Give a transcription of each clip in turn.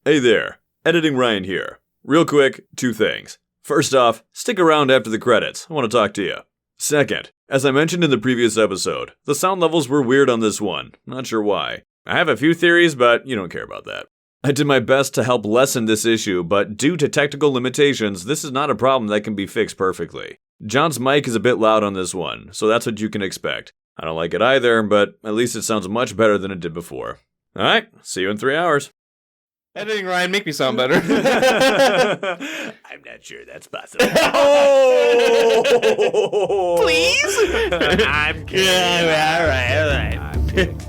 Hey there, Editing Ryan here. Real quick, 2 things. First off, stick around after the credits, I want to talk to you. Second, as I mentioned in the previous episode, the sound levels were weird on this one, not sure why. I have a few theories, but you don't care about that. I did my best to help lessen this issue, but due to technical limitations, this is not a problem that can be fixed perfectly. John's mic is a bit loud on this one, so that's what you can expect. I don't like it either, but at least it sounds much better than it did before. Alright, see you in 3 hours. Editing Ryan, make me sound better. I'm not sure that's possible. Oh! Please? I'm kidding. Yeah, all right. I'm kidding.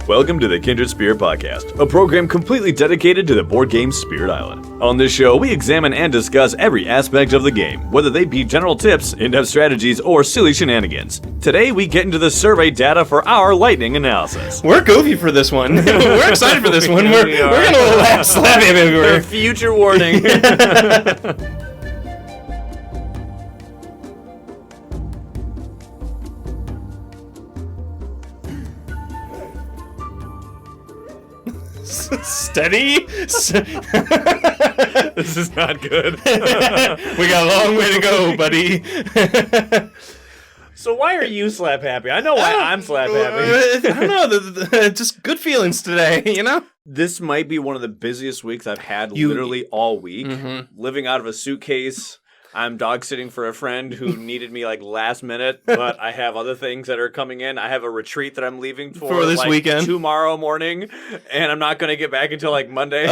Welcome to the Kindred Spirit Podcast, a program completely dedicated to the board game Spirit Island. On this show, we examine and discuss every aspect of the game, whether they be general tips, in-depth strategies, or silly shenanigans. Today, we get into the survey data for our lightning analysis. We're goofy for this one. We're excited for this one. We're going to laugh, slap him everywhere. Future warning. Steady. This is not good. We got a long way to go, buddy. So why are you slap happy? I know why I'm slap happy. I don't know. Just good feelings today, you know? This might be one of the busiest weeks I've had literally all week. Mm-hmm. Living out of a suitcase. I'm dog sitting for a friend who needed me like last minute, but I have other things that are coming in. I have a retreat that I'm leaving for this like weekend tomorrow morning, and I'm not going to get back until like Monday.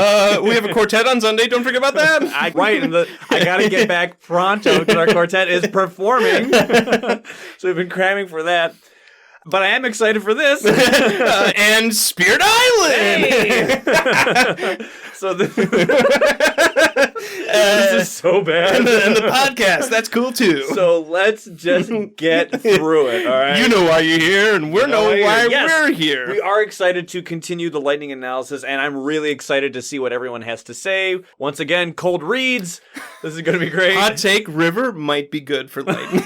We have a quartet on Sunday. Don't forget about that. I got to get back pronto because our quartet is performing. So we've been cramming for that. But I am excited for this. And Spirit Island! Hey! So this is so bad. And the podcast, that's cool too. So let's just get through it, all right? You know why you're here, and we know why we're here. We are excited to continue the lightning analysis, and I'm really excited to see what everyone has to say. Once again, cold reads. This is going to be great. Hot take, River might be good for lightning.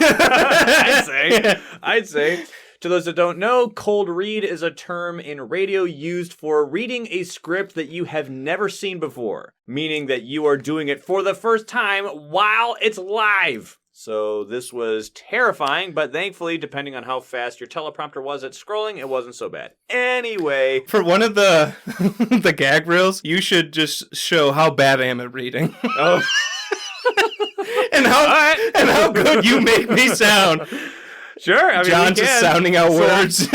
I'd say. To those that don't know, cold read is a term in radio used for reading a script that you have never seen before, meaning that you are doing it for the first time while it's live. So this was terrifying, but thankfully, depending on how fast your teleprompter was at scrolling, it wasn't so bad. Anyway. For one of the the gag reels, you should just show how bad I am at reading. Oh. and how good you make me sound. Sure, I mean, John's just sounding out words.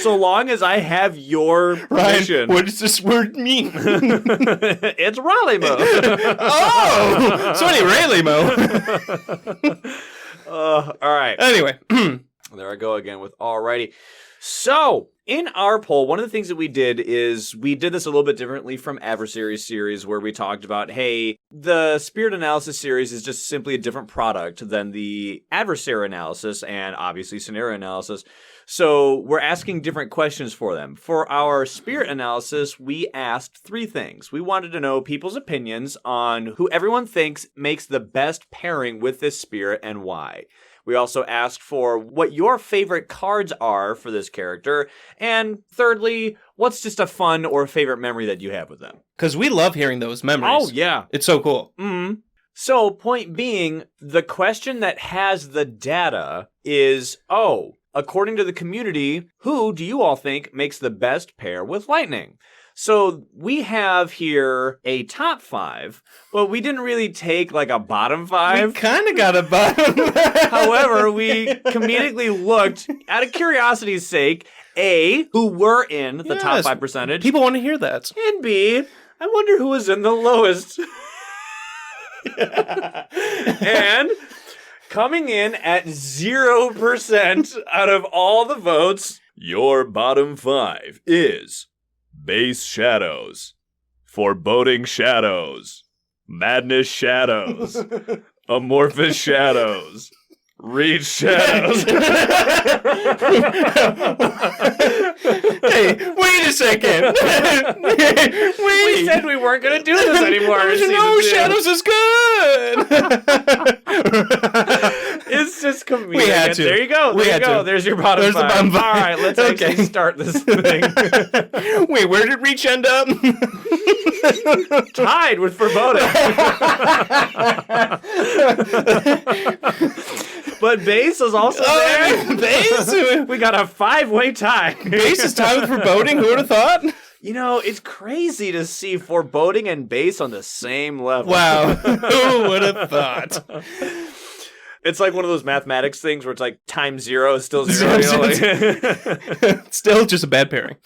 So long as I have your permission. Ryan, what does this word mean? It's Raleigh-mo. Oh! So any Raleigh-mo. All right. Anyway. There I go again with alrighty. So, in our poll, one of the things that we did is we did this a little bit differently from Adversaries series, where we talked about, hey, the Spirit Analysis series is just simply a different product than the Adversary Analysis and obviously Scenario Analysis. So we're asking different questions for them. For our Spirit Analysis, we asked 3 things. We wanted to know people's opinions on who everyone thinks makes the best pairing with this spirit and why. We also asked for what your favorite cards are for this character. And thirdly, what's just a fun or favorite memory that you have with them? Because we love hearing those memories. Oh, yeah. It's so cool. Mm-hmm. So, point being, the question that has the data is, according to the community, who do you all think makes the best pair with Lightning? So we have here a top 5, but we didn't really take like a bottom 5. We kind of got a bottom. However, we comedically looked, out of curiosity's sake, A, who were in the top 5 percentage. People want to hear that. And B, I wonder who was in the lowest. And coming in at 0% out of all the votes, your bottom 5 is Base Shadows, Foreboding Shadows, Madness Shadows, Amorphous Shadows, Reach Shadows. Hey, wait a second. We said we weren't going to do this anymore. No, Shadows is good. It's just comedic. We had to. There you go. There you go. There's your bottom There's five. the bottom five. All right, let's actually start this thing. Wait, where did Reach end up? Tied with Foreboding. But Base is also there. Base? We got a 5-way tie. Base is tied with Foreboding? Who would have thought? You know, it's crazy to see Foreboding and Base on the same level. Wow. Who would have thought? It's like one of those mathematics things where it's like times 0 is still 0. You know, like... Still just a bad pairing.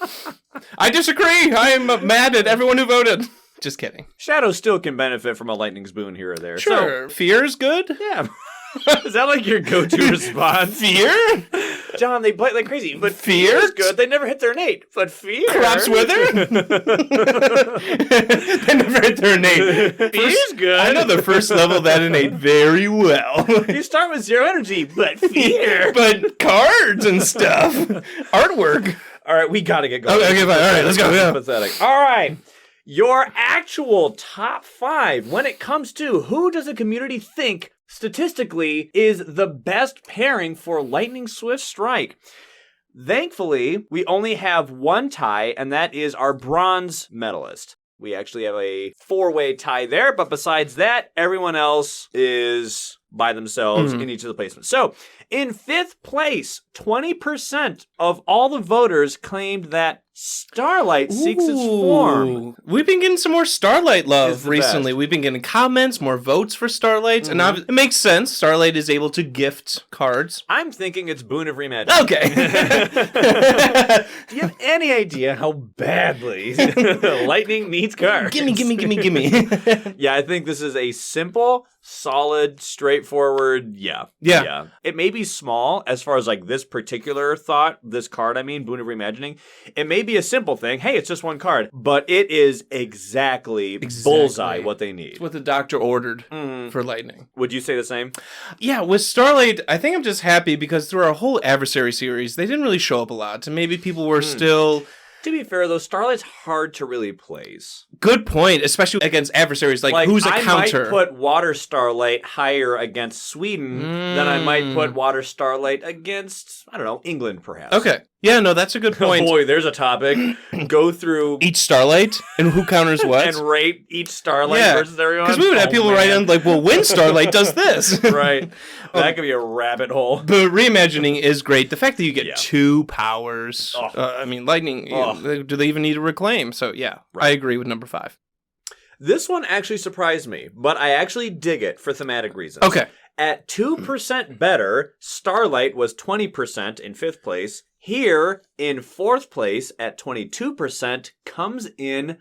I disagree. I am mad at everyone who voted. Just kidding. Shadow still can benefit from a lightning's boon here or there. Sure. So, fear's good? Yeah. Is that like your go-to response? Fear? John, they blight like crazy, but fear's good. They never hit their innate, but fear. Crops Wither? They never hit their innate. Fear's good. I know the first level of that innate very well. You start with 0 energy, but fear. But cards and stuff. Artwork. All right, we got to get going. Okay, fine. All right, let's go. Yeah. Pathetic. All right. Your actual top 5 when it comes to who does the community think statistically is the best pairing for Lightning Swift Strike. Thankfully, we only have one tie, and that is our bronze medalist. We actually have a 4-way tie there, but besides that, everyone else is by themselves in each of the placements. So, in 5th place, 20% of all the voters claimed that Starlight seeks its form. We've been getting some more Starlight love recently. Best. We've been getting comments, more votes for Starlight, and it makes sense. Starlight is able to gift cards. I'm thinking it's Boon of Reimagining. Okay. Do you have any idea how badly Lightning needs cards? Gimme. Yeah, I think this is a simple, solid, straightforward, yeah. It may be small as far as like this particular thought, this card, I mean, Boon of Reimagining. It may be a simple thing. Hey, it's just one card. But it is exactly bullseye what they need. It's what the doctor ordered for Lightning. Would you say the same? Yeah, with Starlight, I think I'm just happy because through our whole Adversary series, they didn't really show up a lot. And maybe people were still... To be fair, though, Starlight's hard to really place. Good point, especially against adversaries. Like who's a counter? I might put Water Starlight higher against Sweden than I might put Water Starlight against, I don't know, England, perhaps. Okay. Yeah, no, that's a good point. Oh boy, there's a topic. Go through each Starlight and who counters what. And rate each Starlight versus everyone. Because we would have people write in like, well, when Starlight does this. Right. That could be a rabbit hole. But reimagining is great. The fact that you get 2 powers. I mean, Lightning, do they even need to reclaim? So, I agree with number 5. This one actually surprised me, but I actually dig it for thematic reasons. Okay. At 2% better, Starlight was 20% in 5th place. Here, in 4th place, at 22%, comes in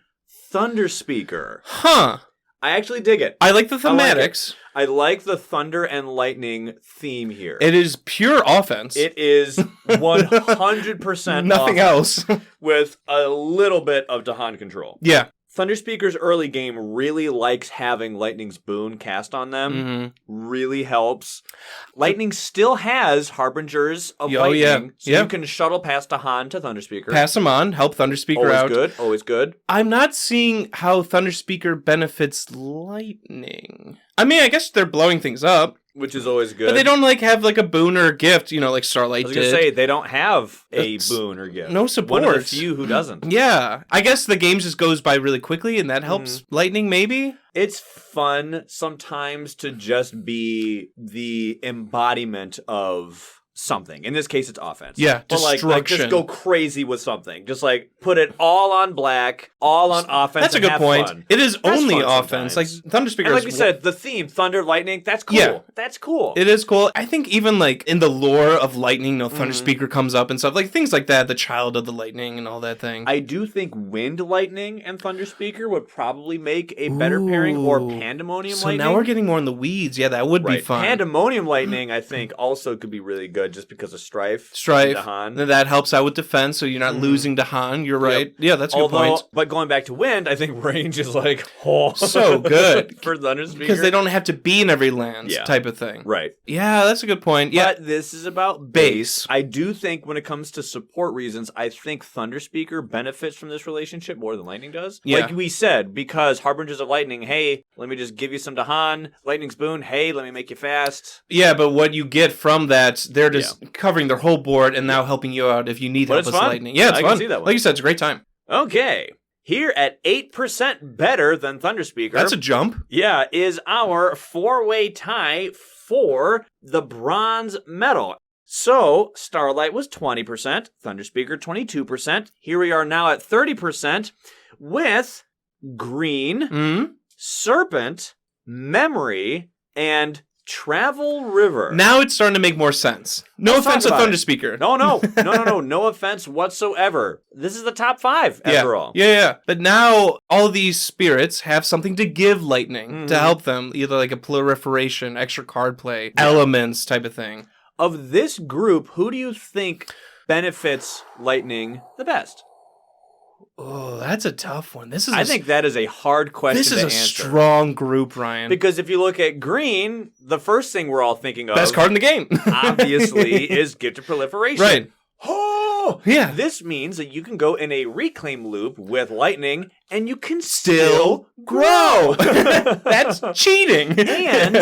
Thunder Speaker. Huh. I actually dig it. I like the thematics. I like the Thunder and Lightning theme here. It is pure offense. It is 100% nothing else. With a little bit of Dahan control. Yeah. Thunder Speaker's early game really likes having Lightning's boon cast on them. Really helps. Lightning still has Harbingers of Lightning, so you can shuttle past Dahan to Thunder Speaker. Pass them on, help Thunder Speaker out. Always good. I'm not seeing how Thunder Speaker benefits Lightning. I mean, I guess they're blowing things up. Which is always good. But they don't have a boon or a gift, like Starlight did. I was going to say, they don't have a boon or gift. No support. One of the few who doesn't. Yeah. I guess the game just goes by really quickly, and that helps Lightning, maybe? It's fun sometimes to just be the embodiment of something. In this case, it's offense. Yeah, destruction. Like just go crazy with something. Just put it all on black, all on offense. That's a good point. Fun. It is only offense. Like Thunder Speaker. And like we said, the theme, Thunder, Lightning, that's cool. Yeah. That's cool. It is cool. I think even in the lore of Lightning, Thunder Speaker comes up and stuff. Like things like that, the child of the Lightning and all that thing. I do think Wind Lightning and Thunder Speaker would probably make a better pairing, or Pandemonium Lightning. So now we're getting more in the weeds. Yeah, that would be fun. Pandemonium Lightning, I think, also could be really good. just because of Strife. Strife. Dahan. That helps out with defense, so you're not losing Dahan. You're right. Yep. Yeah, that's a good point. But going back to wind, I think range is like, so good. For Thunderspeaker. Because they don't have to be in every land type of thing. Right. Yeah, that's a good point. Yeah. But this is about base. I do think when it comes to support reasons, I think Thunderspeaker benefits from this relationship more than Lightning does. Yeah. Like we said, because Harbingers of Lightning, hey, let me just give you some Dahan. Lightning's Boon, hey, let me make you fast. Yeah, but what you get from that, they're just covering their whole board and now helping you out if you need help with Lightning. Yeah, it's fun. I can see that one. Like you said, it's a great time. Okay. Here at 8% better than Thunderspeaker. That's a jump. Yeah, is our 4-way tie for the bronze medal. So, Starlight was 20%, Thunderspeaker 22%. Here we are now at 30% with Green, Serpent, Memory, and Travel River. Now it's starting to make more sense. No offense to Thunderspeaker. No offense whatsoever. This is the top 5, after all. Yeah. But now all these spirits have something to give Lightning to help them, either like a proliferation, extra card play, elements type of thing. Of this group, who do you think benefits Lightning the best? Oh, that's a tough one. I think that is a hard question to answer. This is a strong group, Ryan. Because if you look at Green, the first thing we're all thinking of... best card in the game. obviously, is Gifted Proliferation. Right. Oh! Yeah. This means that you can go in a reclaim loop with Lightning, and you can still grow. That's cheating. And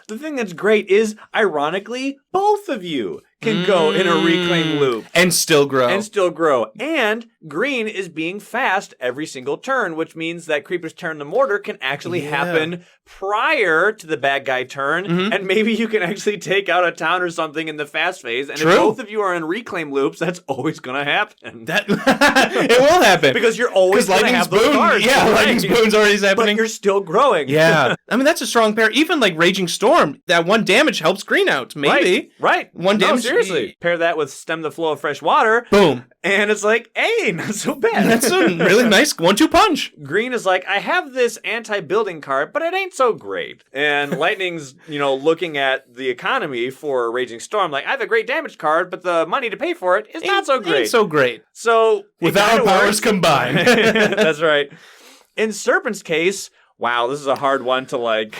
the thing that's great is, ironically, both of you can go in a reclaim loop. And still grow. And Green is being fast every single turn, which means that Creeper's Turn to Mortar can actually happen prior to the bad guy turn, and maybe you can actually take out a town or something in the fast phase. And if both of you are in reclaim loops, that's always going to happen. It will happen. Because you're always going to have those cards. Yeah, Lightning's Boon's already happening. But you're still growing. Yeah. I mean, that's a strong pair. Even like Raging Storm, that 1 damage helps Green out, maybe. Right. 1 damage. Seriously. Pair that with Stem the Flow of Fresh Water. Boom. And it's like, hey, not so bad. That's a really nice 1-2 punch. Green is like, I have this anti-building card, but it ain't so great. And Lightning's, looking at the economy for Raging Storm, like, I have a great damage card, but the money to pay for it is not so great. Ain't so great. So, with our powers combined. That's right. In Serpent's case, wow, this is a hard one to,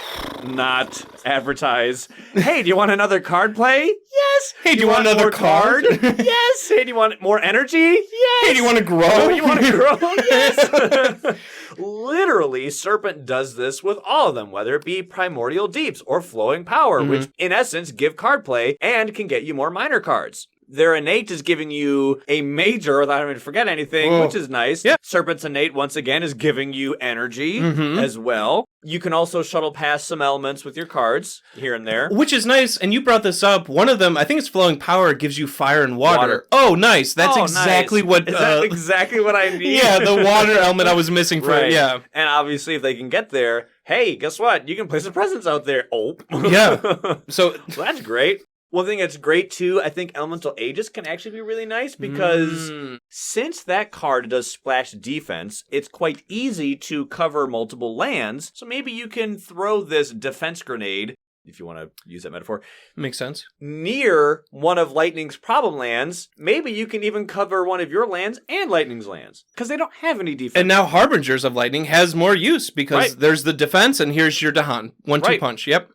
not advertise. Hey, do you want another card play? Yes. Hey, do you want another card? Yes. Hey, do you want more energy? Yes. Hey, do you want to grow? You want to grow? Yes. Literally, Serpent does this with all of them, whether it be Primordial Deeps or Flowing Power, which in essence give card play and can get you more minor cards. Their innate is giving you a major without having to forget anything, which is nice. Yeah. Serpent's innate, once again, is giving you energy as well. You can also shuttle past some elements with your cards here and there. Which is nice, and you brought this up. One of them, I think it's Flowing Power, gives you fire and water. Oh, nice. That's exactly what... Is that exactly what I need? Yeah, the water element I was missing for it, yeah. And obviously, if they can get there, hey, guess what? You can place some presents out there. Oh. Yeah. So that's great. One thing that's great, too, I think Elemental Aegis can actually be really nice because since that card does splash defense, it's quite easy to cover multiple lands. So maybe you can throw this defense grenade, if you want to use that metaphor. Makes sense. Near one of Lightning's problem lands. Maybe you can even cover one of your lands and Lightning's lands because they don't have any defense. And now Harbingers of Lightning has more use because there's the defense and here's your Dahan. 1-2 punch. Yep.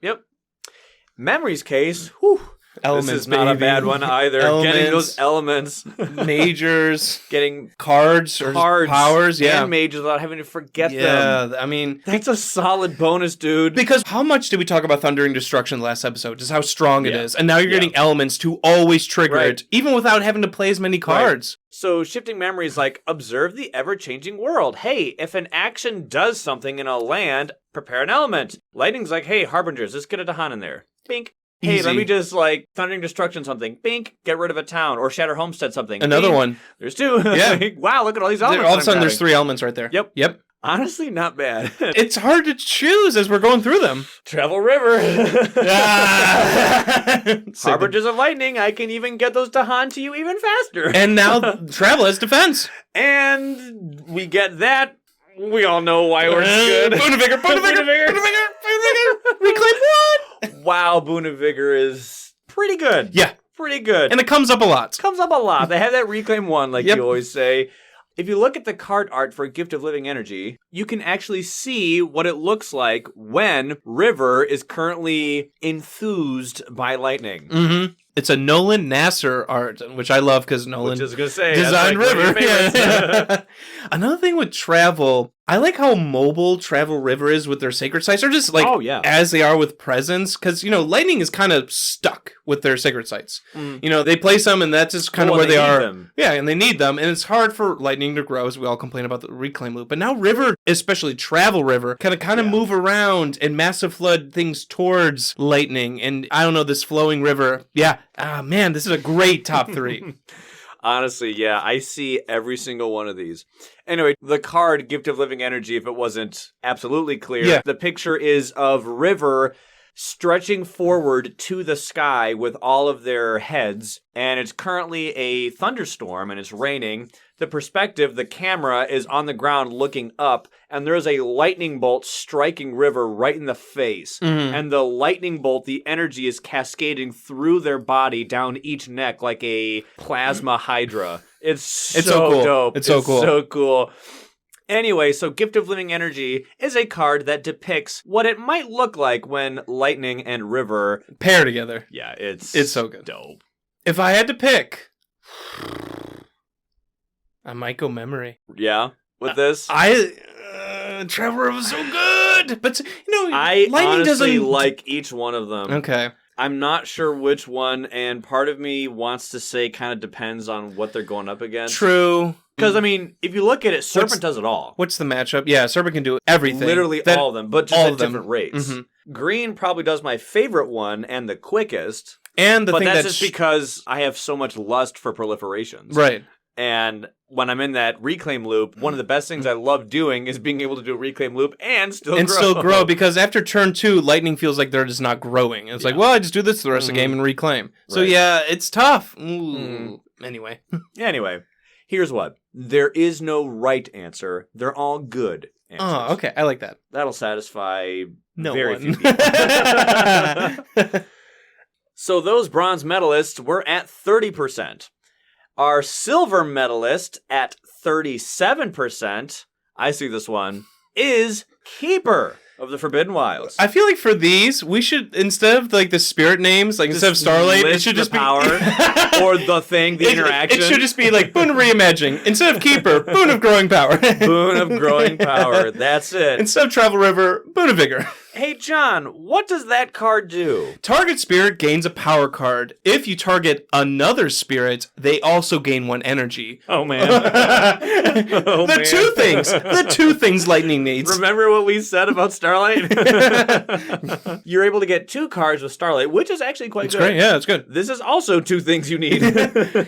Memory's case, whew. Elements, this is not a bad one either. Getting those elements. Majors. Getting cards or powers. Yeah. And majors without having to forget them. Yeah, I mean... That's a solid bonus, dude. Because how much did we talk about Thundering Destruction last episode? Just how strong it is. And now you're getting elements to always trigger it, even without having to play as many cards. So shifting memory is like, observe the ever-changing world. Hey, if an action does something in a land, prepare an element. Lightning's like, hey, Harbingers, let's get a Dahan in there. Bink. Hey, let me just, Thundering Destruction something. Bink. Get rid of a town. Or Shatter Homestead something. Another Bink. one. There's 2. Yeah. Wow, look at all these elements. All of a sudden, there's 3 elements right there. Yep. Honestly, not bad. It's hard to choose as we're going through them. Travel River. Harbingers of Lightning. I can even get those Dahan to you even faster. And now Travel has defense. And we get that. We all know why we're good. Boonavigor. Reclaim 1. Wow, Boonavigor is pretty good. Yeah. pretty good. And it comes up a lot. Comes up a lot. They have that Reclaim 1, like Yep. you always say. If you look at the card art for Gift of Living Energy, you can actually see what it looks like when River is currently enthused by lightning. Mm-hmm. It's a Nolan Nasser art, which I love because Nolan designed River. Yeah. Another thing with travel, I like how mobile Travel River is with their sacred sites, or just like as they are with presence. Because, Lightning is kind of stuck with their sacred sites. They place them and that's just kind of where they are. Them. Yeah, and they need them. And it's hard for Lightning to grow, as we all complain about the Reclaim loop. But now River, especially Travel River, kind of move around and massive flood things towards Lightning. And I don't know, this flowing river. Yeah. Ah, man, this is a great top 3. Honestly, yeah, I see every single one of these. Anyway, the card Gift of Living Energy, if it wasn't absolutely clear, the picture is of River stretching forward to the sky with all of their heads, and it's currently a thunderstorm and it's raining. The perspective, the camera is on the ground looking up, and there's a lightning bolt striking River right in the face. And the lightning bolt, the energy is cascading through their body down each neck like a plasma hydra. It's so cool. Dope. It's so cool. So cool. Anyway, so Gift of Living Energy is a card that depicts what it might look like when Lightning and River pair together. Yeah, it's so good. Dope. If I had to pick, I might go Memory. Yeah, with this? Trevor was so good, but I Lightning honestly doesn't like each one of them. Okay. I'm not sure which one, and part of me wants to say kind of depends on what they're going up against. True. Because, if you look at it, Serpent does it all. What's the matchup? Yeah, Serpent can do everything. Literally all of them, but just at different rates. Mm-hmm. Green probably does my favorite one and the quickest. And but that's just because I have so much lust for proliferations. Right. And when I'm in that Reclaim loop, one of the best things I love doing is being able to do a Reclaim loop and still grow. Because after turn 2, Lightning feels like they're just not growing. It's like, well, I just do this the rest of the game and Reclaim. So yeah, it's tough. Anyway. Anyway, here's what. There is no right answer. They're all good answers. Oh, okay. I like that. That'll satisfy very few people. So those bronze medalists were at 30%. Our silver medalist at 37%, I see this one, is Keeper of the Forbidden Wilds. I feel like for these, we should, instead of the spirit names, instead of Starlight, it should just be power or the thing, the interaction. It should just be Boon of Reimagining. Instead of Keeper, Boon of Growing Power. Boon of Growing Power. That's it. Instead of Travel River, Boon of Vigor. Hey, John, what does that card do? Target spirit gains a power card. If you target another spirit, they also gain 1 energy. Oh, man. The two things Lightning needs. Remember what we said about Starlight? You're able to get 2 cards with Starlight, which is actually quite good. It's great. Yeah, it's good. This is also 2 things you need.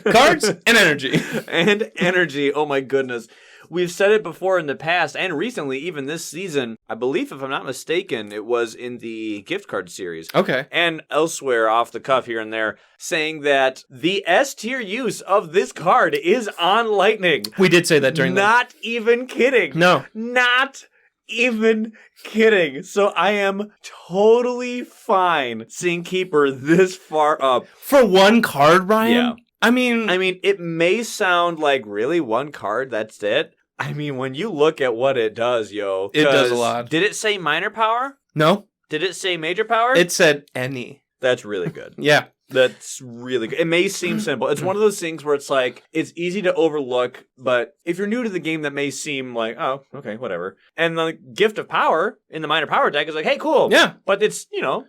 Cards and energy. And energy. Oh, my goodness. We've said it before in the past and recently, even this season. I believe, if I'm not mistaken, it was in the gift card series. Okay. And elsewhere off the cuff here and there, saying that the S tier use of this card is on Lightning. We did say that during Not even kidding. No. Not even kidding. So I am totally fine seeing Keeper this far up. For 1 card, Ryan? Yeah. I mean, it may sound like really 1 card, that's it. When you look at what it does, yo. It does a lot. Did it say minor power? No. Did it say major power? It said any. That's really good. Yeah. That's really good. It may seem simple. It's one of those things where it's it's easy to overlook, but if you're new to the game, that may seem like, oh, okay, whatever. And the Gift of Power in the minor power deck is like, hey, cool. Yeah. But it's,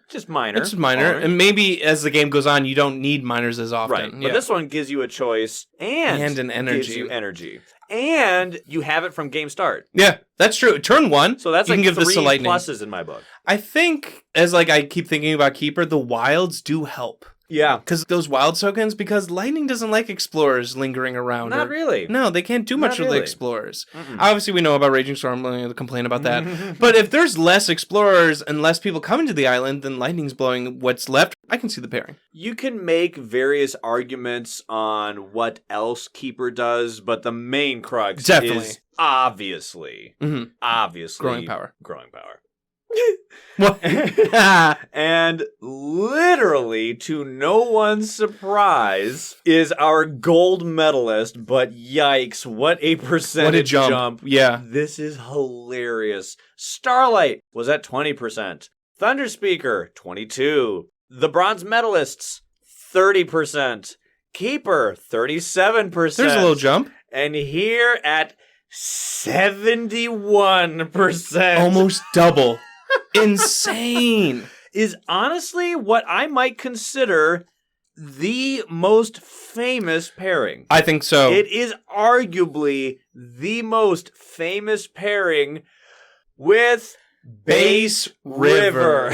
just minor. It's minor. And maybe as the game goes on, you don't need minors as often. Right. But this one gives you a choice and an energy. Gives you energy. And you have it from game start. Yeah, that's true. Turn 1. So that's you can give 3 this to Lightning. pluses in my book. I think, as I keep thinking about Keeper, the wilds do help. Yeah. Because those wild tokens, because Lightning doesn't like explorers lingering around. Not really. No, they can't do much with the explorers. Obviously, we know about Raging Storm, I'm going to complain about that. But if there's less explorers and less people coming to the island, then Lightning's blowing what's left. I can see the pairing. You can make various arguments on what else Keeper does, but the main crux is obviously Growing power. Growing power. What? And literally, to no one's surprise, is our gold medalist. But yikes, what a percentage jump. Yeah. This is hilarious. Starlight was at 20%. Thunderspeaker, 22%. The bronze medalists, 30%. Keeper, 37%. There's a little jump. And here at 71%. Almost double. Insane. Is honestly what I might consider the most famous pairing. I think so. It is arguably the most famous pairing with Base River.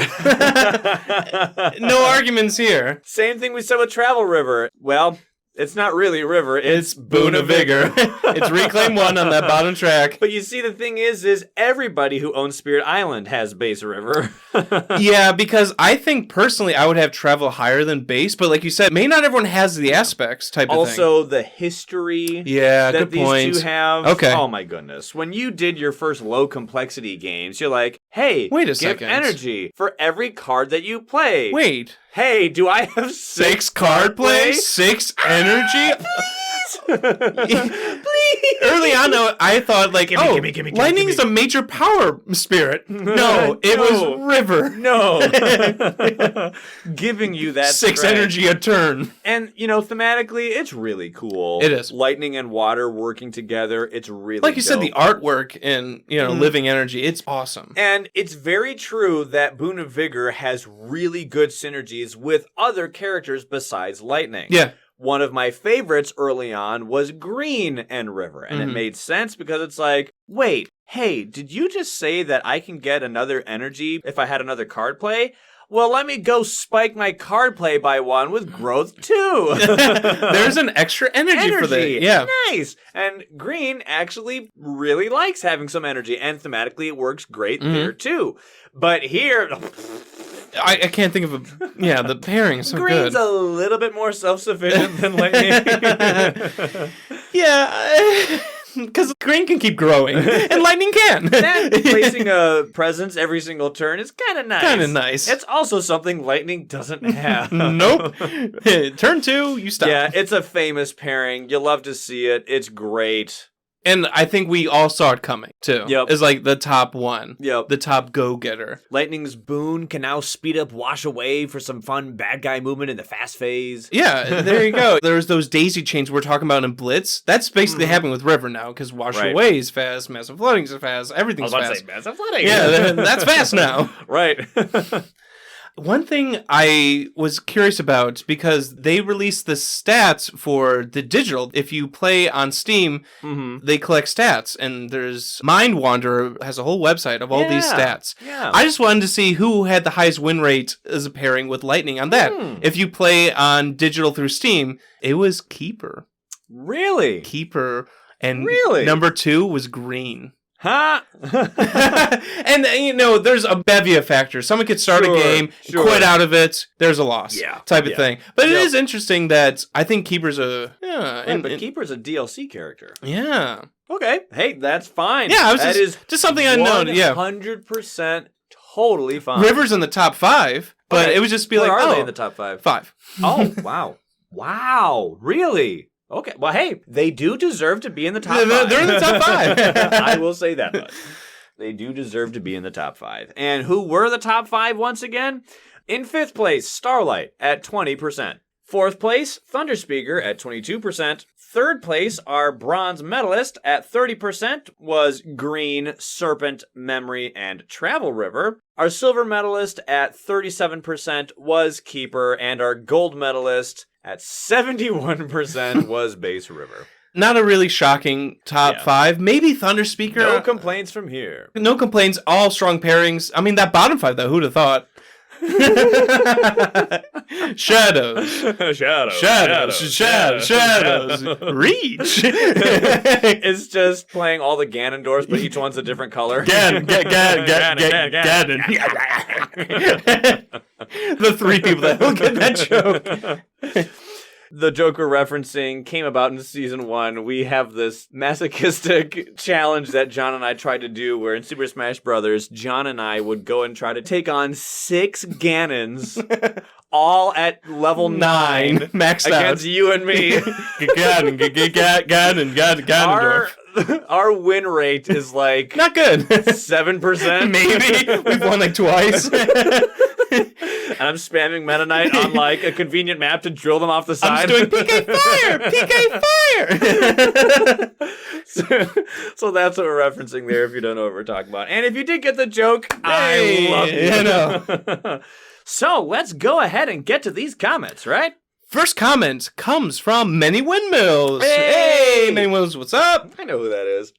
No arguments here. Same thing we said with Travel River. Well, it's not really a river. It's Boon of Vigor. It's Reclaim 1 on that bottom track. But you see, the thing is everybody who owns Spirit Island has Base River. Yeah, because I think personally I would have travel higher than base, but like you said, maybe not everyone has the aspects type of thing. Also, the history that good these point. Two have. Okay. Oh my goodness. When you did your first low complexity games, you're like, hey, wait a give second. Energy for every card that you play. Wait. Hey, do I have six card play? 6 energy? Please. Early on, though, I thought, like, gimme, lightning's a major power spirit. No, it was river. No. Giving you that 6 strength. energy a turn. And, thematically, it's really cool. It is. Lightning and water working together, it's really like you dope. said, the artwork in, living energy, it's awesome. And it's very true that Boon of Vigor has really good synergies with other characters besides Lightning. Yeah. One of my favorites early on was Green and River, and it made sense because it's like, wait, hey, did you just say that I can get another energy if I had another card play? Well, let me go spike my card play by 1 with growth 2. There's an extra energy for that. Yeah. Nice. And Green actually really likes having some energy, and thematically it works great there too. But here... I can't think of the pairing is so Green's good. a little bit more self-sufficient than Lightning. Yeah, because Green can keep growing, and Lightning can. And placing a presence every single turn is kind of nice. It's also something Lightning doesn't have. Nope. Turn 2, you stop. Yeah, it's a famous pairing. You love to see it. It's great. And I think we all saw it coming, too. Yep. It's like the top one. Yep. The top go-getter. Lightning's Boon can now speed up Wash Away for some fun bad guy movement in the fast phase. Yeah, there you go. There's those daisy chains we're talking about in Blitz. That's basically happening with River now, because Wash Away is fast, Massive Flooding is fast, everything's fast. I was about to say Massive Flooding. Yeah, that's fast now. Right. One thing I was curious about, because they released the stats for the digital. If you play on Steam, they collect stats, and there's Mind Wanderer has a whole website of all these stats. Yeah. I just wanted to see who had the highest win rate as a pairing with Lightning on that. If you play on digital through Steam, it was Keeper. Really? Keeper. And really? number 2 was Green. Huh? And, there's a bevy of factors. Someone could start a game, quit out of it, there's a loss. Type of thing. But it is interesting that I think Keeper's but Keeper's a DLC character. Yeah. Okay. Hey, that's fine. Yeah, that is just something unknown. 100% totally fine. River's in the top 5, but it would just be Where are they in the top 5? 5. Oh, wow. Wow. Really? Okay. Well, hey, they do deserve to be in the top 5. They're in the top 5. I will say that much. They do deserve to be in the top 5. And who were the top 5 once again? In 5th place, Starlight at 20%. 4th place, Thunderspeaker at 22%. 3rd place, our bronze medalist at 30% was Green, Serpent, Memory, and Travel River. Our silver medalist at 37% was Keeper, and our gold medalist at 71% was Base River. Not a really shocking top 5. Maybe Thunderspeaker. No complaints from here. No complaints. All strong pairings. I mean, that bottom 5, though, who'd have thought? Shadows. Reach. It's just playing all the Ganondorfs, but each one's a different color. Ganon. The 3 people that will get that joke. the joke we're referencing came about in season 1. We have this masochistic challenge that John and I tried to do where in Super Smash Brothers, John and I would go and try to take on 6 Ganons all at level 9 maxed against out. you and me. Our win rate is like not good. 7%. Maybe. We've won like twice. And I'm spamming Meta Knight on like a convenient map to drill them off the side. I'm just doing PK fire! So that's what we're referencing there if you don't know what we're talking about. And if you did get the joke, I love you. I know. So let's go ahead and get to these comments, right? First comment comes from Many Windmills. Hey! Many Windmills, what's up? I know who that is.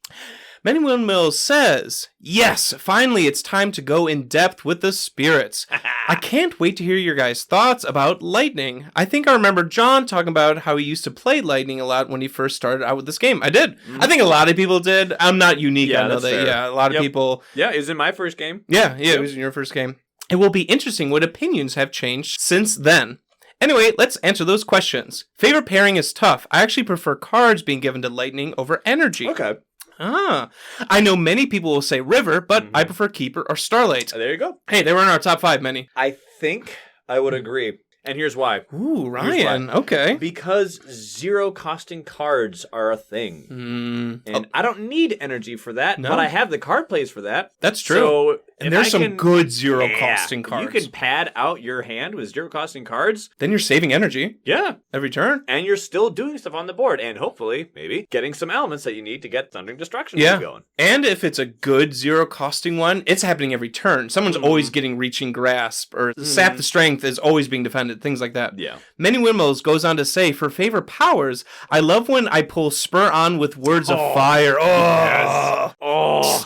Many Windmills says, yes, finally it's time to go in depth with the spirits. I can't wait to hear your guys' thoughts about lightning. I think I remember John talking about how he used to play lightning a lot when he first started out with this game. I did. Mm-hmm. I think a lot of people did. I'm not unique. Yeah, I know that. Fair. Yeah, a lot of people. Yeah, it was in my first game. Yeah, it was in your first game. It will be interesting what opinions have changed since then. Anyway, let's answer those questions. Favorite pairing is tough. I actually prefer cards being given to lightning over energy. Okay. I know many people will say river, but I prefer keeper or starlight. There you go. Hey, they were in our top 5, Manny. I think I would agree. And here's why. Ooh, Ryan. Okay. Because zero costing cards are a thing. And I don't need energy for that, but I have the card plays for that. That's true. So and there's some good zero costing cards. You can pad out your hand with zero costing cards. Then you're saving energy. Yeah. Every turn. And you're still doing stuff on the board. And hopefully, maybe, getting some elements that you need to get Thundering Destruction going. And if it's a good zero costing one, it's happening every turn. Someone's always getting Reaching Grasp, or Sap the Strength is always being defended. Things like that. Yeah. Many Windmills goes on to say, for favorite powers, I love when I pull Spur on with Words of Fire. Yes.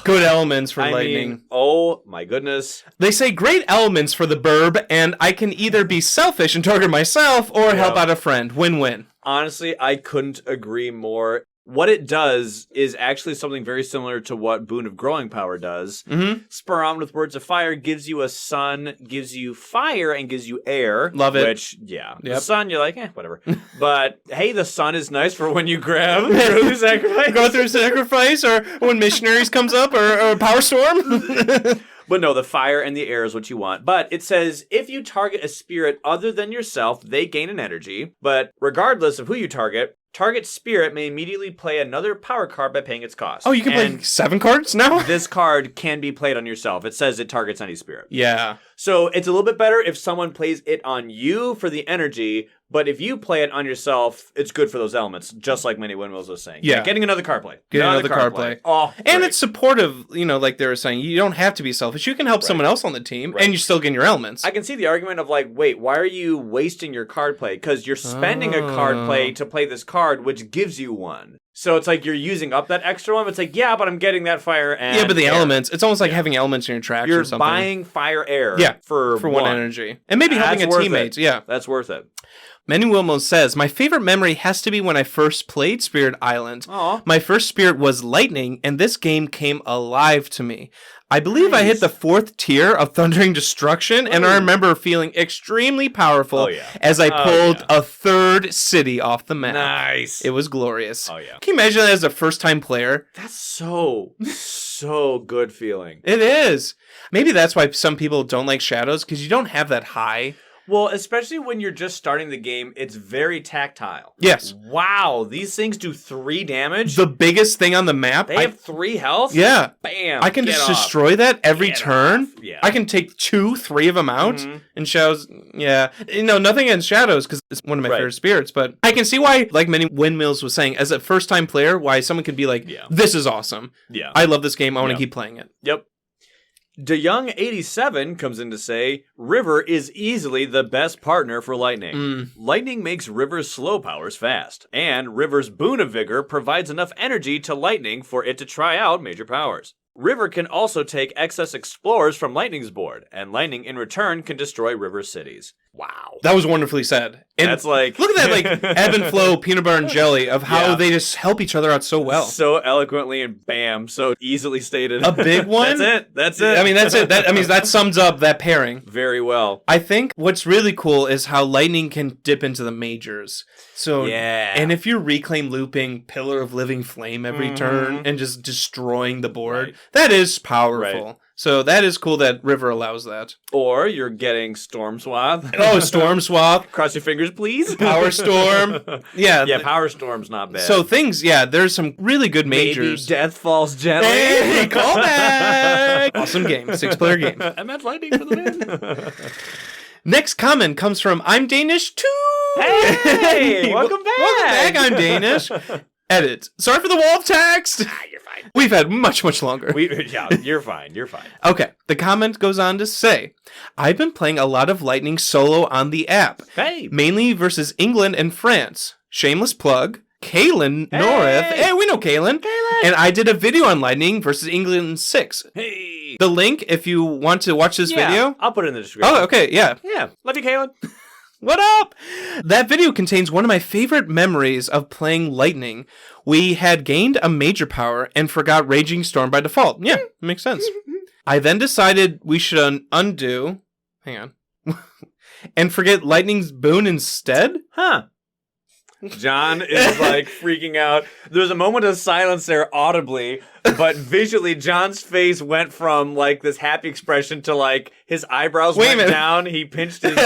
Good elements for lightning. Mean, oh my goodness. They say great elements for the burb, and I can either be selfish and target myself or help out a friend. Win-win. Honestly, I couldn't agree more. What it does is actually something very similar to what Boon of Growing Power does. Spur on with Words of Fire gives you a sun, gives you fire, and gives you air. Love it. Which, the sun, you're like, whatever. But, hey, the sun is nice for when you grab through sacrifice. Go through sacrifice, or when Missionaries comes up, or Power Storm. But no, the fire and the air is what you want. But it says, if you target a spirit other than yourself, they gain an energy. But regardless of who you target spirit may immediately play another power card by paying its cost. Oh, you can play 7 cards now? This card can be played on yourself. It says it targets any spirit. Yeah. So it's a little bit better if someone plays it on you for the energy, but if you play it on yourself, it's good for those elements, just like Many Windmills was saying. Yeah. Getting another card play. Getting another card play. Oh, and great. it's supportive, like they were saying. You don't have to be selfish. You can help someone else on the team, and you're still getting your elements. I can see the argument of like, wait, why are you wasting your card play? Because you're spending a card play to play this card, which gives you one. So it's like you're using up that extra one. It's like, yeah, but I'm getting that fire and but the air. elements, it's almost like having elements in your tracks or something. You're buying fire air for one energy. And maybe helping a teammate. Yeah. That's worth it. Many Wilmos says, my favorite memory has to be when I first played Spirit Island. Aww. My first spirit was lightning, and this game came alive to me. I believe I hit the 4th tier of Thundering Destruction, and I remember feeling extremely powerful as I pulled a 3rd city off the map. Nice. It was glorious. Oh, yeah. Can you imagine that as a first-time player? That's so good feeling. It is. Maybe that's why some people don't like Shadows, because you don't have that high. Well, especially when you're just starting the game, it's very tactile. Yes. Wow, these things do 3 damage? The biggest thing on the map. They have 3 health? Yeah. Bam. I can just destroy that every turn. Off. Yeah. I can take 2, 3 of them out. And Shadows, nothing against Shadows, because it's one of my favorite spirits, but I can see why, like Many Windmills was saying, as a first-time player, why someone could be like, this is awesome. Yeah. I love this game. I want to keep playing it. Yep. DeYoung87 comes in to say, River is easily the best partner for Lightning. Lightning makes River's slow powers fast, and River's Boon of Vigor provides enough energy to Lightning for it to try out major powers. River can also take excess explorers from Lightning's board, and Lightning in return can destroy River's cities. Wow. That was wonderfully said. And that's like... Look at that, like, ebb and flow, peanut butter and jelly of how they just help each other out so well. So eloquently and bam, so easily stated. A big one? That's it. I mean, that's it. That sums up that pairing. Very well. I think what's really cool is how lightning can dip into the majors. So, and if you're reclaim looping Pillar of Living Flame every turn and just destroying the board, that is powerful. Right. So that is cool that River allows that. Or you're getting Storm Swath. Oh, Storm Swath. Cross your fingers, please. Power Storm. Yeah. Yeah, Power Storm's not bad. So things, there's some really good majors. Maybe Death Falls Gently. Hey, call back. Awesome game. 6-player game. I meant lightning for the win. Next comment comes from I'm Danish too. Hey, welcome back. Welcome back, I'm Danish. Edit. Sorry for the wall of text. You're fine. We've had much longer. You're fine. You're fine. Okay. The comment goes on to say, I've been playing a lot of Lightning solo on the app. Hey. Mainly versus England and France. Shameless plug. Kaylin North. Hey, we know Kaylin. And I did a video on Lightning versus England 6. Hey. The link, if you want to watch this video. I'll put it in the description. Oh, okay. Yeah. Yeah. Love you, Kaylin. What up? That video contains one of my favorite memories of playing Lightning. We had gained a major power and forgot Raging Storm by default. Yeah, makes sense. I then decided we should undo... Hang on. And forget Lightning's boon instead? Huh. John is like freaking out. There's a moment of silence there audibly, but visually John's face went from like this happy expression to like his eyebrows went down. He pinched his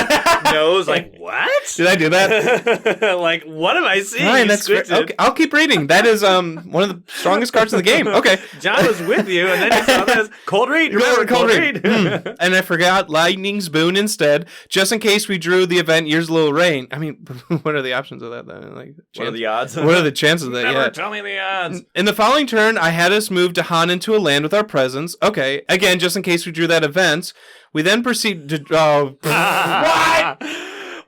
nose like, what? Did I do that? Like, what am I seeing? Fine, that's okay. I'll keep reading. That is one of the strongest cards in the game. Okay. John was with you, and then he saw this. Cold read. Remember, cold read. And I forgot Lightning's boon instead, just in case we drew the event Year's Little Rain. I mean, what are the options of that? Like, what are the odds? What are the chances of that? Never tell me the odds. In the following turn, I had us move Dahan into a land with our presence. Okay. Again, just in case we drew that event. We then proceed to... what?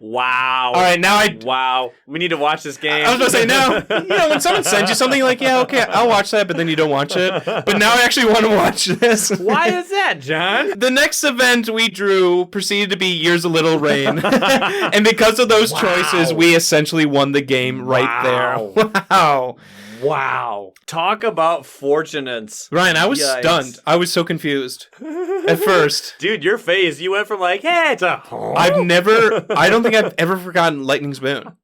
Wow. All right, now Wow. We need to watch this game. I was going to say, now, when someone sends you something like, yeah, okay, I'll watch that, but then you don't watch it. But now I actually want to watch this. Why is that, John? The next event we drew proceeded to be Years of Little Rain. And because of those choices, we essentially won the game right there. Wow. Wow. Talk about fortunates. Ryan, I was stunned. I was so confused at first. Dude, your face, you went from like, hey, to... I don't think I've ever forgotten Lightning's Boon.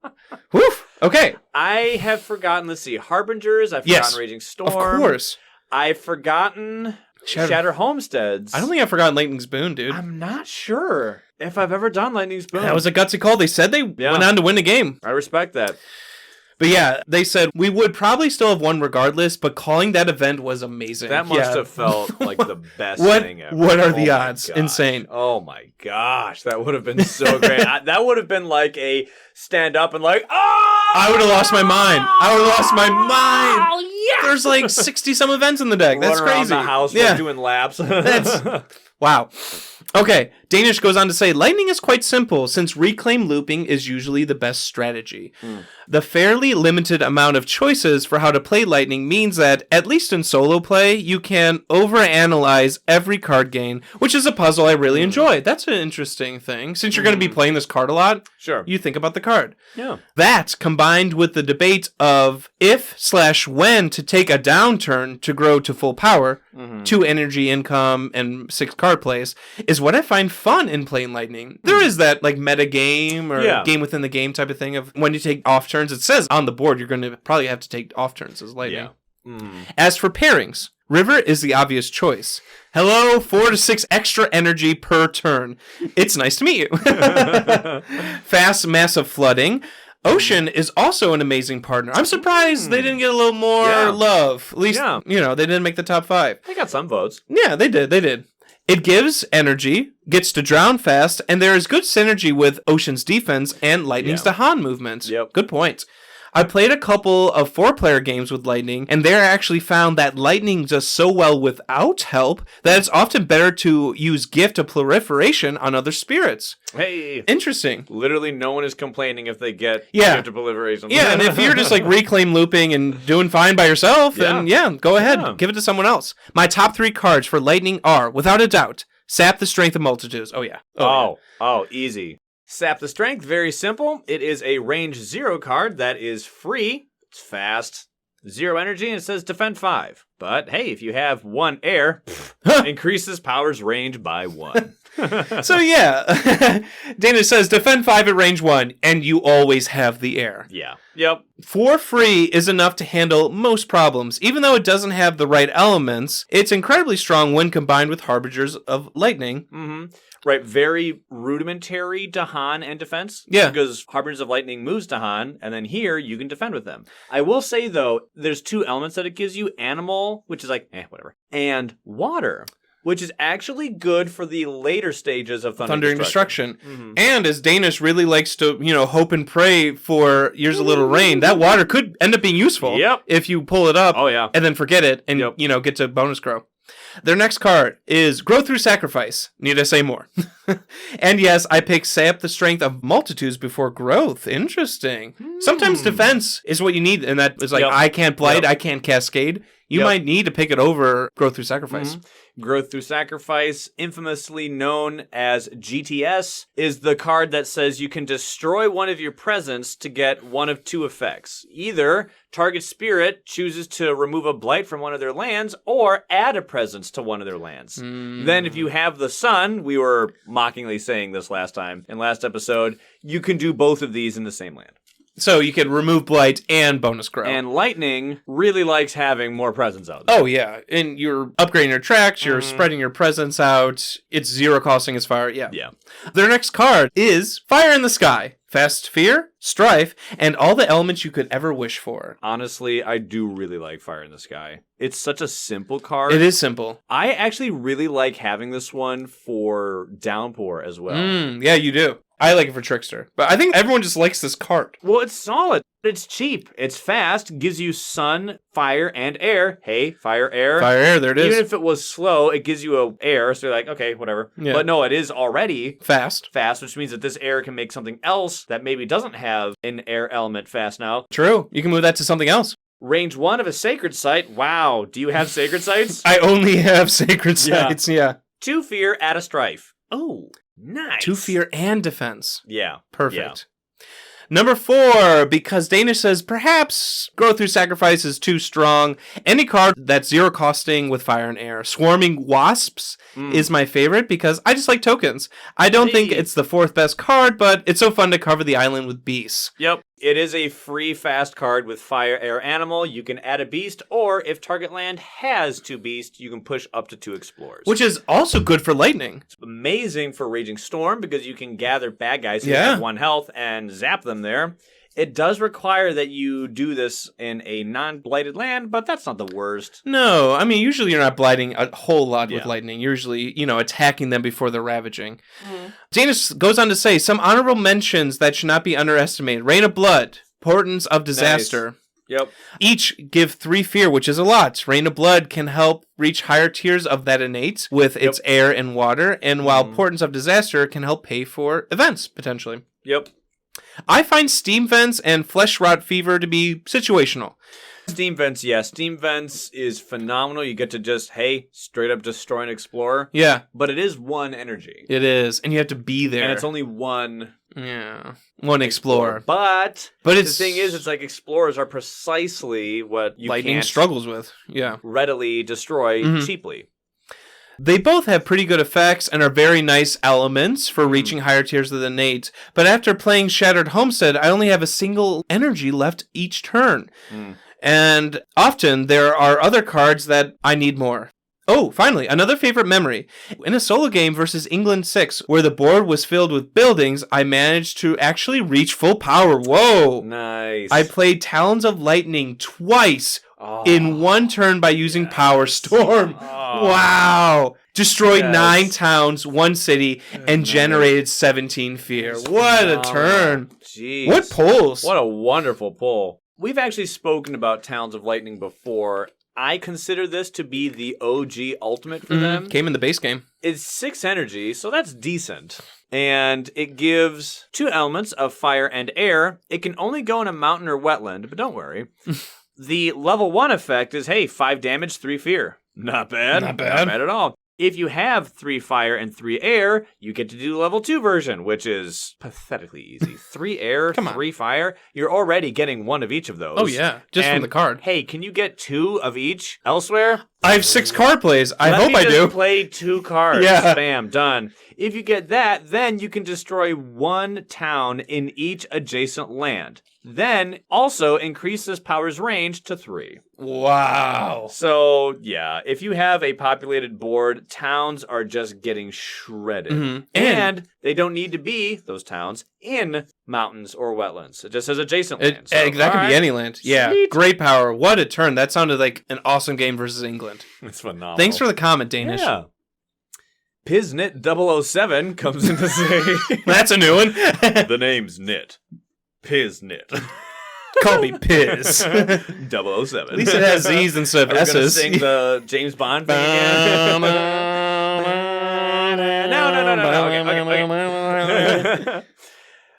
Woof. Okay. I have forgotten, let's see, Harbingers. I've forgotten Raging Storm. Of course. I've forgotten Shatter Homesteads. I don't think I've forgotten Lightning's Boon, dude. I'm not sure if I've ever done Lightning's Boon. That was a gutsy call. They said they went on to win the game. I respect that. But yeah, they said we would probably still have won regardless, but calling that event was amazing. That must have felt like the best thing ever. What are the odds? Insane. Oh my gosh, that would have been so great. That would have been like a stand up and like, oh! I would have lost my mind. Oh, yeah! There's like 60 some events in the deck. That's crazy. Around the house doing laps. Wow. Okay, Danish goes on to say, Lightning is quite simple, since reclaim looping is usually the best strategy. The fairly limited amount of choices for how to play Lightning means that, at least in solo play, you can overanalyze every card gain, which is a puzzle I really enjoy. That's an interesting thing. Since you're going to be playing this card a lot, you think about the card. Yeah. That, combined with the debate of if/when to take a downturn to grow to full power, 2 energy income and 6 card plays, is what I find fun in playing Lightning. There is that like meta game or game within the game type of thing of when you take off turns. It says on the board you're going to probably have to take off turns as Lightning. As for pairings, River is the obvious choice. Hello, 4 to 6 extra energy per turn. It's nice to meet you. Fast, massive flooding. Ocean is also an amazing partner. I'm surprised they didn't get a little more love. At least, they didn't make the top 5. They got some votes. Yeah, they did. It gives energy, gets to drown fast, and there is good synergy with Ocean's defense and Lightning's Dahan movements. Yep. Good points. I played a couple of 4-player games with Lightning, and there I actually found that Lightning does so well without help that it's often better to use Gift of Proliferation on other spirits. Hey. Interesting. Literally no one is complaining if they get Gift of Proliferation. Yeah, and if you're just like reclaim looping and doing fine by yourself, then go ahead. Give it to someone else. My top 3 cards for Lightning are, without a doubt, Sap the Strength of Multitudes. Oh, yeah. Oh, easy. Sap the Strength, very simple. It is a range 0 card that is free. It's fast. 0 energy, and it says defend 5. But hey, if you have 1 air, increases power's range by 1. So yeah, Dana says defend 5 at range 1, and you always have the air. Yeah. Yep. For free is enough to handle most problems. Even though it doesn't have the right elements, it's incredibly strong when combined with Harbingers of Lightning. Mm-hmm. Right, very rudimentary to Han and defense. Yeah. Because Harbingers of Lightning moves to Han, and then here you can defend with them. I will say, though, there's 2 elements that it gives you. Animal, which is like, whatever. And water, which is actually good for the later stages of Thundering Destruction. Mm-hmm. And as Danish really likes to, hope and pray for Years of Little Rain, that water could end up being useful. Yep. If you pull it up and then forget it and, get to bonus grow. Their next card is Grow Through Sacrifice. Need I say more? And yes, I pick Sap the Strength of Multitudes before Growth. Interesting. Sometimes defense is what you need, and that is like, I can't Blight, I can't Cascade. You might need to pick it over Grow Through Sacrifice. Growth Through Sacrifice, infamously known as GTS, is the card that says you can destroy one of your presents to get one of 2 effects. Either target spirit chooses to remove a blight from one of their lands, or add a presence to one of their lands. Then if you have the sun, we were mockingly saying this last episode, you can do both of these in the same land. So you can remove Blight and bonus grow. And Lightning really likes having more presence out there. Oh, yeah. And you're upgrading your tracks, you're spreading your presence out. It's 0 costing as fire. Yeah. Their next card is Fire in the Sky. Fast Fear, Strife, and all the elements you could ever wish for. Honestly, I do really like Fire in the Sky. It's such a simple card. It is simple. I actually really like having this one for Downpour as well. Yeah, you do. I like it for Trickster. But I think everyone just likes this card. Well, it's solid. It's cheap. It's fast. Gives you sun, fire, and air. Hey, fire, air. Fire, air, there it is. Even if it was slow, it gives you a air. So you're like, okay, whatever. Yeah. But no, it is already fast, which means that this air can make something else that maybe doesn't have an air element fast now. True. You can move that to something else. Range 1 of a Sacred Site. Wow. Do you have Sacred Sites? I only have Sacred Sites, yeah. 2 fear, add a strife. Oh, nice. 2 fear and defense. Yeah. Perfect. Number 4, because Danish says perhaps Grow Through Sacrifice is too strong. Any card that's 0 costing with fire and air. Swarming Wasps is my favorite because I just like tokens. I don't think it's the 4th best card, but it's so fun to cover the island with beasts. Yep. It is a free fast card with fire, air, animal. You can add a beast, or if target land has 2 beasts, you can push up to 2 explorers. Which is also good for lightning. It's amazing for Raging Storm because you can gather bad guys who have 1 health and zap them there. It does require that you do this in a non-blighted land, but that's not the worst. No, I mean, usually you're not blighting a whole lot with lightning. Usually, attacking them before they're ravaging. Janus goes on to say, some honorable mentions that should not be underestimated. Rain of Blood, Portents of Disaster. Nice. Yep. Each give 3 fear, which is a lot. Rain of Blood can help reach higher tiers of that innate with its air and water, and while Portents of Disaster can help pay for events, potentially. Yep. I find Steam Vents and Flesh Rot Fever to be situational. Steam Vents, yes. Steam Vents is phenomenal. You get to just, straight up destroy an explorer. Yeah. But it is 1 energy. It is. And you have to be there. And it's only 1... Yeah. 1 explorer. But it's, the thing is, it's like explorers are precisely what you lightning can't struggles with. Yeah. Readily destroy cheaply. They both have pretty good effects and are very nice elements for reaching higher tiers of the innate. But after playing Shattered Homestead, I only have a single energy left each turn. And often there are other cards that I need more. Oh, finally, another favorite memory. In a solo game versus England 6, where the board was filled with buildings, I managed to actually reach full power. Whoa! Nice. I played Talons of Lightning twice in 1 turn by using Power Storm. Wow! Destroyed 9 towns, 1 city, and generated 17 fear. What a turn. Jeez. What pulls? What a wonderful pull. We've actually spoken about Talons of Lightning before. I consider this to be the OG ultimate for them. Came in the base game. It's 6 energy, so that's decent. And it gives 2 elements of fire and air. It can only go in a mountain or wetland, but don't worry. The level 1 effect is, 5 damage, 3 fear. Not bad. Not bad. Not bad at all. If you have 3 fire and 3 air, you get to do the level 2 version, which is pathetically easy. 3 air, 3 fire, you're already getting 1 of each of those. Oh, yeah, just from the card. Hey, can you get 2 of each elsewhere? I have 6 card plays. I hope I do. Play 2 cards. Yeah. Bam, done. If you get that, then you can destroy 1 town in each adjacent land. Then also increase this power's range to 3. Wow. So, yeah, if you have a populated board, towns are just getting shredded. Mm-hmm. And they don't need to be, those towns, in mountains or wetlands. It just says adjacent land. So, that could be any land. Yeah, Sweet. Great power. What a turn. That sounded like an awesome game versus England. It's phenomenal. Thanks for the comment, Danish. Yeah. Piznit007 comes in to say... That's a new one. The name's Nit. Piznit. Call me Piz. 007. At least it has Z's instead of S's. Are we gonna sing the James Bond thing again? No. Okay.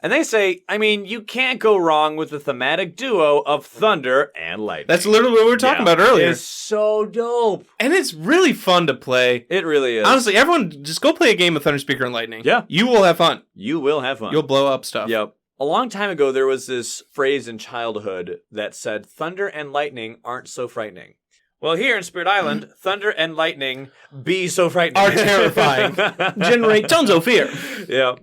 And they say, I mean, you can't go wrong with the thematic duo of thunder and lightning. That's literally what we were talking about earlier. It's so dope. And it's really fun to play. It really is. Honestly, everyone, just go play a game of Thunder, Speaker, and Lightning. Yeah. You will have fun. You will have fun. You'll blow up stuff. Yep. A long time ago, there was this phrase in childhood that said, thunder and lightning aren't so frightening. Well, here in Spirit Island, thunder and lightning be so frightening. Are terrifying. Generate tons of fear. Yeah.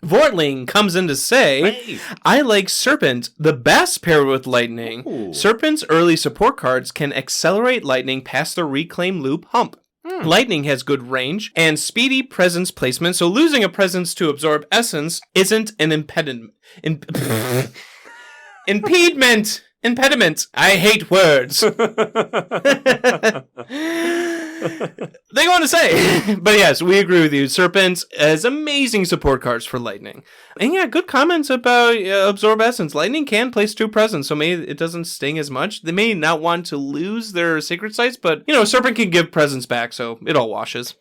Vortling comes in to say, hey. I like Serpent, the best paired with Lightning. Ooh. Serpent's early support cards can accelerate Lightning past the reclaim loop hump. Lightning has good range and speedy presence placement, so losing a presence to absorb essence isn't an impediment. Impediment. I hate words. They go on to say, but yes, we agree with you. Serpent has amazing support cards for Lightning. And yeah, good comments about Absorb Essence. Lightning can place 2 presence, so maybe it doesn't sting as much. They may not want to lose their sacred sites, but, Serpent can give presence back, so it all washes.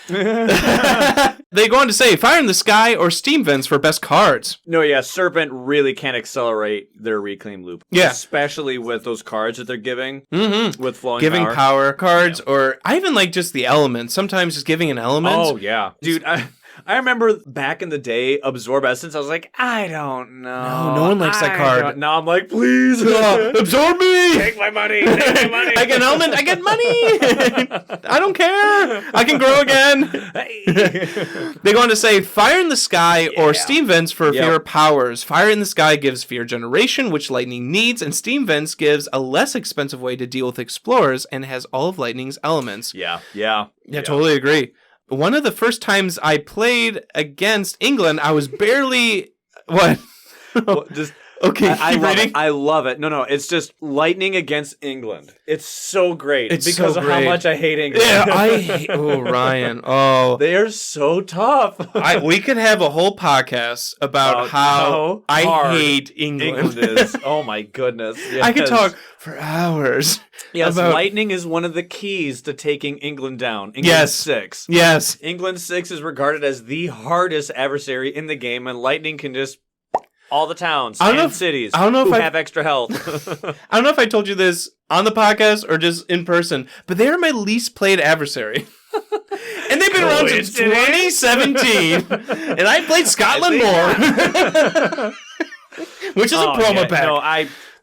They go on to say, Fire in the Sky or Steam Vents for best cards. No, yeah, Serpent really can accelerate their reclaim loop. Yeah. Especially with those cards that they're giving. Mm-hmm. With flowing giving power cards, or I even like just the elements. Sometimes just giving an element. Oh, yeah. Dude, I remember back in the day, Absorb Essence, I was like, I don't know. No one likes that card. Now I'm like, please. Absorb me. Take my money. Take my money. I get an element. I get money. I don't care. I can grow again. Hey. They go on to say, Fire in the Sky or Steam Vents for fear powers. Fire in the Sky gives fear generation, which Lightning needs, and Steam Vents gives a less expensive way to deal with explorers and has all of Lightning's elements. Yeah, totally agree. One of the first times I played against England, I was barely... What? Well, just... Okay, I love it. No, it's just Lightning against England. It's so great. It's because so of great. how much I hate England. Yeah, I hate... Oh, Ryan. Oh. They are so tough. We could have a whole podcast about how I hate England. is. Oh, my goodness. Yes. I could talk for hours. Yes, Lightning is one of the keys to taking England down. England 6. Yes. England 6 is regarded as the hardest adversary in the game, and Lightning can just... all the towns and cities who have extra health. I don't know if I told you this on the podcast or just in person, but they are my least played adversary. And they've been around since 2017. And I played Scotland more. Which is a promo pack. No,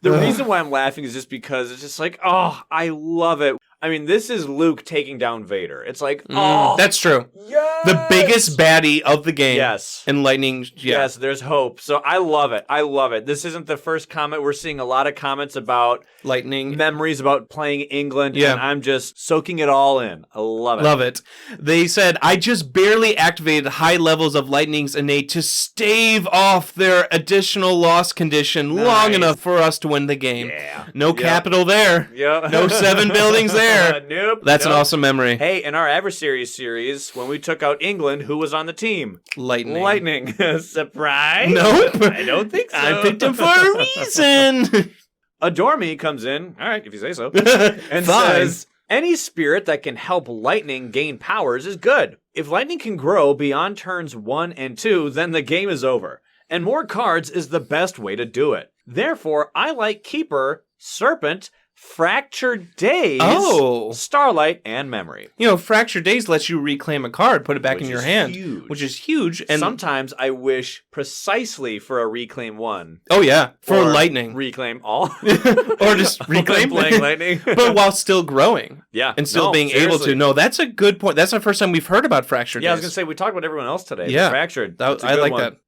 the reason why I'm laughing is just because it's just like, I love it. I mean, this is Luke taking down Vader. It's like, that's true. Yes! The biggest baddie of the game. Yes. And Lightning, Yes, there's hope. So I love it. This isn't the first comment. We're seeing a lot of comments about Lightning. Memories about playing England. Yeah. And I'm just soaking it all in. I love it. Love it. They said, I just barely activated high levels of Lightning's innate to stave off their additional loss condition long enough for us to win the game. Yeah. No capital there. Yep. No 7 buildings there. Nope. That's an awesome memory. Hey, in our adversaries series, when we took out England, who was on the team? Lightning. Surprise? Nope. I don't think so. I picked him for a reason. Adore Me comes in, all right, if you say so, and says, any spirit that can help Lightning gain powers is good. If Lightning can grow beyond turns 1 and 2, then the game is over. And more cards is the best way to do it. Therefore, I like Keeper, Serpent, Fractured Days, Starlight, and Memory. Fractured Days lets you reclaim a card, put it back in your hand, which is huge. And sometimes I wish precisely for a reclaim 1. Oh, yeah, for lightning. Reclaim all. Or just reclaim playing lightning. But while still growing. Yeah. And still being able to. No, that's a good point. That's the first time we've heard about Fractured Days. Yeah, I was going to say, we talked about everyone else today. Yeah. Fractured. I like that.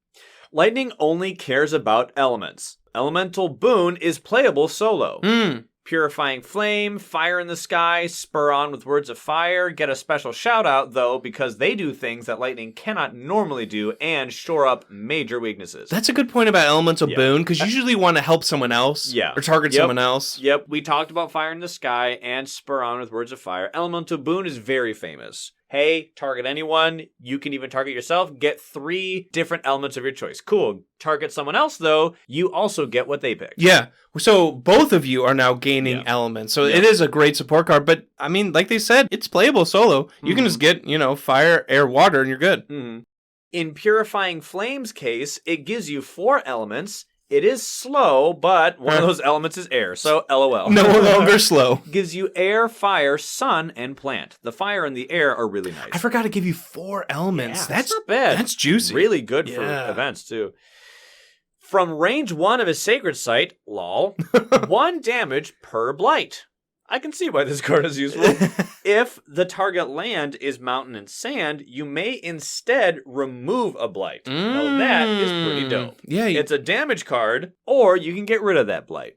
Lightning only cares about elements. Elemental Boon is playable solo. Purifying Flame, Fire in the Sky, Spur On with Words of Fire, get a special shout out, though, because they do things that Lightning cannot normally do and shore up major weaknesses. That's a good point about Elemental Boon, because you usually want to help someone else or target someone else. Yep, we talked about Fire in the Sky and Spur On with Words of Fire. Elemental Boon is very famous. Hey, target anyone. You can even target yourself. Get 3 different elements of your choice. Cool. Target someone else, though. You also get what they picked. Yeah. So both of you are now gaining elements. So it is a great support card. But, I mean, like they said, it's playable solo. You can just get, fire, air, water, and you're good. In Purifying Flame's case, it gives you 4 elements. It is slow, but one of those elements is air, so LOL. No longer slow. Gives you air, fire, sun, and plant. The fire and the air are really nice. I forgot to give you 4 elements. Yeah, that's not bad. That's juicy. Really good for events, too. From range 1 of a sacred site, lol, 1 damage per blight. I can see why this card is useful. If the target land is mountain and sand, you may instead remove a blight. Now that is pretty dope. Yeah, it's a damage card, or you can get rid of that blight.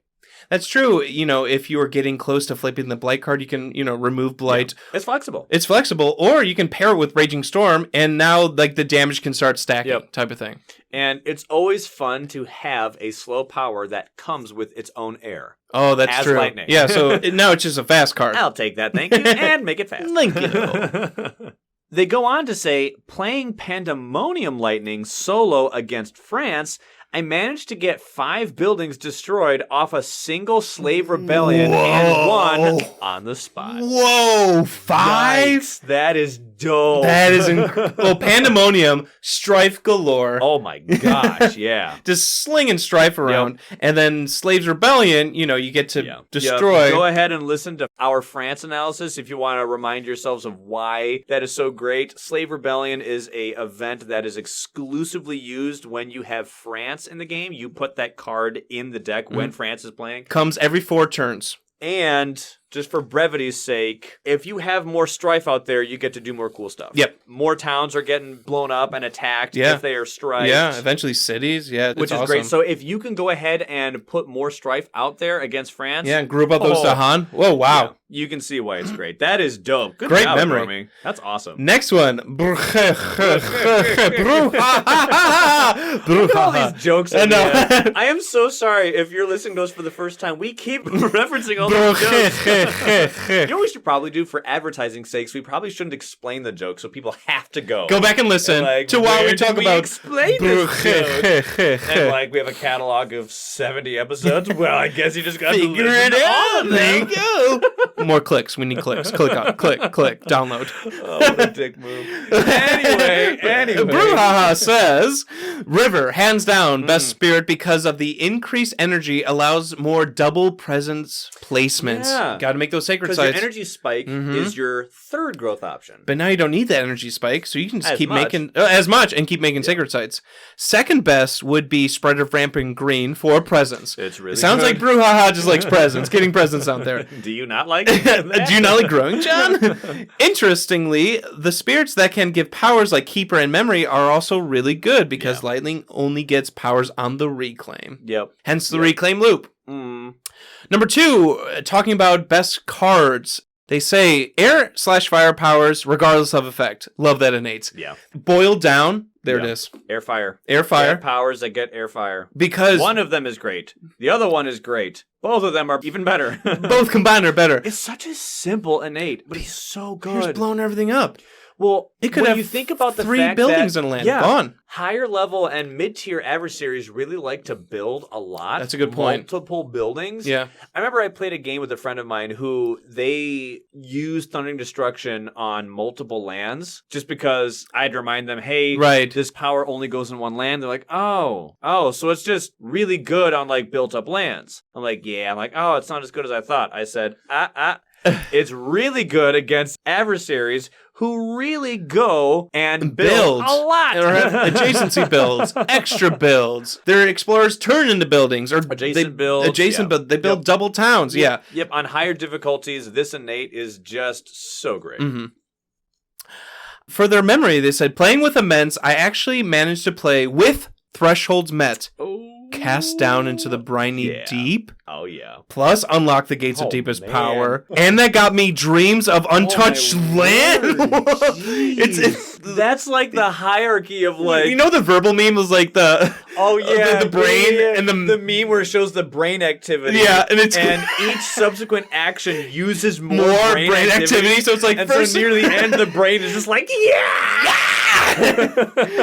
That's true. If you are getting close to flipping the blight card, you can, remove blight. Yeah. It's flexible. It's flexible, or you can pair it with Raging Storm, and now the damage can start stacking, type of thing. And it's always fun to have a slow power that comes with its own air. Oh, that's true. Lightning. Yeah, so now it's just a fast card. I'll take that, thank you, and make it fast. Thank you. They go on to say, playing Pandemonium Lightning solo against France, I managed to get 5 buildings destroyed off a single slave rebellion and 1 on the spot. Whoa, 5? Yikes, that is dope. That is well, Pandemonium, strife galore. Oh my gosh, yeah. Just slinging strife around. And then Slaves Rebellion, you get to destroy. Go ahead and listen to our France analysis if you want to remind yourselves of why that is so great. Slave Rebellion is a event that is exclusively used when you have France in the game. You put that card in the deck when France is playing. Comes every 4 turns. And just for brevity's sake, if you have more strife out there, you get to do more cool stuff. Yep. More towns are getting blown up and attacked if they are strifed. Yeah, eventually cities. Yeah, which is great. So if you can go ahead and put more strife out there against France. Yeah, and group up those Dahan. Whoa, wow. Yeah, you can see why it's great. That is dope. Good great job, memory. Stormy. That's awesome. Next one. Look at all these jokes. I am so sorry if you're listening to us for the first time. We keep referencing all these jokes. You know what we should probably do for advertising sakes? We probably shouldn't explain the joke, so people have to go back and listen to while we talk about explain this joke. And we have a catalog of 70 episodes. Well, I guess you just got to figure it out. There you go. More clicks. We need clicks. Click on. Click. Download. Oh, what a dick move. Anyway. Brouhaha says, River, hands down, best spirit because of the increased energy allows more double presence placements. Yeah. Got to make those sacred sites. Because your energy spike is your 3rd growth option. But now you don't need that energy spike, so you can just keep making as much and keep making sacred sites. Second best would be Spread of Rampant Green for presence. It's really sounds good. Like Brouhaha just likes presents, getting presents out there. Do you not like that? Do you not like growing, John? Interestingly, the spirits that can give powers like Keeper and Memory are also really good because Lightning only gets powers on the reclaim. Yep. Hence the reclaim loop. Number 2, talking about best cards. They say air/fire powers regardless of effect. Love that innate. Yeah. Boiled down. There it is. Air fire. Air fire. Air powers that get air fire. Because one of them is great. The other one is great. Both of them are even better. Both combined are better. It's such a simple innate, but he's so good. He's blowing everything up. Well, it could when have you think about the 3 fact buildings that, in land gone. Higher level and mid-tier adversaries really like to build a lot. That's a good point. Multiple buildings. Yeah. I remember I played a game with a friend of mine who they used Thundering Destruction on multiple lands just because I'd remind them, hey, this power only goes in one land. They're like, oh, so it's just really good on like built up lands. I'm like, yeah. I'm like, oh, it's not as good as I thought. I said, it's really good against adversaries who really go and build a lot. Or have adjacency builds, extra builds. Their explorers turn into buildings. Or adjacent builds. They build double towns. Yep. On higher difficulties, this innate is just so great. Mm-hmm. For their memory, they said, playing with immense, I actually managed to play with thresholds met. Cast down into the briny deep. Oh, yeah. Plus, unlock the gates of deepest power. And that got me dreams of untouched land. That's like the hierarchy of like... You know the verbal meme was like the... Oh, yeah. The brain and the meme where it shows the brain activity. Yeah, and each subsequent action uses more brain activity. So it's like... And so near the end, the brain is just like, yeah!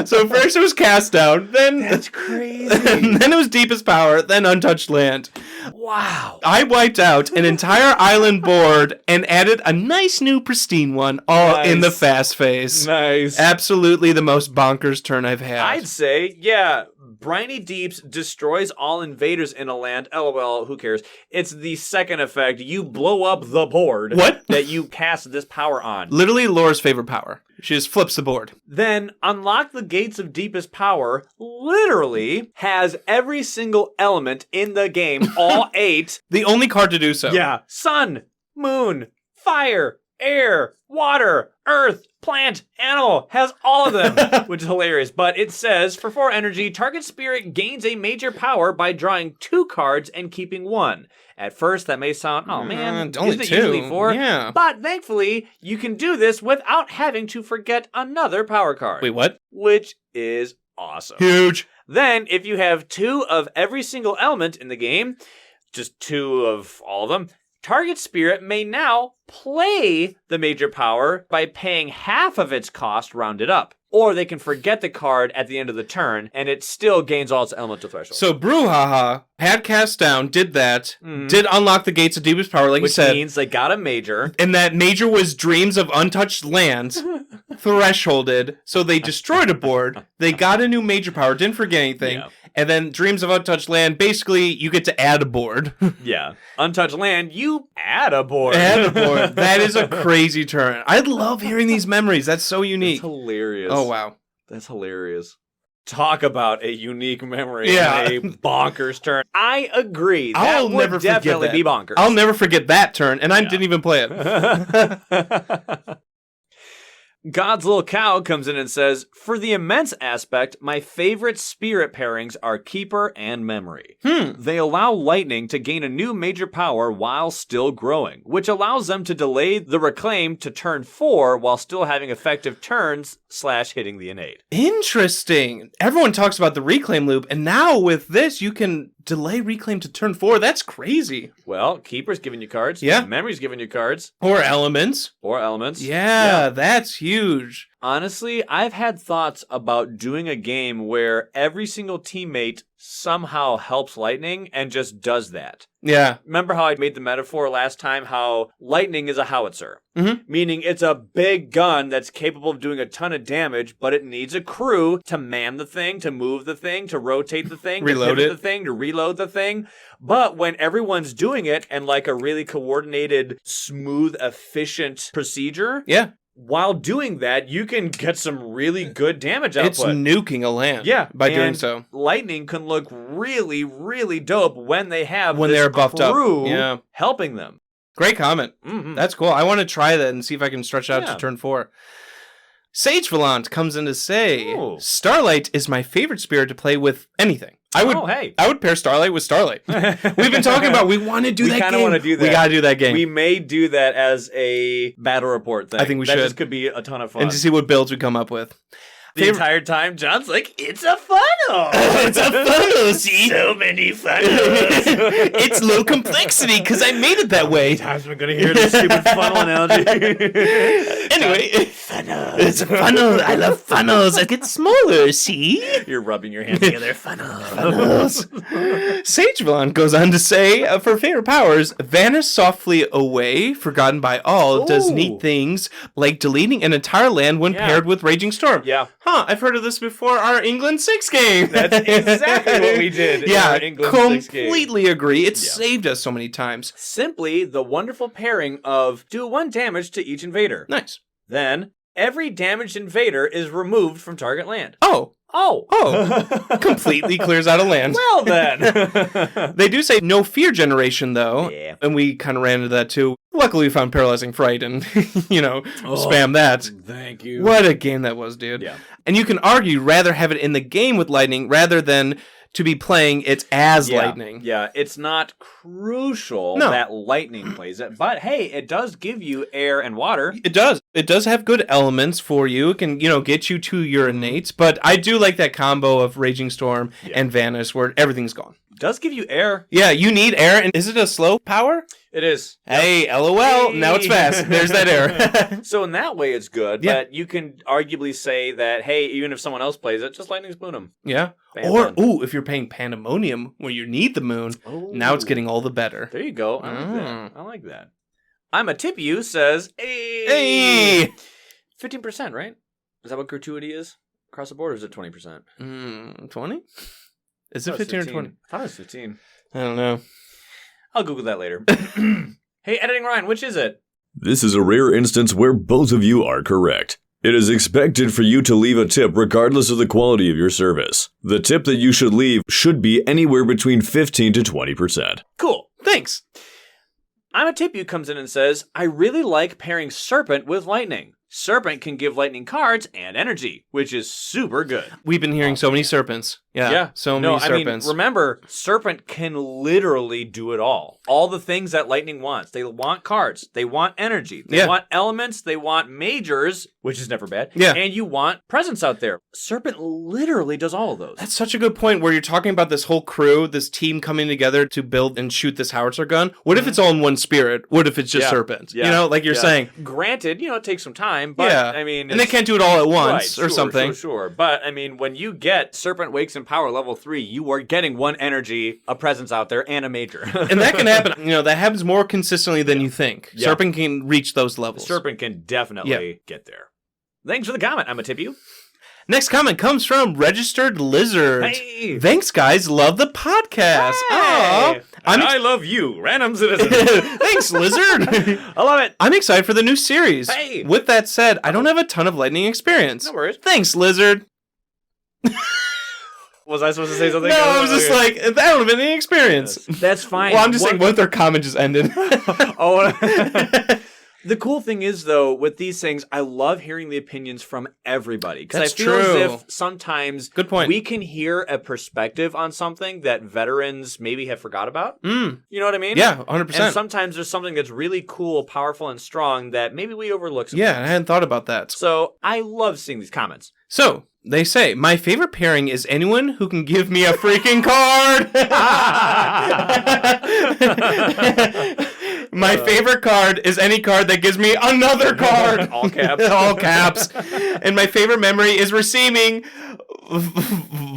So first it was cast down, then... That's crazy. Then it was deepest power, then untouched land. Wow. I wiped out an entire island board and added a nice new pristine one all in the fast phase. Nice. Absolutely the most bonkers turn I've had. I'd say, yeah, Briny Deeps destroys all invaders in a land. LOL, who cares? It's the second effect. You blow up the board that you cast this power on. Literally Laura's favorite power. She just flips the board. Then unlock the gates of deepest power literally has every single element in the game, all 8. The only card to do so. Yeah. Sun, moon, fire, air, water, earth, plant, animal, has all of them, which is hilarious. But it says, for 4 energy, target spirit gains a major power by drawing 2 cards and keeping 1. At first, that may sound, oh man, only isn't it 2? Usually 4? Yeah. But thankfully, you can do this without having to forget another power card. Wait, what? Which is awesome. Huge. Then, if you have 2 of every single element in the game, just 2 of all of them, target spirit may now play the major power by paying half of its cost rounded up. Or they can forget the card at the end of the turn, and it still gains all its elemental thresholds. So Brouhaha had cast down, did that, did unlock the gates of deepest power, like you said. Which means they got a major. And that major was dreams of untouched lands, thresholded, so they destroyed a board, they got a new major power, didn't forget anything, and then dreams of untouched land, basically, you get to add a board. Yeah. Untouched land, you add a board. Add a board. That is a crazy turn. I love hearing these memories. That's so unique. That's hilarious. Oh, wow. That's hilarious. Talk about a unique memory. Yeah. A bonkers turn. I agree. I'll never forget definitely that. Be bonkers. I'll never forget that turn, and I didn't even play it. God's Little Cow comes in and says, for the immense aspect, my favorite spirit pairings are Keeper and Memory. They allow Lightning to gain a new major power while still growing, which allows them to delay the Reclaim to turn 4 while still having effective turns / hitting the innate. Interesting. Everyone talks about the Reclaim loop, and now with this, you can delay Reclaim to turn 4. That's crazy. Well, Keeper's giving you cards. Yeah. Memory's giving you cards. Or elements. Yeah, that's huge. Honestly, I've had thoughts about doing a game where every single teammate somehow helps Lightning and just does that. Yeah. Remember how I made the metaphor last time how Lightning is a howitzer? Mm-hmm. Meaning it's a big gun that's capable of doing a ton of damage, but it needs a crew to man the thing, to move the thing, to rotate the thing, reload to pivot the thing, to reload the thing. But when everyone's doing it and like a really coordinated, smooth, efficient procedure... Yeah. While doing that, you can get some really good damage output. It's nuking a land by doing so. Lightning can look really, really dope when they have they're buffed crew up. helping them. Great comment. Mm-hmm. That's cool. I want to try that and see if I can stretch out to turn 4. Sage Volant comes in to say, Starlight is my favorite spirit to play with anything. I would pair Starlight with Starlight. We've been talking about we want to do that game. We kind of want to do that. We got to do that game. We may do that as a battle report thing. I think we should. That just could be a ton of fun. And to see what builds we come up with. The entire time, John's like, it's a funnel. It's a funnel, see? So many funnels. It's low complexity because I made it that way. Times we're going to hear this stupid funnel analogy. Anyway, funnel. It's a funnel. I love funnels. It gets smaller, see? You're rubbing your hands together. Funnels. Sagevon goes on to say, for favorite powers, vanish softly away, forgotten by all, does neat things like deleting an entire land when paired with Raging Storm. Yeah. Huh, I've heard of this before our England 6 game. That's exactly what we did. Yeah, in our England 6 game. Completely agree. It saved us so many times. Simply the wonderful pairing of do 1 damage to each invader. Nice. Then, every damaged invader is removed from target land. Oh. Oh. Completely clears out of land. Well, then. They do say no fear generation, though. Yeah. And we kind of ran into that, too. Luckily, we found Paralyzing Fright and, spam that. Thank you. What a game that was, dude. Yeah. And you can argue rather have it in the game with lightning rather than to be playing it as lightning. Yeah, it's not crucial No. that lightning plays it, but hey, it does give you air and water. It does. It does have good elements for you. It can, get you to your innates. But I do like that combo of Raging Storm and Vanish where everything's gone. It does give you air. Yeah, you need air. And is it a slow power? It is. Hey, LOL. Hey. Now it's fast. There's that air. So in that way, it's good. But you can arguably say that, hey, even if someone else plays it, just lightning spoon them. Yeah. Or, if you're paying Pandemonium where you need the moon, now it's getting all the better. There you go. I like that. I'm a tip you says, Hey! 15%, right? Is that what gratuity is? Across the board, or is it 20%? 20? Is it 15 or 20? I thought it was 15. I don't know. I'll Google that later. Hey, Editing Ryan, which is it? This is a rare instance where both of you are correct. It is expected for you to leave a tip regardless of the quality of your service. The tip that you should leave should be anywhere between 15 to 20%. Cool. Thanks. I'm a tip you comes in and says, I really like pairing Serpent with Lightning. Serpent can give lightning cards and energy, which is super good. We've been hearing so many serpents. Yeah. So many serpents. Remember, Serpent can literally do it all. All the things that lightning wants. They want cards. They want energy. They want elements. They want majors, which is never bad. Yeah. And you want presence out there. Serpent literally does all of those. That's such a good point where you're talking about this whole crew, this team coming together to build and shoot this howitzer gun. What if it's all in one spirit? What if it's just serpent? Yeah. Like you're saying. Granted, it takes some time, but I mean... And they can't do it all at once or something. Sure. But, I mean, when you get Serpent Wakes in Power level 3, you are getting 1 energy, a presence out there, and a major. And that can happen. That happens more consistently than you think. Yeah. Serpent can reach those levels. Serpent can definitely get there. Thanks for the comment. I'm a tip you. Next comment comes from Registered Lizard. Hey! Thanks, guys. Love the podcast. Hey! I love you, random citizen. Thanks, Lizard. I love it. I'm excited for the new series. Hey! With that said, I don't have a ton of lightning experience. No worries. Thanks, Lizard. Was I supposed to say something? No, I was just like, I don't have any experience. Yes. That's fine. Well, I'm just saying, what their comment just ended. The cool thing is, though, with these things, I love hearing the opinions from everybody. Because I feel true. as if sometimes Good point. we can hear a perspective on something that veterans maybe have forgot about. You know what I mean? Yeah, 100%. And sometimes there's something that's really cool, powerful, and strong that maybe we overlook sometimes. Yeah, I hadn't thought about that. So I love seeing these comments. So, they say, my favorite pairing is anyone who can give me a freaking card. My favorite card is any card that gives me another card. All caps. All caps. And my favorite memory is receiving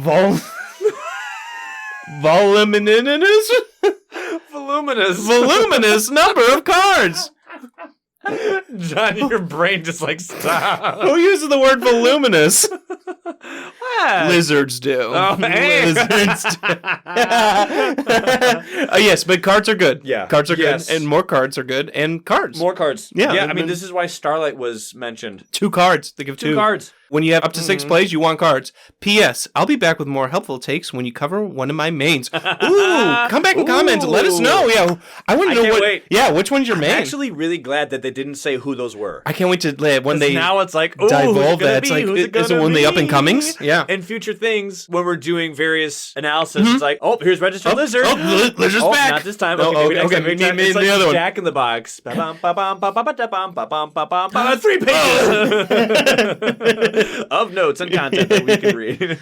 voluminous number of cards. John, your brain just stop. Who uses the word voluminous? Lizards do. Oh, hey. Lizards do. Yes, but cards are good. Yeah. Cards are good. And more cards are good. And cards. More cards. Yeah. I mean, this is why Starlight was mentioned. 2 cards. They give 2 cards. When you have up to 6 plays, you want cards. P.S. I'll be back with more helpful takes when you cover one of my mains. Ooh, come back and comment. Let us know. Yeah, I want to know what. Wait. Yeah, which one's your main? I'm actually really glad that they didn't say who those were. I can't wait to when they now it's like divulge that. It's like is it one of the up and comings? Yeah. In future things, when we're doing various analysis, it's like, here's Registered Lizard. Lizard's back. Not this time. Okay, it's like the other one. Jack in the Box. 3 pages. of notes and content that we can read.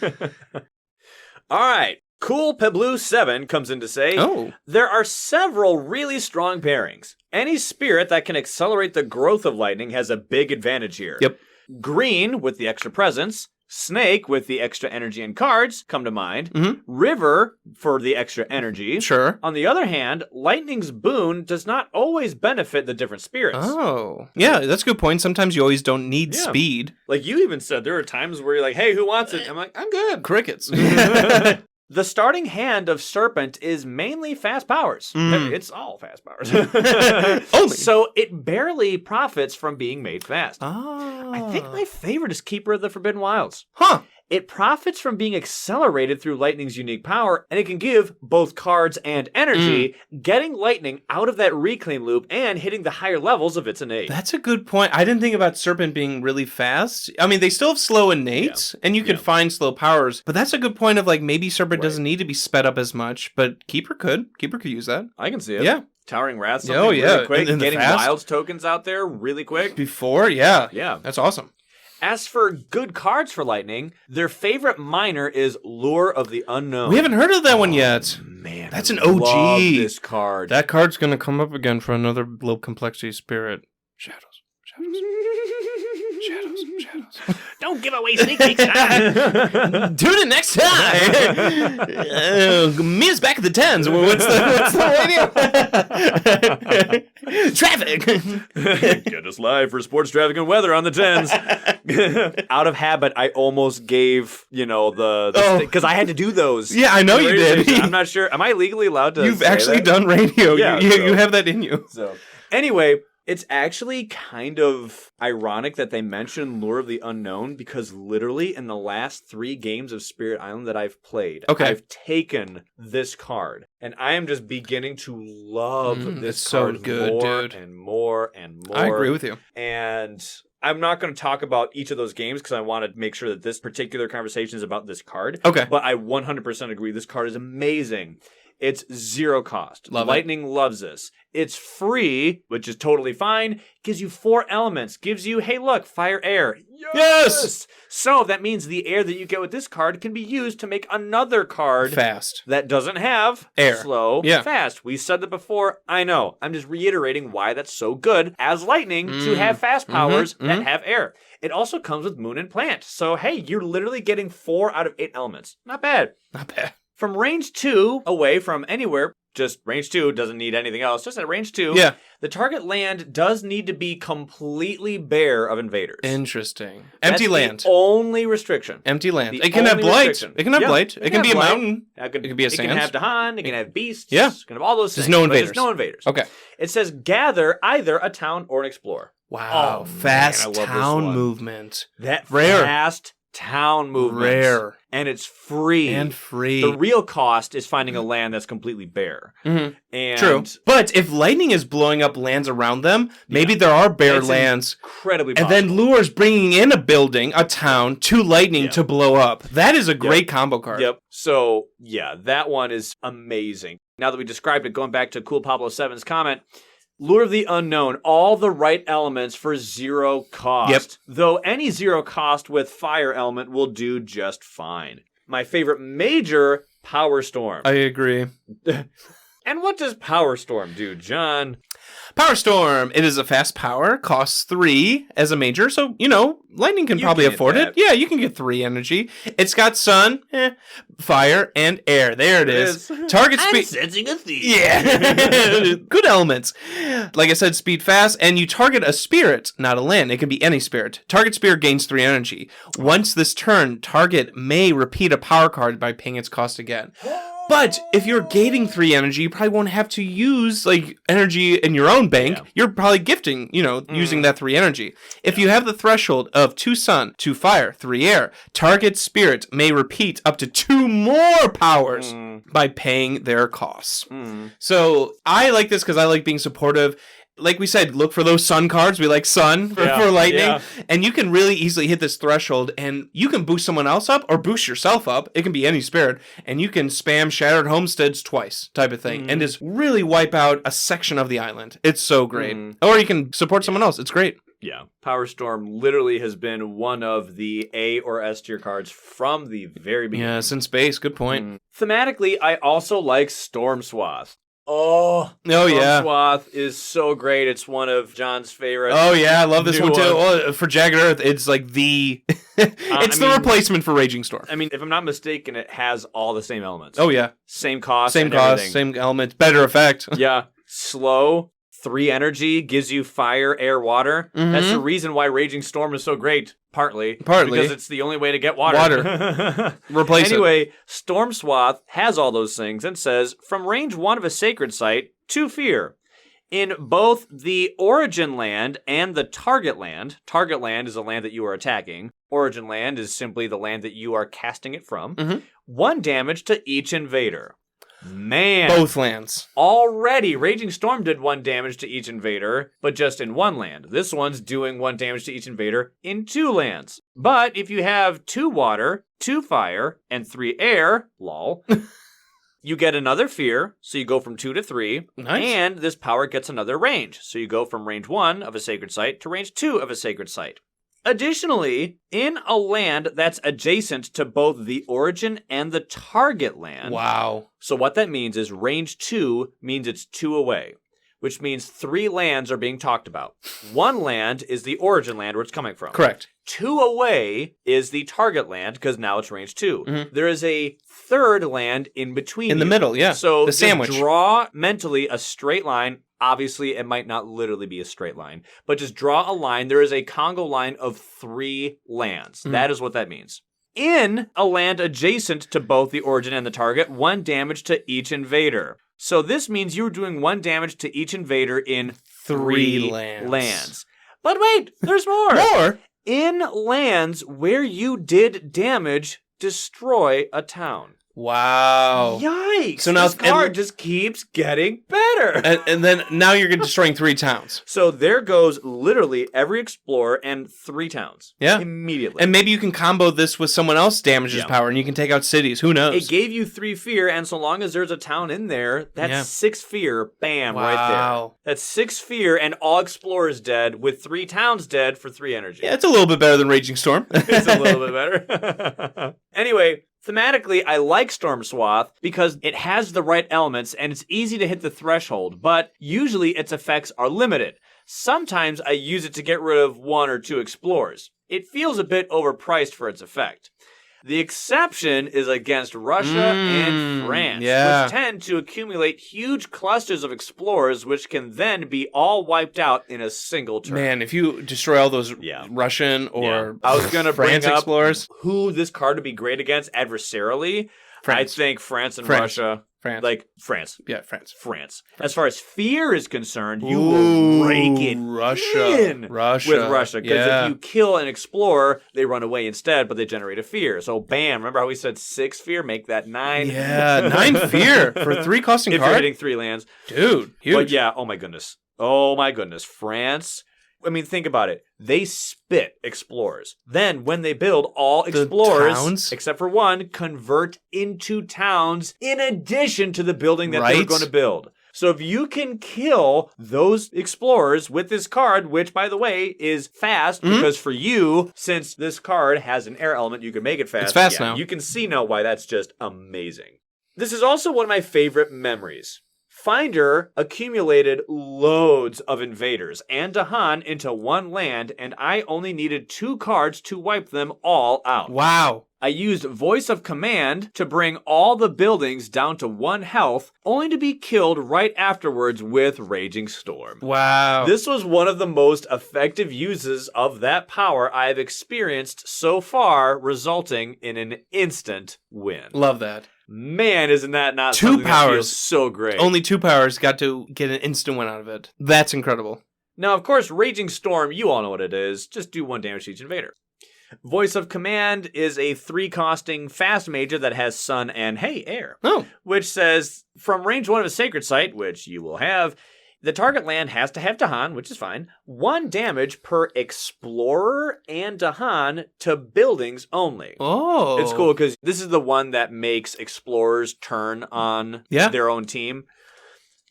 All right. Cool Peblu 7 comes in to say, there are several really strong pairings. Any spirit that can accelerate the growth of lightning has a big advantage here. Yep. Green with the extra presence, Snake with the extra energy and cards come to mind, River for the extra energy. Sure. On the other hand, Lightning's boon does not always benefit the different spirits. Oh. Yeah, that's a good point. Sometimes you always don't need speed. Like you even said, there are times where you're like, hey, who wants it? I'm like, I'm good. Crickets. The starting hand of Serpent is mainly fast powers. It's all fast powers. Only. So it barely profits from being made fast. Ah. I think my favorite is Keeper of the Forbidden Wilds. Huh. It profits from being accelerated through Lightning's unique power, and it can give both cards and energy, getting Lightning out of that reclaim loop and hitting the higher levels of its innate. That's a good point. I didn't think about Serpent being really fast. I mean, they still have slow innates, and you can find slow powers, but that's a good point of like maybe Serpent doesn't need to be sped up as much, but Keeper could. Keeper could use that. I can see it. Yeah. Towering Wrath, really quick. And getting Wilds tokens out there really quick. Before, yeah. Yeah. That's awesome. As for good cards for Lightning, their favorite minor is Lure of the Unknown. We haven't heard of that one yet. Man, that's an I OG. love this card. That card's going to come up again for another low complexity spirit. Shadows. Don't give away sneak peeks. Tune in next time. Meet us back at the 10s. What's the radio? Traffic. Get us live for sports, traffic, and weather on the 10s. Out of habit, I almost gave, because I had to do those. Yeah, I know you did. I'm not sure. Am I legally allowed to You've say actually that? done radio. Yeah, you have that in you. So, anyway, it's actually kind of ironic that they mention Lure of the Unknown because literally in the last 3 games of Spirit Island that I've played, I've taken this card. And I am just beginning to love this card so good, more dude. and more and more. I agree with you. And I'm not going to talk about each of those games because I want to make sure that this particular conversation is about this card. Okay. But I 100% agree. This card is amazing. It's 0 cost. Love Lightning loves this. It's free, which is totally fine. Gives you 4 elements. Gives you, hey, look, fire, air. Yes! So that means the air that you get with this card can be used to make another card fast that doesn't have air. Slow, fast. We said that before. I know. I'm just reiterating why that's so good as Lightning to have fast powers that have air. It also comes with Moon and Plant. So, hey, you're literally getting 4 out of 8 elements. Not bad. Not bad. From range 2, away from anywhere, just range 2, doesn't need anything else, just at range 2, the target land does need to be completely bare of invaders. Interesting. That's Empty land. The only restriction. Empty land. It can have blight. It can have blight. It can be a mountain. It can be a sand. It can have Dahan. It can have beasts. Yeah. It can have all those things. There's no invaders. There's no invaders. Okay. It says gather either a town or an explorer. Wow. Fast town movement. That rare. Fast town movement. Rare. And it's free. The real cost is finding a land that's completely bare. And true. But if Lightning is blowing up lands around them, maybe there are bare lands. Incredibly possible. And then Lure's bringing in a building, a town, to Lightning to blow up. That is a great combo card. Yep. So, yeah, that one is amazing. Now that we described it, going back to Cool Pablo 7's comment, Lure of the Unknown, all the right elements for 0 cost. Yep. Though any 0 cost with fire element will do just fine. My favorite major, Power Storm. I agree. And what does Power Storm do, John? Power Storm. It is a fast power, costs 3 as a major, so, Lightning can probably afford it. Yeah, you can get 3 energy. It's got sun, fire, and air. There it is. Target speed. I'm sensing a theme. Yeah. Good elements. Like I said, speed fast, and you target a spirit, not a land. It can be any spirit. Target spirit gains 3 energy. Once this turn, target may repeat a power card by paying its cost again. But if you're gating 3 energy, you probably won't have to use energy in your own bank. You're probably gifting, using that 3 energy. If you have the threshold of 2 sun, 2 fire, 3 air, target spirit may repeat up to 2 more powers by paying their costs. So I like this because I like being supportive. Like we said, look for those sun cards. We like sun for Lightning. Yeah. And you can really easily hit this threshold, and you can boost someone else up or boost yourself up. It can be any spirit. And you can spam Shattered Homesteads twice type of thing and just really wipe out a section of the island. It's so great. Or you can support someone else. It's great. Yeah. Power Storm literally has been one of the A or S tier cards from the very beginning. Yeah, since base. Good point. Thematically, I also like Storm Swath. Oh, yeah. Swath is so great. It's one of John's favorites. Oh, yeah. I love this one, too. Oh, for Jagged Earth, it's like the... it's the replacement for Raging Storm. I mean, if I'm not mistaken, it has all the same elements. Oh, yeah. Same cost. Same cost, same elements, better effect. Yeah. Slow, 3 energy, gives you fire, air, water. Mm-hmm. That's the reason why Raging Storm is so great. Partly. Because it's the only way to get water. Replace Anyway, Storm Swath has all those things and says, from range 1 of a sacred site, 2 fear. In both the origin land and the target land is a land that you are attacking. Origin land is simply the land that you are casting it from. 1 damage to each invader. Man. Both lands. Already, Raging Storm did 1 damage to each invader, but just in 1 land. This one's doing 1 damage to each invader in 2 lands. But if you have 2 water, 2 fire, and 3 air, lol, you get another fear, so you go from 2 to 3. Nice. And this power gets another range, so you go from range 1 of a sacred site to range 2 of a sacred site. Additionally, in a land that's adjacent to both the origin and the target land. Wow. So what that means is range 2 means it's 2 away, which means 3 lands are being talked about. 1 land is the origin land where it's coming from. Correct. 2 away is the target land because now it's range 2. There is a 3rd land in between. In the middle, yeah. So the sandwich. Draw mentally a straight line. Obviously, it might not literally be a straight line, but just draw a line. There is a Congo line of 3 lands. That is what that means. In a land adjacent to both the origin and the target, 1 damage to each invader. So this means you're doing 1 damage to each invader in 3 lands. But wait, there's more. More? In lands where you did damage, destroy a town. Wow. Yikes. So now this card just keeps getting better. And then now you're destroying 3 towns. So there goes literally every explorer and 3 towns. Yeah. Immediately. And maybe you can combo this with someone else's damages power and you can take out cities. Who knows? It gave you 3 fear, and so long as there's a town in there, that's 6 fear. Bam, right there. That's 6 fear and all explorers dead with 3 towns dead for 3 energy. Yeah, it's a little bit better than Raging Storm. It's a little bit better. Anyway, thematically, I like Storm Swath because it has the right elements and it's easy to hit the threshold, but usually its effects are limited. Sometimes I use it to get rid of 1 or 2 explorers. It feels a bit overpriced for its effect. The exception is against Russia and France, which tend to accumulate huge clusters of explorers, which can then be all wiped out in a single turn. Man, if you destroy all those Russian or I was gonna France bring up explorers, who this card would be great against adversarially. France. I think France and Russia. France. Like France. Yeah, France. As far as fear is concerned, you will rake it Russia. with Russia. Because if you kill an explorer, they run away instead, but they generate a fear. So bam, remember how we said 6 fear? Make that 9. Yeah, 9 fear for 3 costing if card? If you're hitting 3 lands. Dude, huge. But yeah, oh my goodness. France. I mean, think about it. They spit explorers. Then, when they build, all explorers, except for 1, convert into towns in addition to the building that they were going to build. So if you can kill those explorers with this card, which, by the way, is fast, because for you, since this card has an air element, you can make it fast. It's fast now. You can see now why that's just amazing. This is also one of my favorite memories. Finder accumulated loads of invaders and Dahan into 1 land, and I only needed 2 cards to wipe them all out. Wow. I used Voice of Command to bring all the buildings down to 1 health, only to be killed right afterwards with Raging Storm. Wow. This was one of the most effective uses of that power I've experienced so far, resulting in an instant win. Love that. Man, isn't that not 2 something powers. That feels so great? Only 2 powers got to get an instant win out of it. That's incredible. Now, of course, Raging Storm, you all know what it is. Just do 1 damage to each invader. Voice of Command is a 3-costing fast major that has sun and, air. Oh. Which says, from range 1 of a sacred site, which you will have, the target land has to have Dahan, which is fine. 1 damage per explorer and Dahan to buildings only. Oh. It's cool because this is the one that makes explorers turn on their own team.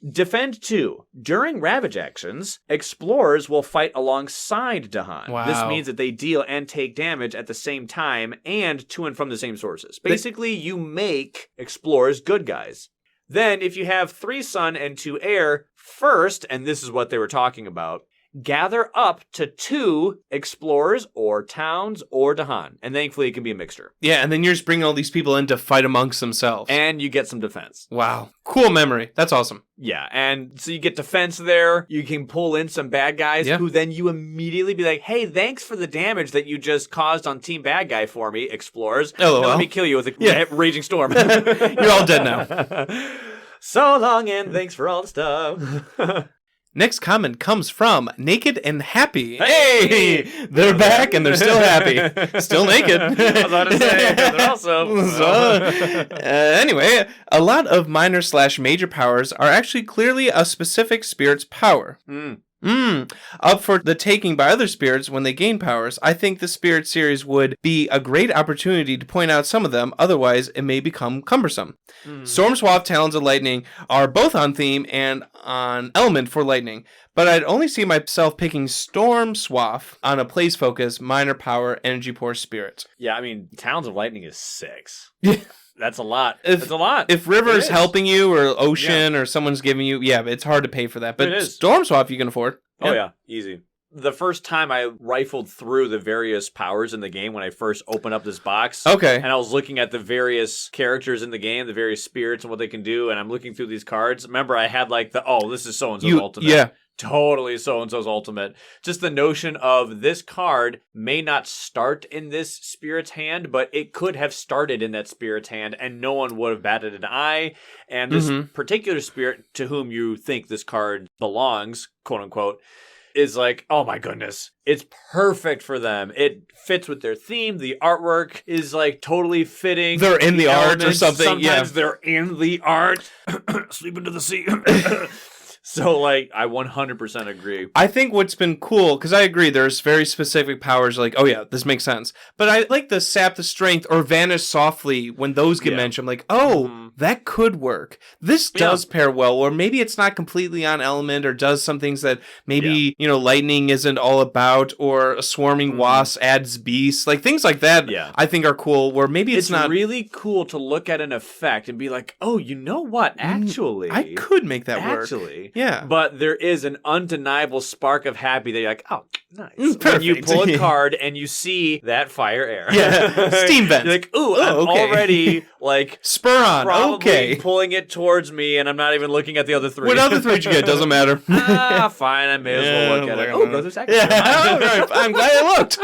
Defend 2. During Ravage actions, explorers will fight alongside Dahan. Wow. This means that they deal and take damage at the same time and to and from the same sources. Basically, you make explorers good guys. Then, if you have 3 sun and 2 air, first, and this is what they were talking about, gather up to 2 explorers or towns or Dahan. And thankfully, it can be a mixture. Yeah, and then you're just bringing all these people in to fight amongst themselves. And you get some defense. Wow. Cool memory. That's awesome. Yeah, and so you get defense there. You can pull in some bad guys who then you immediately be like, hey, thanks for the damage that you just caused on Team Bad Guy for me, explorers. LOL. Now let me kill you with a raging storm. You're all dead now. So long, and thanks for all the stuff. Next comment comes from Naked and Happy. Hey! They're back and they're still happy. Still naked. I was about to say, they're also... Anyway, a lot of minor/major powers are actually clearly a specific spirit's power. Up for the taking by other spirits when they gain powers. I think the Spirit series would be a great opportunity to point out some of them, otherwise it may become cumbersome. Storm Swath, Talons of Lightning are both on theme and on element for lightning, but I'd only see myself picking Storm Swath on a place focus, minor power, energy poor spirit. Yeah, I mean, Talons of Lightning is 6. Yeah. That's a lot. That's a lot. If River's helping you or Ocean or someone's giving you, it's hard to pay for that. But Storm Swap you can afford. Oh, yeah. Easy. The first time I rifled through the various powers in the game when I first opened up this box. Okay. And I was looking at the various characters in the game, the various spirits and what they can do. And I'm looking through these cards. Remember, I had like this is so-and-so's ultimate. Yeah. Totally so-and-so's ultimate. Just the notion of this card may not start in this spirit's hand, but it could have started in that spirit's hand, and no one would have batted an eye. And this particular spirit to whom you think this card belongs, quote-unquote, is like, oh my goodness, it's perfect for them. It fits with their theme. The artwork is like totally fitting. They're in the art or something. Sometimes they're in the art. Sleep into the sea. So, like, I 100% agree. I think what's been cool, because I agree, there's very specific powers, like, oh yeah, this makes sense. But I like the Sap the Strength or Vanish Softly, when those get mentioned, I'm like, oh, that could work. This does pair well, or maybe it's not completely on element, or does some things that maybe, lightning isn't all about, or a swarming wasp adds beast, like things like that, I think are cool, where maybe it's not... It's really cool to look at an effect and be like, oh, you know what, actually... I could make that work. Actually... Yeah. But there is an undeniable spark of happy that you're like, oh, nice. Perfect. When you pull a card and you see that fire air. Yeah. Steam vent. You're like, ooh, I'm already, like... Spur on. Probably pulling it towards me, and I'm not even looking at the other 3. What other 3 did you get? Doesn't matter. Fine. I may as well look at it. Oh, go through second. I'm glad I looked.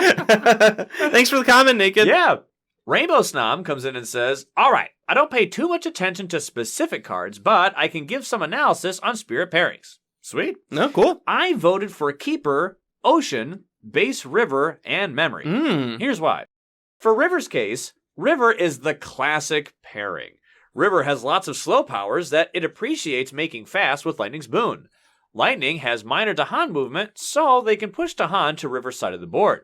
Thanks for the comment, Naked. Yeah. Rainbow Snom comes in and says, all right, I don't pay too much attention to specific cards, but I can give some analysis on spirit pairings. Sweet. No, cool. I voted for Keeper, Ocean, Base River, and Memory. Here's why. For River's case, River is the classic pairing. River has lots of slow powers that it appreciates making fast with Lightning's boon. Lightning has minor Dahan movement, so they can push Dahan to River's side of the board.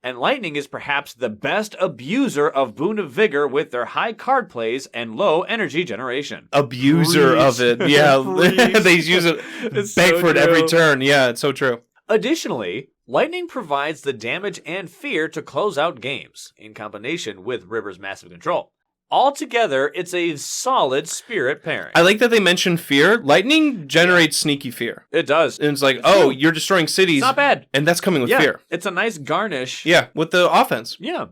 And Lightning is perhaps the best abuser of Boon of Vigor with their high card plays and low energy generation. Abuser of it. Yeah, they use it back for it every turn. Yeah, it's so true. Additionally, Lightning provides the damage and fear to close out games, in combination with River's massive control. Altogether, it's a solid spirit pairing. I like that they mentioned fear. Lightning generates sneaky fear. It does. And it's like, you're destroying cities. It's not bad. And that's coming with fear. It's a nice garnish. Yeah, with the offense. Yeah.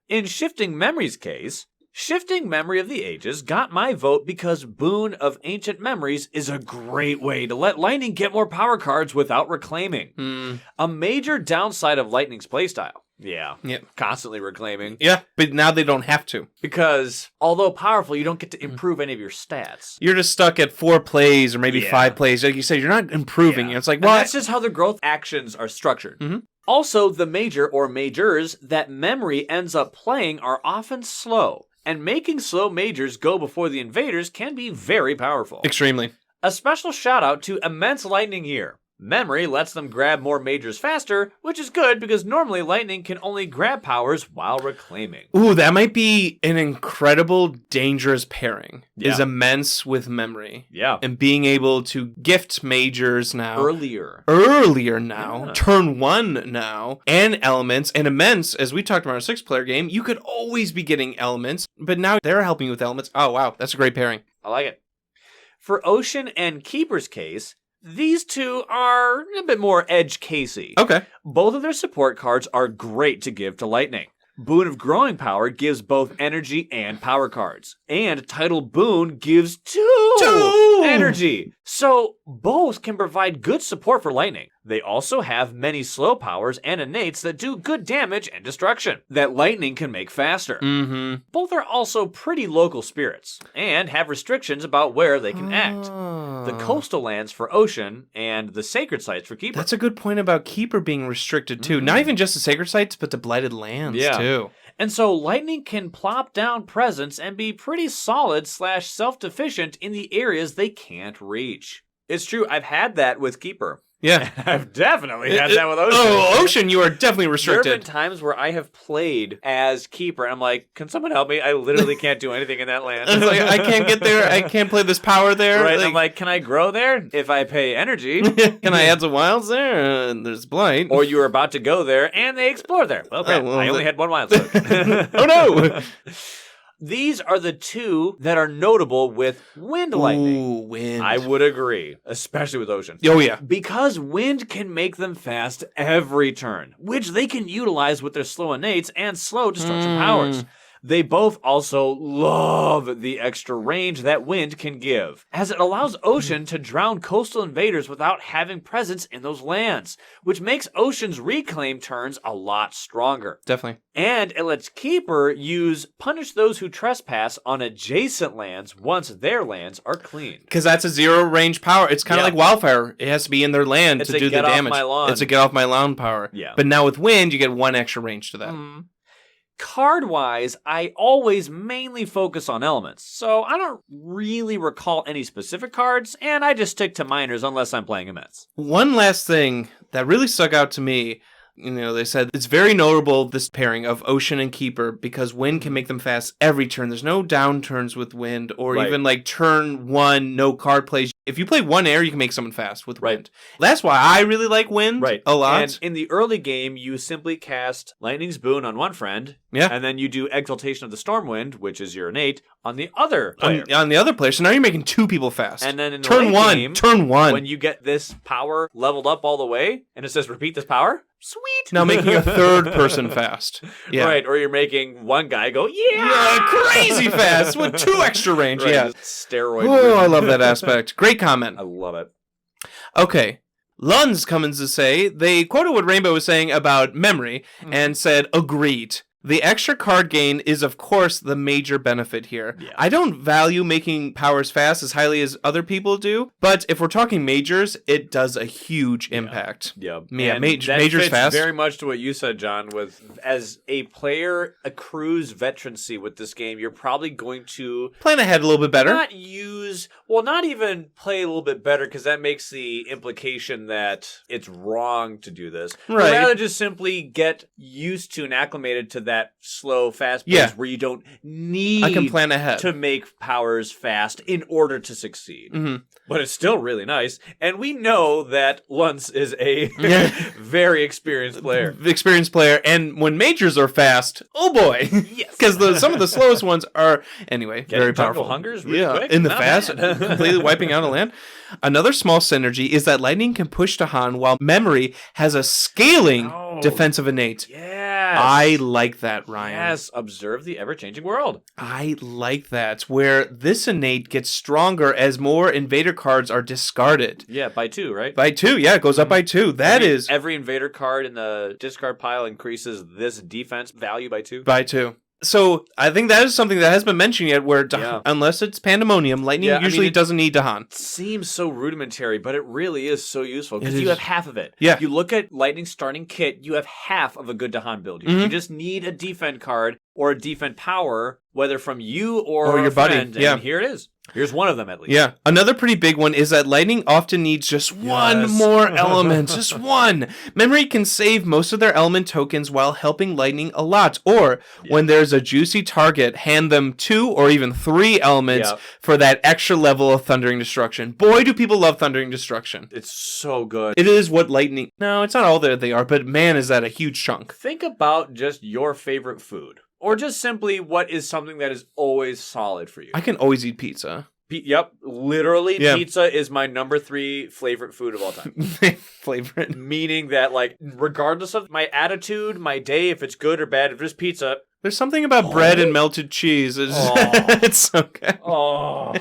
In Shifting Memory's case, Shifting Memory of the Ages got my vote because Boon of Ancient Memories is a great way to let Lightning get more power cards without reclaiming. A major downside of Lightning's playstyle. Yeah. Constantly reclaiming. Yeah, but now they don't have to. Because, although powerful, you don't get to improve any of your stats. You're just stuck at 4 plays or maybe 5 plays. Like you said, you're not improving. It's like, well... And that's just how the growth actions are structured. Also, the major or majors that Memory ends up playing are often slow. And making slow majors go before the invaders can be very powerful. Extremely. A special shout out to Immense Lightning here. Memory lets them grab more majors faster, which is good because normally lightning can only grab powers while reclaiming. Ooh, that might be an incredible, dangerous pairing. Yeah. Is immense with memory. Yeah. And being able to gift majors now. Earlier now. Yeah. Turn 1 now. And elements. And immense, as we talked about our 6-player game, you could always be getting elements. But now they're helping you with elements. Oh, wow. That's a great pairing. I like it. For Ocean and Keeper's case, these two are a bit more edge casey. Okay. Both of their support cards are great to give to Lightning. Boon of Growing Power gives both energy and power cards. And Tidal Boon gives two energy. So both can provide good support for Lightning. They also have many slow powers and innates that do good damage and destruction that Lightning can make faster. Mm-hmm. Both are also pretty local spirits and have restrictions about where they can act. The coastal lands for Ocean and the sacred sites for Keeper. That's a good point about Keeper being restricted too. Not even just the sacred sites, but the blighted lands too. And so Lightning can plop down presence and be pretty solid / self-deficient in the areas they can't reach. It's true, I've had that with Keeper. Yeah. I've definitely had that with Ocean. Oh, Ocean, you are definitely restricted. There have been times where I have played as Keeper, and I'm like, can someone help me? I literally can't do anything in that land. It's like, I can't get there. I can't play this power there. Right, I'm like, can I grow there if I pay energy? Can I add some wilds there? There's blight. Or you were about to go there, and they explore there. Well, crap, I only had one wild stone. Oh, no! These are the two that are notable with Wind Lightning. Ooh, Wind. I would agree, especially with Ocean. Oh, yeah. Because Wind can make them fast every turn, which they can utilize with their slow innates and slow destruction powers. They both also love the extra range that Wind can give, as it allows Ocean to drown coastal invaders without having presence in those lands, which makes Ocean's reclaim turns a lot stronger. Definitely. And it lets Keeper use Punish Those Who Trespass on adjacent lands once their lands are clean. Because that's a 0 range power. It's kind of like Wildfire. It has to be in their land to do the damage. It's a get off my lawn power. Yeah. But now with Wind, you get 1 extra range to that. Card-wise, I always mainly focus on elements, so I don't really recall any specific cards, and I just stick to minors unless I'm playing immense. One last thing that really stuck out to me, they said it's very notable, this pairing of Ocean and Keeper, because Wind can make them fast every turn. There's no down turns with Wind, or even like turn 1, no card plays. If you play 1 air, you can make someone fast with Wind. That's why I really like Wind a lot. And in the early game, you simply cast Lightning's Boon on one friend, and then you do Exaltation of the Stormwind, which is your innate, on the other player. On the other player, so now you're making 2 people fast. And then in the turn late game, 1, when you get this power leveled up all the way, and it says repeat this power, sweet! Now making a 3rd person fast. Yeah. Right, or you're making one guy go, yeah, crazy fast with 2 extra range. Right, yeah, steroid. Oh, I love that aspect. Great comment. I love it. Okay. Lunds comes to say, they quoted what Rainbow was saying about memory and said, agreed. The extra card gain is, of course, the major benefit here. Yeah. I don't value making powers fast as highly as other people do, but if we're talking majors, it does a huge impact. Yeah, majors fits fast. Very much to what you said, John. With as a player accrues veterancy with this game, you're probably going to plan ahead a little bit better. Not even play a little bit better, because that makes the implication that it's wrong to do this. Right. Rather just simply get used to and acclimated to that slow, fast pace where you don't need I can plan ahead to make powers fast in order to succeed. But it's still really nice. And we know that Luntz is a very experienced player. And when majors are fast, oh boy. Yes. Because some of the slowest ones are, anyway, very powerful. Hungers really quick. In the fast, completely wiping out a land. Another small synergy is that Lightning can push to Han while Memory has a scaling defensive innate. Yes. I like that, Ryan. Yes, observe the ever-changing world. I like that, where this innate gets stronger as more invader cards are discarded. Yeah, by 2, right? By 2, yeah, it goes up by 2. Every invader card in the discard pile increases this defense value by 2? By 2. So I think that is something that has been mentioned yet, where unless it's Pandemonium, Lightning usually doesn't need Dahan. It seems so rudimentary, but it really is so useful, because you have half of it. Yeah. You look at Lightning's starting kit, you have half of a good Dahan build. You just need a defend card or a defend power, whether from you or your a buddy. friend, yeah. And here it is. Here's one of them, at least. Yeah. Another pretty big one is that lightning often needs just one more element. Just one. Memory can save most of their element tokens while helping lightning a lot. Or when there's a juicy target, hand them 2 or even 3 elements for that extra level of Thundering Destruction. Boy, do people love Thundering Destruction. It's so good. It is what lightning... No, it's not all that they are, but man, is that a huge chunk. Think about just your favorite food. Or just simply what is something that is always solid for you. I can always eat pizza. Yep. Literally, pizza is my number 3 favorite food of all time. Favorite? Meaning that, like, regardless of my attitude, my day, if it's good or bad, if there's pizza... There's something about bread and melted cheese. It's so good. Oh.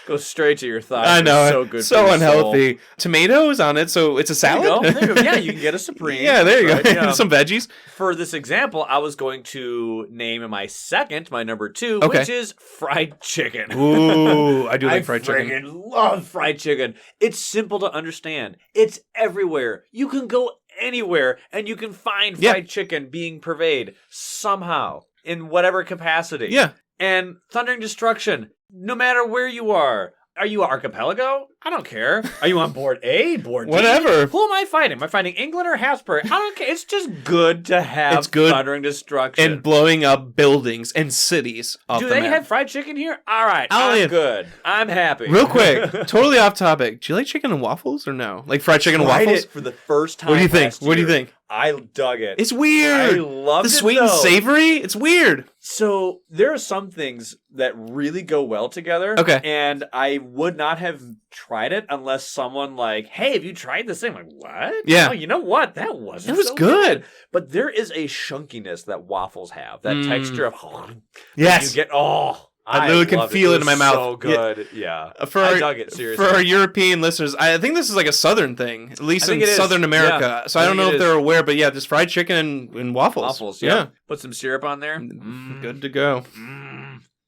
Goes straight to your thighs. I know. It's so good. So for unhealthy. Tomatoes on it, so it's a salad? There you go. Yeah, you can get a Supreme. Yeah, there you go. Yeah. Some veggies. For this example, I was going to name my number 2, which is fried chicken. Ooh, I do like fried chicken. I freaking love fried chicken. It's simple to understand. It's everywhere. You can go anywhere, and you can find fried chicken being purveyed somehow in whatever capacity. Yeah. And Thundering Destruction, no matter where you are. Are you archipelago? I don't care. Are you on board A, board D? Whatever. Who am I fighting? Am I fighting England or Hepsbok? I don't care. It's just good to have Thundering Destruction. And blowing up buildings and cities off Do the they map. have fried chicken here? All right. I'm good. I'm happy. Real quick, totally off topic. Do you like chicken and waffles or no? Like fried chicken and waffles? Tried it for the first time. What do you think? What do you think? I dug it. It's weird. I loved it, the sweet and savory. It's weird. So there are some things that really go well together. Okay. And I would not have tried it unless someone like, hey, have you tried this thing? I'm like, what? Yeah. Oh, you know what? That wasn't It was so good. But there is a chunkiness that waffles have. That texture of yes. You get I literally can feel it in my mouth. So good, yeah. I dug it, seriously. For our European listeners, I think this is like a southern thing, at least in Southern America. Yeah, so I don't know if they're aware, but yeah, just fried chicken and waffles. Waffles, yeah. Put some syrup on there. Good to go.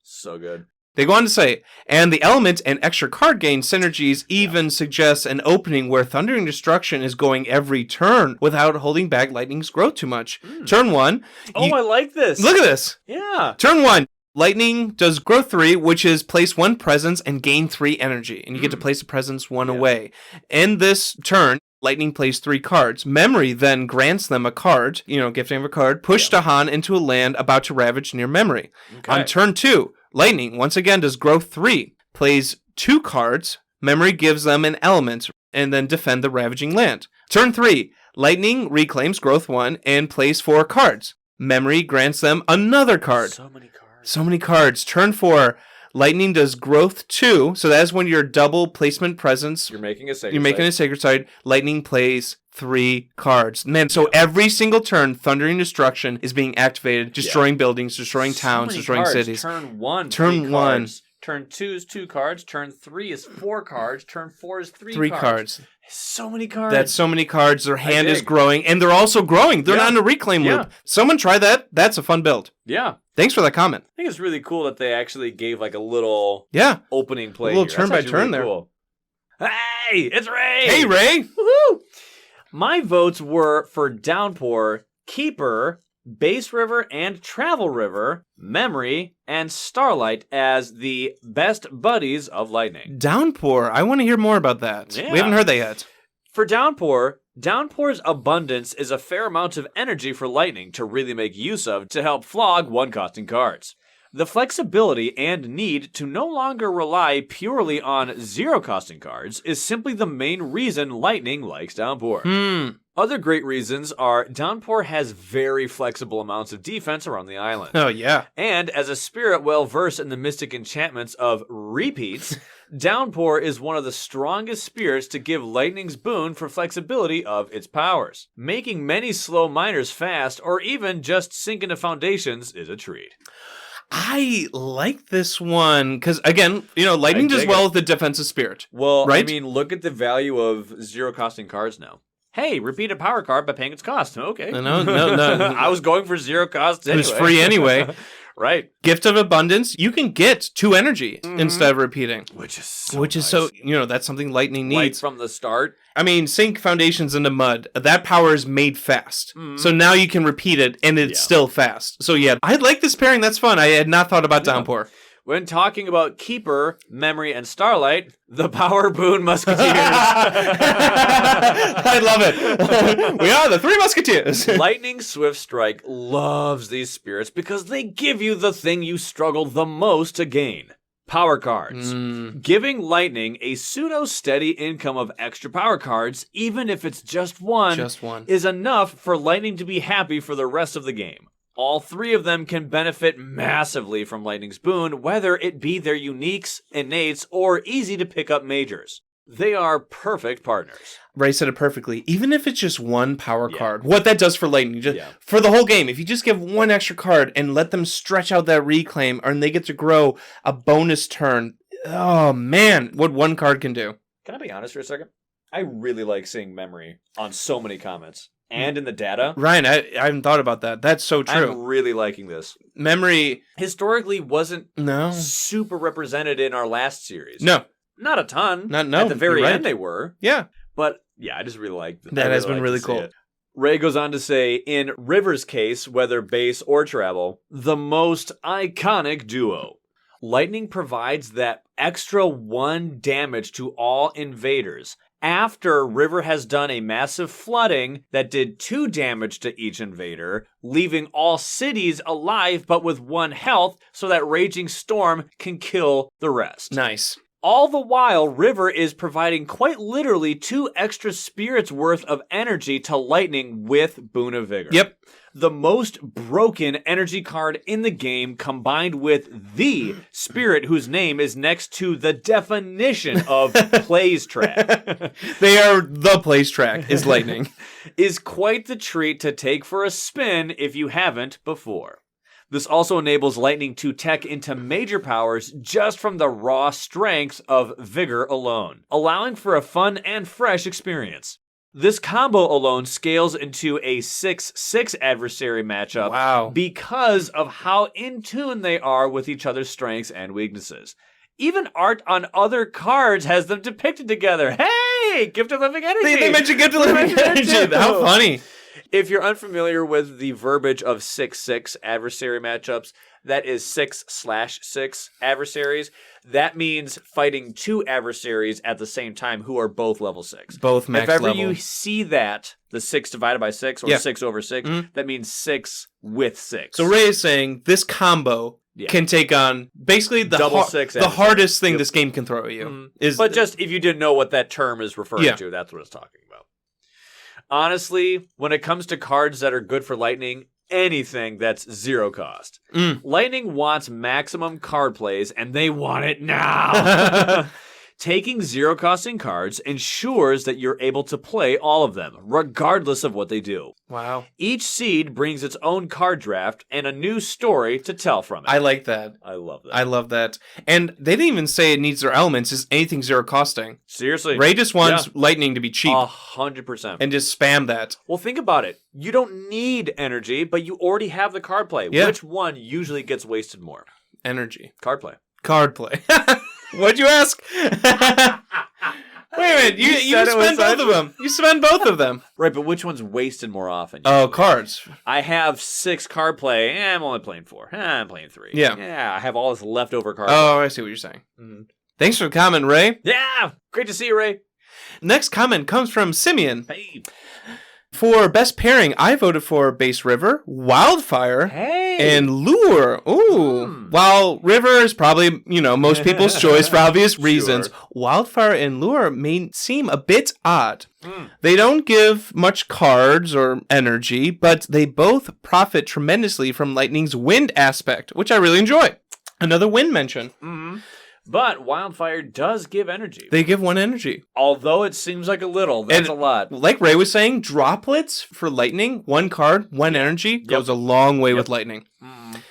So good. They go on to say, and the element and extra card gain synergies even suggest an opening where Thundering Destruction is going every turn without holding back Lightning's growth too much. Turn 1. I like this. Look at this. Yeah. Turn 1. Lightning does growth 3, which is place 1 presence and gain 3 energy. And you get to place a presence 1 away. In this turn, Lightning plays 3 cards. Memory then grants them a card, gifting of a card, push Dahan into a land about to ravage near Memory. Okay. On turn 2, Lightning once again does growth 3, plays 2 cards, Memory gives them an element, and then defend the ravaging land. Turn 3, Lightning reclaims growth 1 and plays 4 cards. Memory grants them another card. So many cards. Turn 4, Lightning does growth 2. So that's when your double placement presence. You're making a sacred side. Lightning plays 3 cards. Man, so every single turn, Thundering Destruction is being activated, destroying buildings, destroying towns, destroying cities. Turn 1, Turn 1. Turn 2 is 2 cards. Turn 3 is 4 cards. Turn 4 is 3 cards. So many cards. That's so many cards. Their hand is growing, and they're also growing. They're not in a reclaim loop. Someone try that. That's a fun build. Yeah. Thanks for that comment. I think it's really cool that they actually gave like a little opening play. A little turn by turn there. Cool. Hey, it's Ray. Hey, Ray. Woohoo! My votes were for Downpour, Keeper, Base River and Travel River, Memory, and Starlight as the best buddies of Lightning. Downpour. I want to hear more about that. Yeah. We haven't heard that yet. For Downpour's abundance is a fair amount of energy for Lightning to really make use of to help flog one-costing cards. The flexibility and need to no longer rely purely on zero-costing cards is simply the main reason Lightning likes Downpour. Other great reasons are Downpour has very flexible amounts of defense around the island. Oh, yeah. And as a spirit well-versed in the mystic enchantments of repeats, Downpour is one of the strongest spirits to give Lightning's boon for flexibility of its powers. Making many slow miners fast or even just sink into foundations is a treat. I like this one because, again, Lightning does well with the defensive spirit. Well, right? I mean, look at the value of zero-costing cards now. Hey, repeat a power card by paying its cost. Okay. No. I was going for zero costs anyway. It was free anyway. Right. Gift of Abundance, you can get 2 energy instead of repeating. Which is so that's something Lightning needs. Right from the start. I mean, sink foundations into mud. That power is made fast. So now you can repeat it, and it's still fast. So yeah, I like this pairing. That's fun. I had not thought about Downpour. When talking about Keeper, Memory, and Starlight, the Power Boon Musketeers. I love it. We are the Three Musketeers. Lightning Swift Strike loves these spirits because they give you the thing you struggle the most to gain. Power cards. Giving Lightning a pseudo-steady income of extra power cards, even if it's just one, is enough for Lightning to be happy for the rest of the game. All three of them can benefit massively from Lightning's boon, whether it be their uniques, innates, or easy-to-pick-up majors. They are perfect partners. Ray said it perfectly. Even if it's just one power card, what that does for Lightning, for the whole game, if you just give one extra card and let them stretch out that reclaim, and they get to grow a bonus turn, oh man, what one card can do. Can I be honest for a second? I really like seeing Memory on so many comments. And in the data. Ryan, I haven't thought about that. That's so true. I'm really liking this. Memory historically wasn't super represented in our last series. No. Not a ton. At the very end they were. Yeah. But yeah, I just really like that. That has been really cool. Ray goes on to say, in River's case, whether base or travel, the most iconic duo. Lightning provides that extra 1 damage to all invaders. After River has done a massive flooding that did 2 damage to each invader, leaving all cities alive but with 1 health so that Raging Storm can kill the rest. Nice. All the while, River is providing quite literally 2 extra spirits worth of energy to Lightning with Boon of Vigor. Yep. The most broken energy card in the game, combined with the spirit whose name is next to the definition of plays track. They are the plays track, is Lightning. Is quite the treat to take for a spin if you haven't before. This also enables Lightning to tech into major powers just from the raw strength of Vigor alone, allowing for a fun and fresh experience. This combo alone scales into a 6-6 adversary matchup because of how in tune they are with each other's strengths and weaknesses. Even art on other cards has them depicted together. Hey! Gift of Living Energy! They mentioned Gift of Living Energy! How funny! If you're unfamiliar with the verbiage of 6-6 adversary matchups, that is 6/6 adversaries. That means fighting 2 adversaries at the same time who are both level 6. Both max level. If ever you see that, the 6 divided by 6 or 6 over 6, that means 6 with 6. So Ray is saying this combo can take on basically the hardest thing this game can throw at you. But just if you didn't know what that term is referring to, that's what it's talking about. Honestly, when it comes to cards that are good for Lightning, anything that's 0 cost. Lightning wants maximum card plays, and they want it now. Taking 0 costing cards ensures that you're able to play all of them, regardless of what they do. Wow. Each seed brings its own card draft and a new story to tell from it. I like that. I love that. I love that. And they didn't even say it needs their elements. It's anything 0 costing. Seriously. Ray just wants Lightning to be cheap. 100%. And just spam that. Well, think about it. You don't need energy, but you already have the card play. Yeah. Which one usually gets wasted more? Energy. Card play. Card play. What'd you ask? Wait a minute, you spend both of them. You spend both of them. Right, but which one's wasted more often? Oh, cards. I have 6 card play. I'm only playing 4. I'm playing 3. Yeah, I have all this leftover card play. I see what you're saying. Thanks for the comment, Ray. Yeah, great to see you, Ray. Next comment comes from Simeon. Hey. For best pairing, I voted for Base River, Wildfire, and Lure. Ooh. While River is probably, most people's choice for obvious reasons, Wildfire and Lure may seem a bit odd. They don't give much cards or energy, but they both profit tremendously from Lightning's wind aspect, which I really enjoy. Another wind mention. But Wildfire does give energy. They give 1 energy. Although it seems like a little, that's a lot. Like Ray was saying, droplets for Lightning, 1 card, 1 energy, goes a long way with Lightning.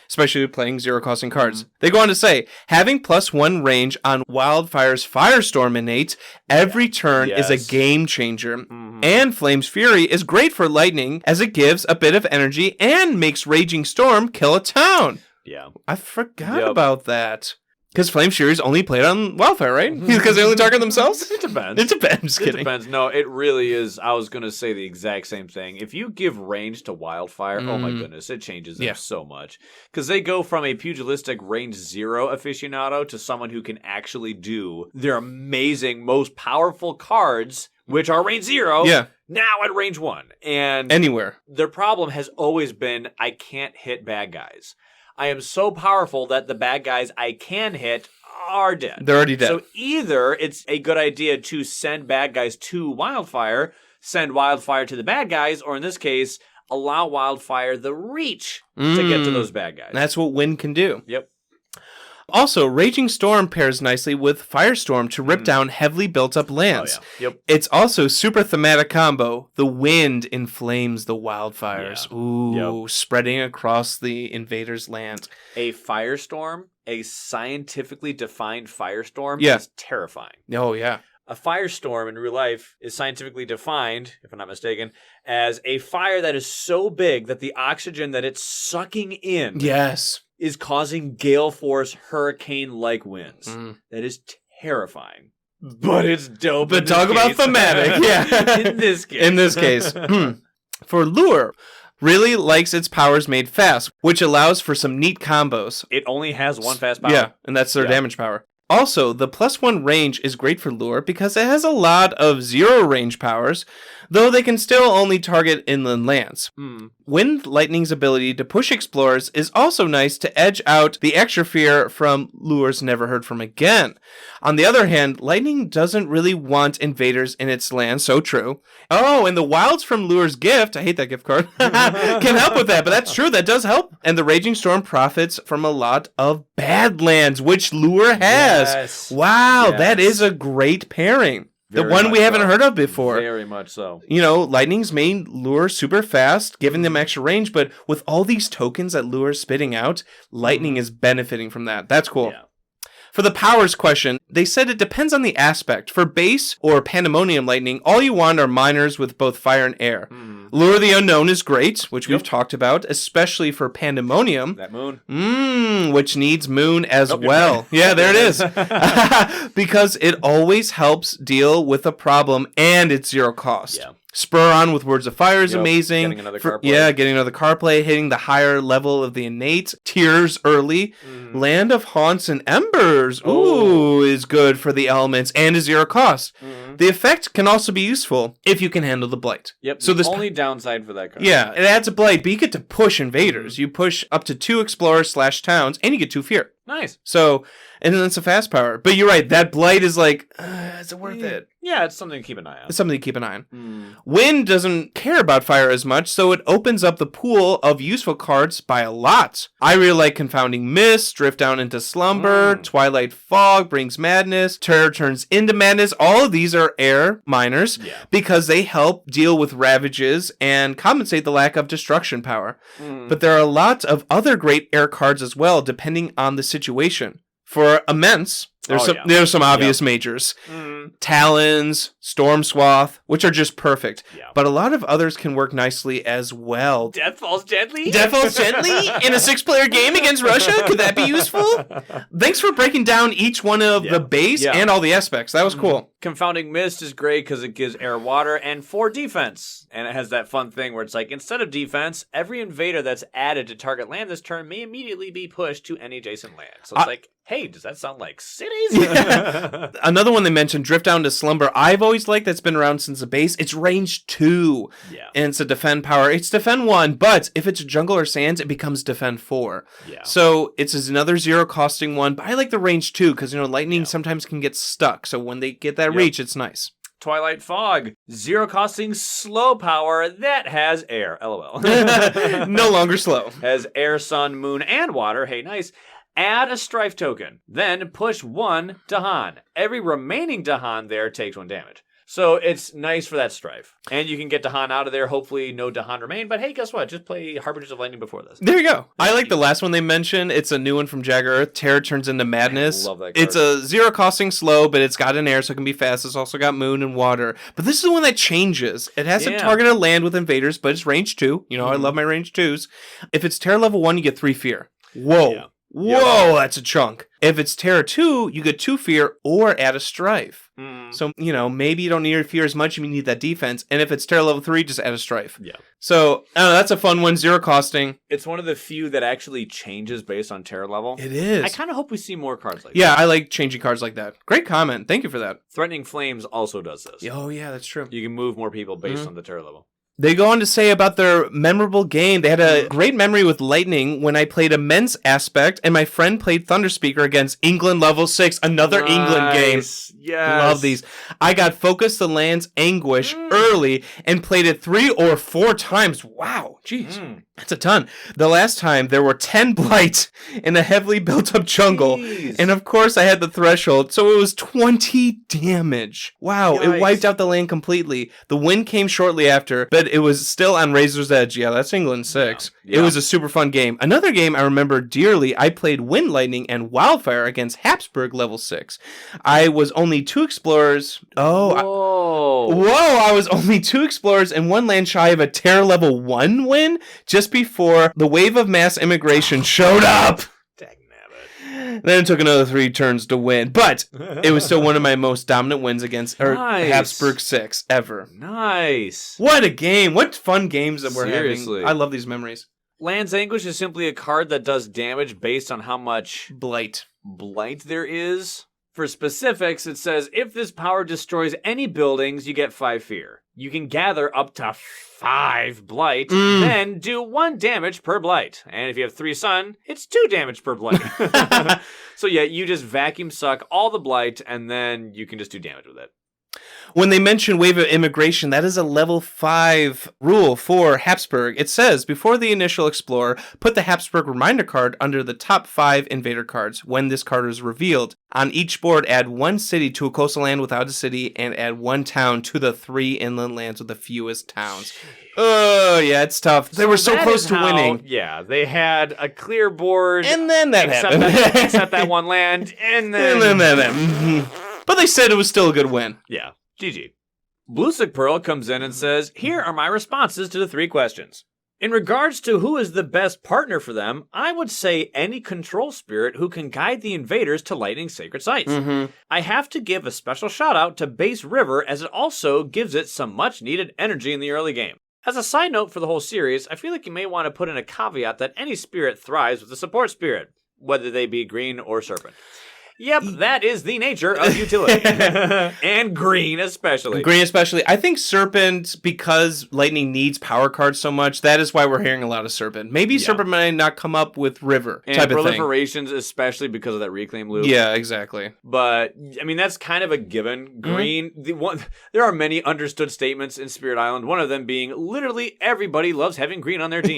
Especially playing 0 costing cards. They go on to say, having +1 range on Wildfire's Firestorm innate every turn is a game changer. And Flame's Fury is great for Lightning as it gives a bit of energy and makes Raging Storm kill a town. Yeah. I forgot about that. Because Flame Furies only played on Wildfire, right? Because they only target themselves? It depends. It depends. Just kidding. It depends. No, it really is. I was going to say the exact same thing. If you give range to Wildfire, oh my goodness, it changes them so much. Because they go from a pugilistic range 0 aficionado to someone who can actually do their amazing, most powerful cards, which are range 0, now at range 1. And anywhere. Their problem has always been, I can't hit bad guys. I am so powerful that the bad guys I can hit are dead. They're already dead. So either it's a good idea to send bad guys to Wildfire, send Wildfire to the bad guys, or in this case, allow Wildfire the reach to get to those bad guys. That's what Wind can do. Yep. Also, Raging Storm pairs nicely with Firestorm to rip down heavily built-up lands. Oh, yeah. Yep. It's also super thematic combo. The wind inflames the wildfires. Yeah. Ooh, spreading across the invader's land. A Firestorm, a scientifically defined Firestorm, is terrifying. Oh, yeah. A firestorm in real life is scientifically defined, if I'm not mistaken, as a fire that is so big that the oxygen that it's sucking in is causing gale force, hurricane-like winds. That is terrifying. But it's dope. But talk about thematic. In this case. In this case. For Lure, really likes its powers made fast, which allows for some neat combos. It only has one fast power. Yeah, and that's their damage power. Also, the +1 range is great for Lure because it has a lot of 0 range powers, though they can still only target inland lands. Wind Lightning's ability to push explorers is also nice to edge out the extra fear from Lure's Never Heard From Again. On the other hand, Lightning doesn't really want invaders in its land, so true. Oh, and the Wilds from Lure's gift, I hate that gift card, can help with that, but that's true, that does help. And the Raging Storm profits from a lot of Badlands, which Lure has. Yes. Wow, that is a great pairing. The one we haven't heard of before. Very much so. You know, Lightning's made Lure super fast, giving them extra range, but with all these tokens that Lure's spitting out, Lightning is benefiting from that. That's cool. Yeah. For the powers question, they said it depends on the aspect. For base or Pandemonium Lightning, all you want are miners with both fire and air. Lure of the Unknown is great, which we've talked about, especially for Pandemonium. That moon. Which needs moon as well. Yeah, there it is. Because it always helps deal with a problem and it's 0 cost. Yeah. Spur on with Words of Fire is amazing. Getting another car play. Getting another car play, hitting the higher level of the innate. Tears early. Land of Haunts and Embers. Ooh, is good for the elements and is 0 cost. The effect can also be useful if you can handle the blight. Yep. So the only downside for that card. Yeah, it adds a blight, but you get to push invaders. You push up to 2 explorers/towns, and you get 2 fear. Nice. So, and then it's a fast power. But you're right, that blight is like, is it worth it? Yeah, it's something to keep an eye on. It's something to keep an eye on. Wind doesn't care about fire as much, so it opens up the pool of useful cards by a lot. I really like Confounding Mist, Drift Down into Slumber, Twilight Fog brings madness, Terror turns into madness. All of these are air miners because they help deal with ravages and compensate the lack of destruction power. But there are a lot of other great air cards as well, depending on the situation. For Immense, there's some obvious majors. Talons, Storm Swath, which are just perfect. But a lot of others can work nicely as well. Death Falls Gently? Death Falls Gently in a 6-player game against Russia? Could that be useful? Thanks for breaking down each one of the base and all the aspects. That was cool. Confounding Mist is great because it gives air, water, and 4 defense. And it has that fun thing where it's like, instead of defense, every invader that's added to target land this turn may immediately be pushed to any adjacent land. So it's like, hey, does that sound like cities? Another one they mentioned, Drift Down to Slumber. I've always liked that's been around since the base. It's range 2. And it's a defend power. It's defend 1, but if it's jungle or sands, it becomes defend 4. So it's another 0 costing one, but I like the range 2 because, Lightning sometimes can get stuck. So when they get that reach, it's nice. Twilight Fog, 0 costing slow power that has air. LOL. No longer slow. Has air, sun, moon, and water. Hey, nice. Add a Strife token. Then push 1 Dahan. Every remaining Dahan there takes 1 damage. So it's nice for that Strife. And you can get Dahan out of there. Hopefully no Dahan remain. But hey, guess what? Just play Harbingers of Lightning before this. There you go. I like the last one they mentioned. It's a new one from Jagger Earth. Terror turns into madness. I love that card. It's a 0 costing slow, but it's got an air, so it can be fast. It's also got moon and water. But this is the one that changes. It hasn't targeted land with invaders, but it's range 2. I love my range 2s. If it's Terror level 1, you get 3 fear. Whoa. Whoa, that's a chunk. If it's Terror 2, you get 2 fear or add a strife. So, maybe you don't need fear as much, you need that defense. And if it's Terror level 3, just add a strife. Yeah. So, I don't know, that's a fun one, 0 costing. It's one of the few that actually changes based on Terror level. It is. I kind of hope we see more cards like that. Yeah, I like changing cards like that. Great comment. Thank you for that. Threatening Flames also does this. Oh, yeah, that's true. You can move more people based on the Terror level. They go on to say about their memorable game. They had a great memory with Lightning when I played Immense Aspect, and my friend played Thunderspeaker against England level 6, another England game. Yes. Love these. I got Focus the Land's Anguish early and played it 3 or 4 times. Wow, jeez. That's a ton. The last time, there were 10 blights in a heavily built-up jungle, and of course I had the threshold, so it was 20 damage. Wow, It wiped out the land completely. The win came shortly after, but it was still on Razor's Edge. Yeah, that's England 6. Yeah. It was a super fun game. Another game I remember dearly, I played Wind Lightning and Wildfire against Hepsbok level 6. I was only 2 explorers. Whoa, I was only 2 explorers and 1 land shy of a Terror level 1 win just before the wave of mass immigration showed up. Then it took another 3 turns to win, but it was still one of my most dominant wins against Hepsbok 6 ever. Nice. What a game. What fun games that we're having. I love these memories. Land's Anguish is simply a card that does damage based on how much blight there is. For specifics, it says, if this power destroys any buildings, you get 5 fear. You can gather up to 5 blight, then do 1 damage per blight. And if you have 3 sun, it's 2 damage per blight. So yeah, you just vacuum suck all the blight, and then you can just do damage with it. When they mention Wave of Immigration, that is a level 5 rule for Hepsbok. It says, before the initial Explorer, put the Hepsbok reminder card under the top 5 invader cards. When this card is revealed, on each board, add 1 city to a coastal land without a city, and add 1 town to the 3 inland lands with the fewest towns. Oh, yeah, it's tough. They were so close to winning. Yeah, they had a clear board. And then that happened. Except that 1 land, and then... But they said it was still a good win. Yeah. GG. Bluesick Pearl comes in and says, here are my responses to the 3 questions. In regards to who is the best partner for them, I would say any control spirit who can guide the invaders to Lightning Sacred Sites. I have to give a special shout out to Base River, as it also gives it some much needed energy in the early game. As a side note for the whole series, I feel like you may want to put in a caveat that any spirit thrives with a support spirit, whether they be green or serpent. Yep, that is the nature of utility. And green especially. I think Serpent, because Lightning needs power cards so much, that is why we're hearing a lot of Serpent. Maybe Serpent might not come up with River and type of thing. proliferations, especially because of that reclaim loop. Yeah, exactly. But, I mean, that's kind of a given. Green, there are many understood statements in Spirit Island, one of them being literally everybody loves having green on their team.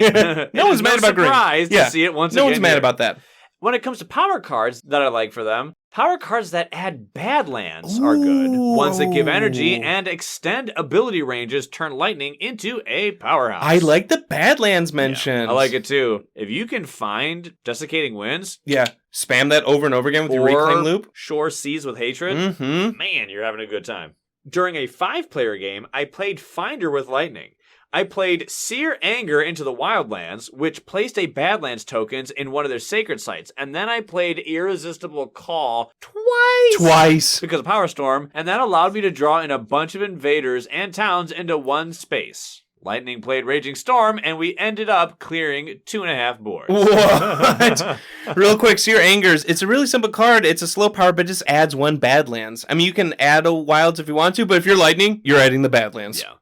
No one's mad about green. Surprised to see it once again. No one's mad about that. When it comes to power cards that I like for them, power cards that add Badlands are good. Ones that give energy and extend ability ranges turn Lightning into a powerhouse. I like the Badlands mentioned. Yeah, I like it too. If you can find Desiccating Winds. Yeah, spam that over and over again with your reclaim loop. Shore Seas with Hatred. Man, you're having a good time. During a 5-player game, I played Finder with Lightning. I played Sear Anger into the Wildlands, which placed a Badlands tokens in one of their sacred sites, and then I played Irresistible Call twice because of Power Storm, and that allowed me to draw in a bunch of invaders and towns into one space. Lightning played Raging Storm, and we ended up clearing 2.5 boards. What? Real quick, Sear Angers. It's a really simple card. It's a slow power, but it just adds 1 Badlands. I mean, you can add a Wilds if you want to, but if you're Lightning, you're adding the Badlands. Yeah.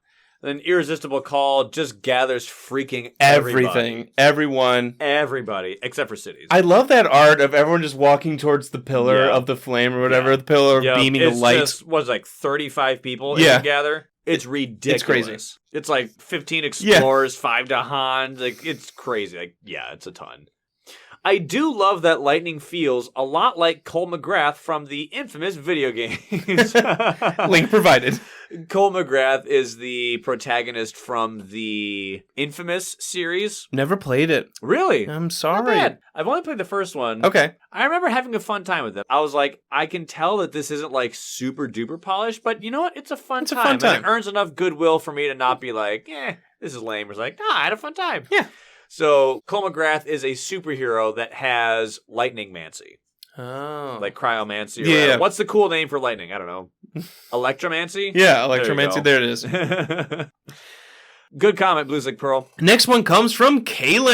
Then Irresistible Call just gathers freaking everything. Everybody, except for cities. I love that art of everyone just walking towards the pillar of the flame or whatever, the pillar beaming of light. It's just, what is it, like 35 people gather? It's ridiculous. It's crazy. It's like 15 explorers, 5 Dahans. Like, it's crazy. Like, yeah, it's a ton. I do love that Lightning feels a lot like Cole McGrath from the infamous video games. Link provided. Cole McGrath is the protagonist from the Infamous series. Never played it. Really? I'm sorry. Not bad. I've only played the first one. Okay. I remember having a fun time with it. I was like, I can tell that this isn't like super duper polished, but you know what? It's a fun time. And it earns enough goodwill for me to not be like, this is lame. It's like, I had a fun time. Yeah. So Cole McGrath is a superhero that has lightning mancy. Oh. Like cryomancy. Yeah. What's the cool name for lightning? I don't know. Electromancy? Yeah, electromancy. There it is. Good comment, Blues Like Pearl. Next one comes from Kaylin.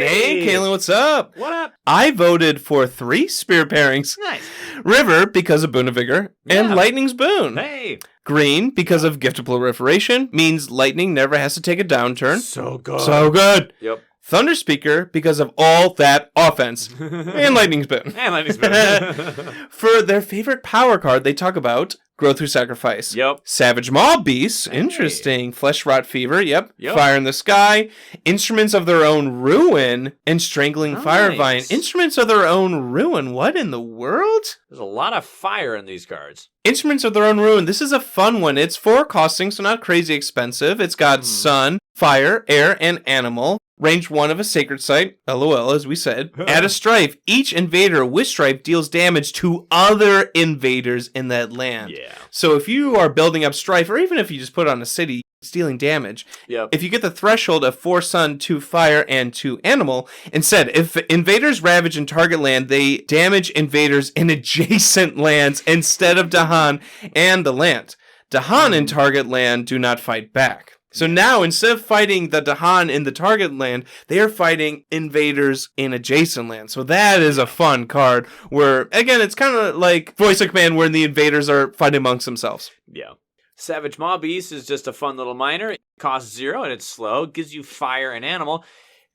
Hey, Kaylin, what's up? What up? I voted for 3 spear pairings. Nice. River, because of Boon of Vigor, and Lightning's Boon. Hey. Green, because of Gift of Proliferation, means Lightning never has to take a downturn. So good. So good. Yep. Thunder Speaker, because of all that offense. And Lightning's Boon. And Lightning's Boon. For their favorite power card, they talk about Grow Through Sacrifice. Yep. Savage Maw Beasts. Interesting. Flesh Rot Fever. Yep. Yep. Fire in the Sky. Instruments of Their Own Ruin. And Strangling Firevine. Instruments of Their Own Ruin. What in the world? There's a lot of fire in these cards. Instruments of Their Own Ruin. This is a fun one. It's 4 costing, so not crazy expensive. It's got sun, fire, air, and animal. Range 1 of a sacred site, LOL, as we said. Add a strife. Each invader with strife deals damage to other invaders in that land. Yeah. So if you are building up strife, or even if you just put it on a city, it's dealing damage. Yep. If you get the threshold of 4 sun, 2 fire, and 2 animal, instead, if invaders ravage in target land, they damage invaders in adjacent lands instead of Dahan and the land. Dahan in target land do not fight back. So now, instead of fighting the Dahan in the target land, they are fighting invaders in adjacent land. So that is a fun card where, again, it's kind of like Voice of Command where the invaders are fighting amongst themselves. Yeah. Savage Maw Beast is just a fun little miner. It costs 0 and it's slow. It gives you fire and animal.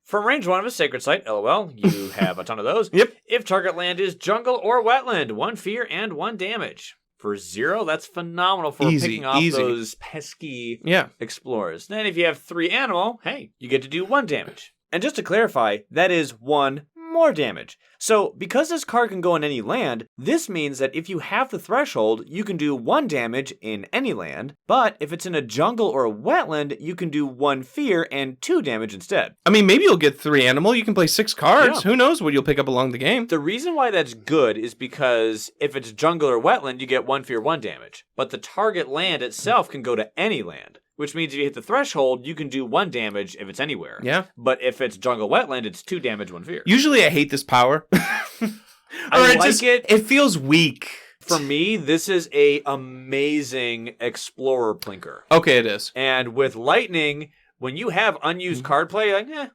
From range 1 of a sacred site, LOL, you have a ton of those. Yep. If target land is jungle or wetland, 1 fear and 1 damage. For 0, that's phenomenal for picking off those pesky explorers. Then if you have 3 animal, hey, you get to do 1 damage. And just to clarify, that is 1 more damage. So because this card can go in any land, this means that if you have the threshold, you can do 1 damage in any land, but if it's in a jungle or a wetland, you can do 1 fear and 2 damage instead. I mean, maybe you'll get 3 animal, you can play 6 cards, who knows what you'll pick up along the game. The reason why that's good is because if it's jungle or wetland, you get 1 fear, 1 damage, but the target land itself can go to any land. Which means if you hit the threshold, you can do 1 damage if it's anywhere. Yeah. But if it's jungle wetland, it's 2 damage, 1 fear. Usually I hate this power. I like it. It feels weak. For me, this is a amazing explorer plinker. Okay, it is. And with lightning, when you have unused card play, you're like, yeah,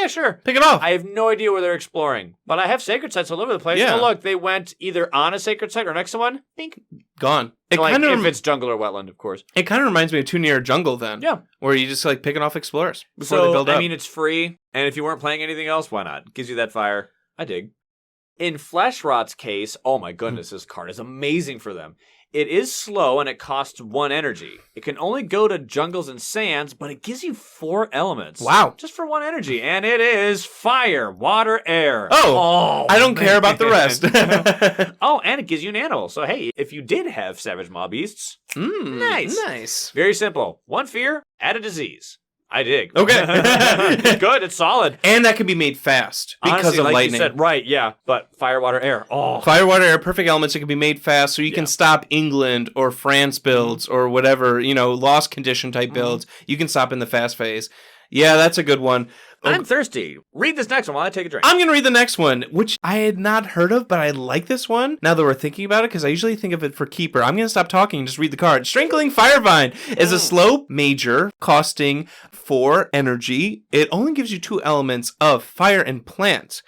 sure. Pick it off. I have no idea where they're exploring. But I have sacred sites all over the place. Yeah. Oh, look, they went either on a sacred site or next to one. Bink. Gone. It like, kind of if it's jungle or wetland, of course. It kind of reminds me of Too Near Jungle then. Yeah. Where you just like picking off explorers before So, they build up. I mean, it's free. And if you weren't playing anything else, why not? Gives you that fire. I dig. In Flesh Rot's case, oh my goodness, this card is amazing for them. It is slow and it costs 1 energy. It can only go to jungles and sands, but it gives you 4 elements. Wow. Just for 1 energy. And it is fire, water, air. Oh I don't care about the rest. Oh, and it gives you an animal. So hey, if you did have Savage Maw Beasts, nice. Very simple. 1 fear, add a disease. I dig. Okay. It's good. It's solid. And that can be made fast because honestly, of like lightning. You said, right, yeah. But fire, water, air. Oh. Fire, water, air, perfect elements. It can be made fast so you can stop England or France builds or whatever, lost condition type builds. You can stop in the fast phase. Yeah, that's a good one. I'm thirsty. Read this next one while I take a drink. I'm going to read the next one, which I had not heard of, but I like this one now that we're thinking about it, because I usually think of it for Keeper. I'm going to stop talking and just read the card. Strangling Firevine is a slow major costing 4 energy. It only gives you 2 elements of fire and plant.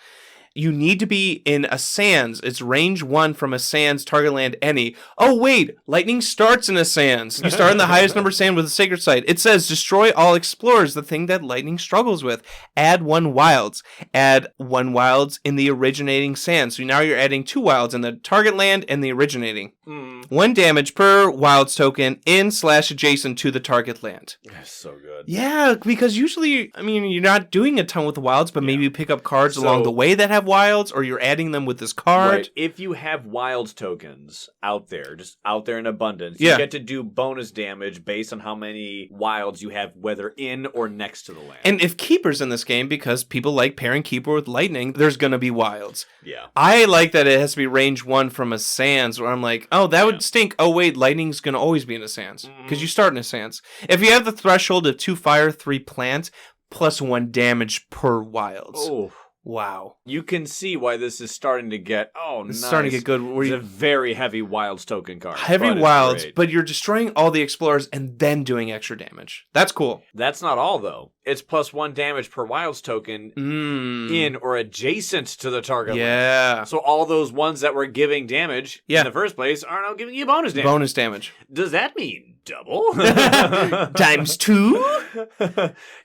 You need to be in a sands. It's range 1 from a sands target land any. Oh, wait. Lightning starts in a sands. You start in the highest number sand with a sacred site. It says destroy all explorers, the thing that lightning struggles with. Add 1 wilds. Add 1 wilds in the originating sands. So now you're adding 2 wilds in the target land and the originating. 1 damage per wilds token in/adjacent to the target land. That's so good. Yeah, because usually, you're not doing a ton with the wilds, but maybe you pick up cards along the way that have wilds, or you're adding them with this card. Right. If you have wilds tokens out there, just out there in abundance, you get to do bonus damage based on how many wilds you have, whether in or next to the land. And if Keeper's in this game, because people like pairing Keeper with Lightning, there's going to be wilds. Yeah. I like that it has to be range 1 from a sands, where I'm like, oh, that would stink. Oh, wait, Lightning's going to always be in a sands, because you start in a sands. If you have the threshold of 2 fire, 3 plant, +1 damage per wilds. Oh. Wow. You can see why this is starting to get, It's nice. starting to get good. It's a very heavy wilds token card. Heavy wilds, but you're destroying all the explorers and then doing extra damage. That's cool. That's not all, though. It's +1 damage per wilds token in or adjacent to the target. Yeah. So all those ones that were giving damage in the first place are now giving you bonus damage. Bonus damage. Does that mean double? Times 2?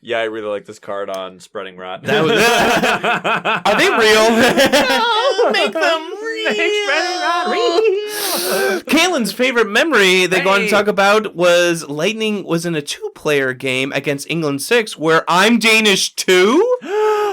Yeah, I really like this card on Spreading Rot. That was Are they real? No, make them real. Make Spreading Rot real. Kalen's favorite memory they go on to talk about was Lightning was in a 2-player game against England 6 where I'm Danish too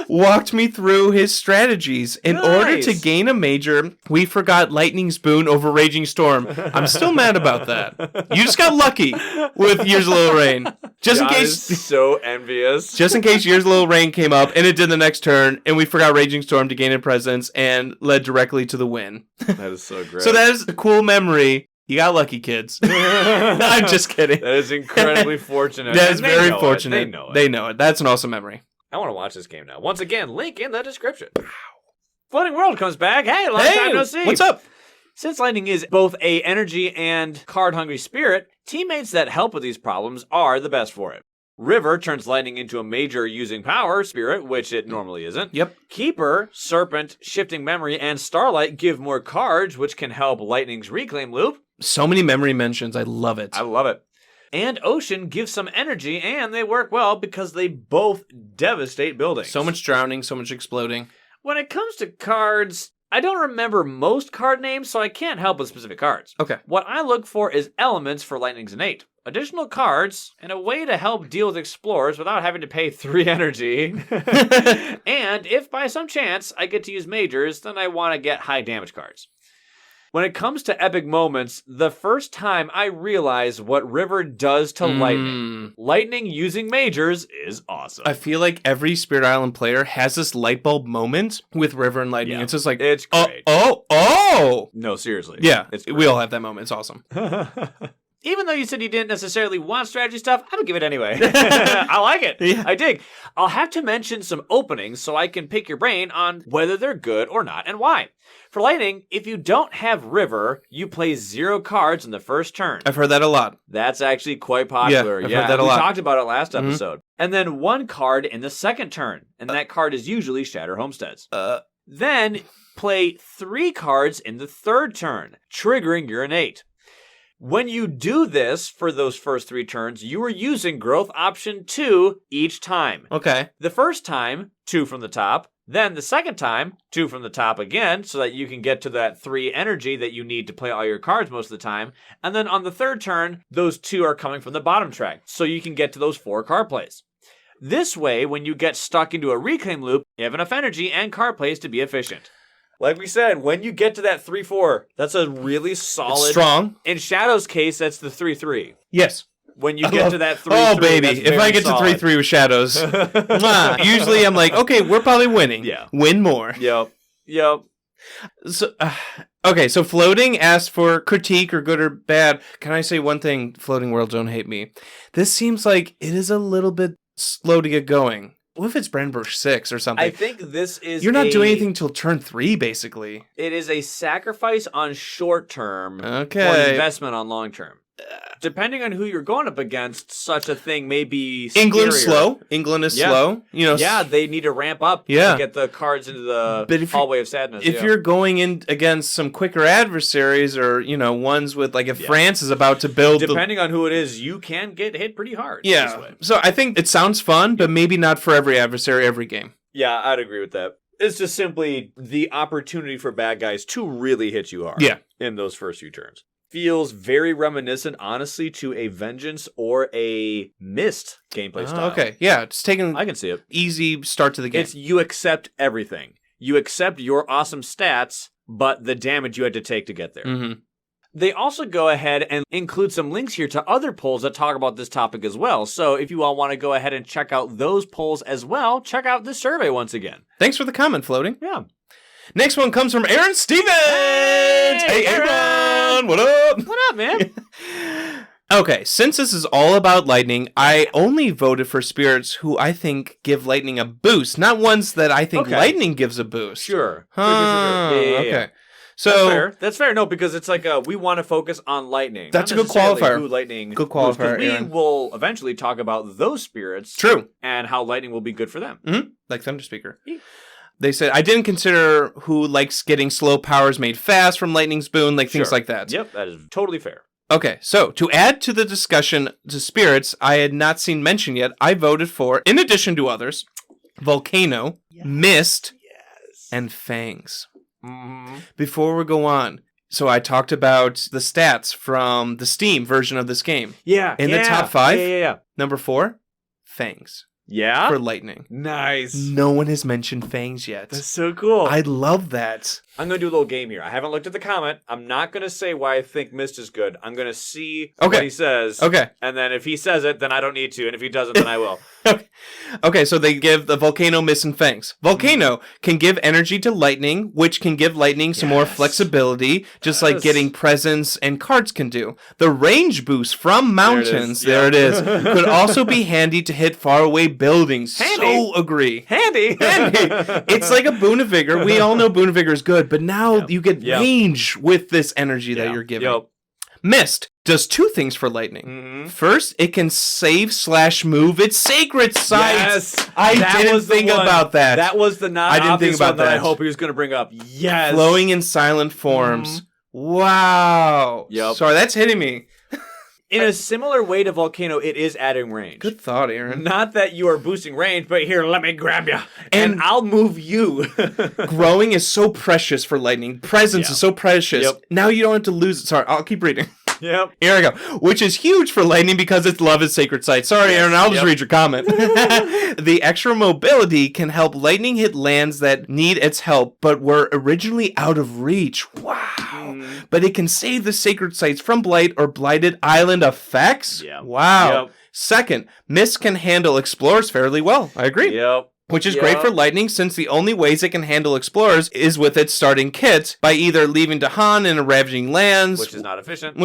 walked me through his strategies. In order to gain a major, we forgot Lightning's Boon over Raging Storm. I'm still mad about that. You just got lucky with Years of Little Rain. Just in case. So envious. Just in case Years of Little Rain came up and it did the next turn, and we forgot Raging Storm to gain a presence and led directly to the win. That is so great. So that is a cool memory. You got lucky, kids. I'm just kidding. That is incredibly fortunate. That is very fortunate. They know it. They know it. That's an awesome memory. I want to watch this game now. Once again, link in the description. Floating World comes back. Hey, long time no see. What's up? Since Lightning is both a energy and card-hungry spirit, teammates that help with these problems are the best for it. River turns Lightning into a major using power spirit, which it normally isn't. Yep. Keeper, Serpent, Shifting Memory, and Starlight give more cards, which can help Lightning's reclaim loop. So many memory mentions. I love it. I love it. And Ocean gives some energy, and they work well because they both devastate buildings. So much drowning, so much exploding. When it comes to cards, I don't remember most card names, so I can't help with specific cards. Okay. What I look for is elements for Lightning's Innate. Additional cards, and a way to help deal with explorers without having to pay 3 energy. And if by some chance I get to use majors, then I want to get high damage cards. When it comes to epic moments, the first time I realize what River does to Lightning. Lightning using majors is awesome. I feel like every Spirit Island player has this light bulb moment with River and Lightning. Yeah. It's just like, it's great. Oh! No, seriously. Yeah, we all have that moment. It's awesome. Even though you said you didn't necessarily want strategy stuff, I would give it anyway. I like it. Yeah. I dig. I'll have to mention some openings so I can pick your brain on whether they're good or not and why. For Lightning, if you don't have River, you play 0 cards in the first turn. I've heard that a lot. That's actually quite popular. Yeah, I've heard that a lot. We talked about it last episode. And then 1 card in the second turn, and that card is usually Shatter Homesteads. Then play 3 cards in the third turn, triggering your Innate. When you do this for those first 3 turns, you are using growth option 2 each time. Okay. The first time, 2 from the top. Then the second time, 2 from the top again, so that you can get to that 3 energy that you need to play all your cards most of the time. And then on the third turn, those 2 are coming from the bottom track, so you can get to those 4 card plays. This way, when you get stuck into a reclaim loop, you have enough energy and card plays to be efficient. Like we said, when you get to that 3-4, that's a really solid... It's strong. In Shadow's case, that's the 3-3. Yes. When you get to that 3-3, oh, baby. that's if I get solid. to 3-3 with Shadows, usually I'm like, okay, we're probably winning. Yeah. Win more. Yep. So, okay, so Floating asked for critique or good or bad. Can I say one thing? Floating World, don't hate me. This seems like it is a little bit slow to get going. What if it's Brandenburg 6 or something? I think this is You're not doing anything till turn 3, basically. It is a sacrifice on short term for Okay. investment on long term. Depending on who you're going up against, such a thing may be England's scarier. slow. England is slow. You know. Yeah, they need to ramp up Yeah. to get the cards into the But if hallway of sadness. If you're going in against some quicker adversaries or, ones with, like, if France is about to build... Depending on who it is, you can get hit pretty hard. This Yeah. way. So I think it sounds fun, but maybe not for every adversary every game. Yeah, I'd agree with that. It's just simply the opportunity for bad guys to really hit you hard in those first few turns. Feels very reminiscent, honestly, to a Vengeance or a Mist gameplay style. Okay, yeah, it's taking I can see it. Easy start to the game. It's you accept everything. You accept your awesome stats, but the damage you had to take to get there. Mm-hmm. They also go ahead and include some links here to other polls that talk about this topic as well. So if you all want to go ahead and check out those polls as well, check out this survey once again. Thanks for the comment, Floating. Yeah. Next one comes from Aaron Stevens. Hey, Aaron! What up? What up, man? Okay, since this is all about lightning, I only voted for spirits who I think give lightning a boost, not ones that I think lightning gives a boost. Sure. Huh. Yeah. Okay. So That's fair. No, because it's like we want to focus on lightning. That's a good qualifier. Who lightning good qualifier. We will eventually talk about those spirits. True. And how lightning will be good for them. Mm-hmm. Like Thunder Speaker. Yeah. They said, I didn't consider who likes getting slow powers made fast from lightning's boon, like things like that. Yep, that is totally fair. Okay, so to add to the discussion to spirits I had not seen mentioned yet, I voted for, in addition to others, Volcano, Mist, and Fangs. Mm-hmm. Before we go on, so I talked about the stats from the Steam version of this game. Yeah. In the top 5, Yeah. number 4, Fangs. Yeah? For lightning. Nice. No one has mentioned Fangs yet. That's so cool. I love that. I'm going to do a little game here. I haven't looked at the comment. I'm not going to say why I think Mist is good. I'm going to see what he says. Okay. And then if he says it, then I don't need to. And if he doesn't, then I will. Okay, so they give the Volcano, Mist, and Fangs. Volcano can give energy to lightning, which can give lightning some more flexibility, just like getting presents and cards can do. The range boost from mountains, there it is, could also be handy to hit faraway buildings. Handy. So agree. Handy. It's like a boon of vigor. We all know boon of vigor is good, but now you get range with this energy that you're giving. Yep. Mist does 2 things for lightning. Mm-hmm. First, it can save/move its sacred sites. Yes, I didn't think about that. That was the I didn't think about that I hope he was going to bring up. Yes. Flowing in silent forms. Wow. Yep. Sorry, that's hitting me. In a similar way to Volcano, it is adding range. Good thought, Aaron. Not that you are boosting range, but here, let me grab you, and I'll move you. Growing is so precious for lightning. Presence is so precious. Yep. Now you don't have to lose it. Sorry, I'll keep reading. Yep. Here I go. Which is huge for lightning because its love is sacred site. Sorry, Aaron, I'll just read your comment. The extra mobility can help lightning hit lands that need its help, but were originally out of reach. Wow. But it can save the sacred sites from blight or blighted island effects. Yeah. Wow. Yep. Second, Mist can handle explorers fairly well. I agree. Yep. Which is great for lightning since the only ways it can handle explorers is with its starting kit by either leaving Dahan in a ravaging lands, which is not efficient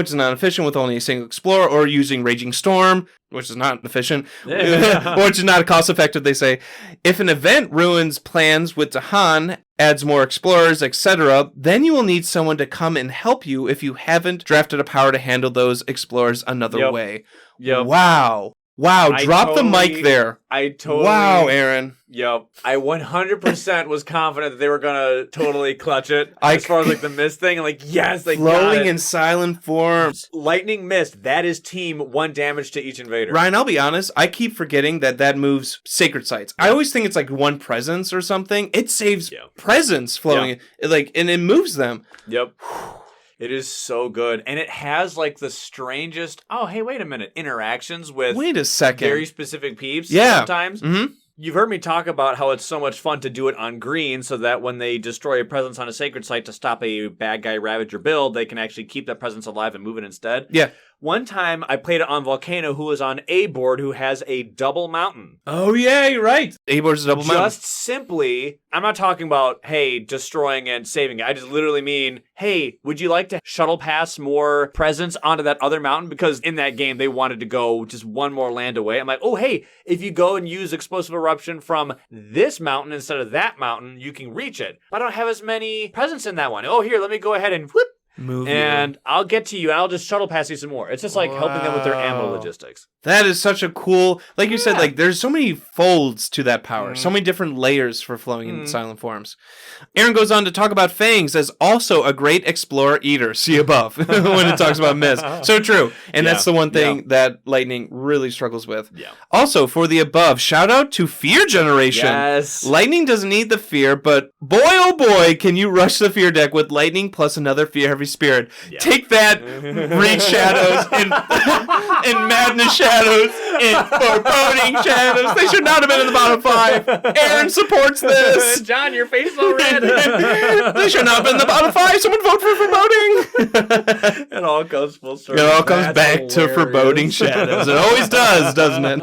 with only a single explorer, or using Raging Storm, which is not efficient, or which is not cost effective, they say. If an event ruins plans with Dahan, adds more explorers, etc., then you will need someone to come and help you if you haven't drafted a power to handle those explorers another way. Yep. Wow. Drop the mic there. Wow, Aaron. Yep. I 100% was confident that they were going to totally clutch it as far as like the Mist thing. And like, yes, they got it. Flowing in silent forms. Lightning Mist, that is team 1 damage to each invader. Ryan, I'll be honest. I keep forgetting that moves sacred sites. I always think it's like 1 presence or something. It saves presence flowing, and it moves them. Yep. It is so good. And it has like the strangest, interactions with very specific peeps sometimes. Mm-hmm. You've heard me talk about how it's so much fun to do it on green so that when they destroy a presence on a sacred site to stop a bad guy Ravager build, they can actually keep that presence alive and move it instead. Yeah. One time I played it on Volcano, who was on a board who has a double mountain. Oh, yeah, you're right. A board's a double mountain. Just simply, I'm not talking about, hey, destroying and saving it. I just literally mean, hey, would you like to shuttle pass more presence onto that other mountain? Because in that game, they wanted to go just 1 more land away. I'm like, oh, hey, if you go and use Explosive Eruption from this mountain instead of that mountain, you can reach it. But I don't have as many presence in that one. Oh, here, let me go ahead and whoop. Move and I'll get to you and I'll just shuttle pass you some more. It's just like helping them with their ammo logistics. That is such a cool, like you said, like there's so many folds to that power, so many different layers for flowing in silent forms. Aaron goes on to talk about Fangs as also a great explorer eater. See above when it talks about Mist. So true. And that's the one thing that Lightning really struggles with. Yeah. Also, for the above, shout out to Fear Generation. Yes. Lightning doesn't need the fear, but boy oh boy, can you rush the fear deck with Lightning plus another fear heavy spirit. Yeah. Take that, Reach Shadows and Madness Shadows and Foreboding Shadows. They should not have been in the bottom 5. Aaron supports this. John, your face is all red. They should not have been in the bottom 5. Someone vote for Foreboding. It all goes full circle. It all comes back to Foreboding Shadows. It always does, doesn't it?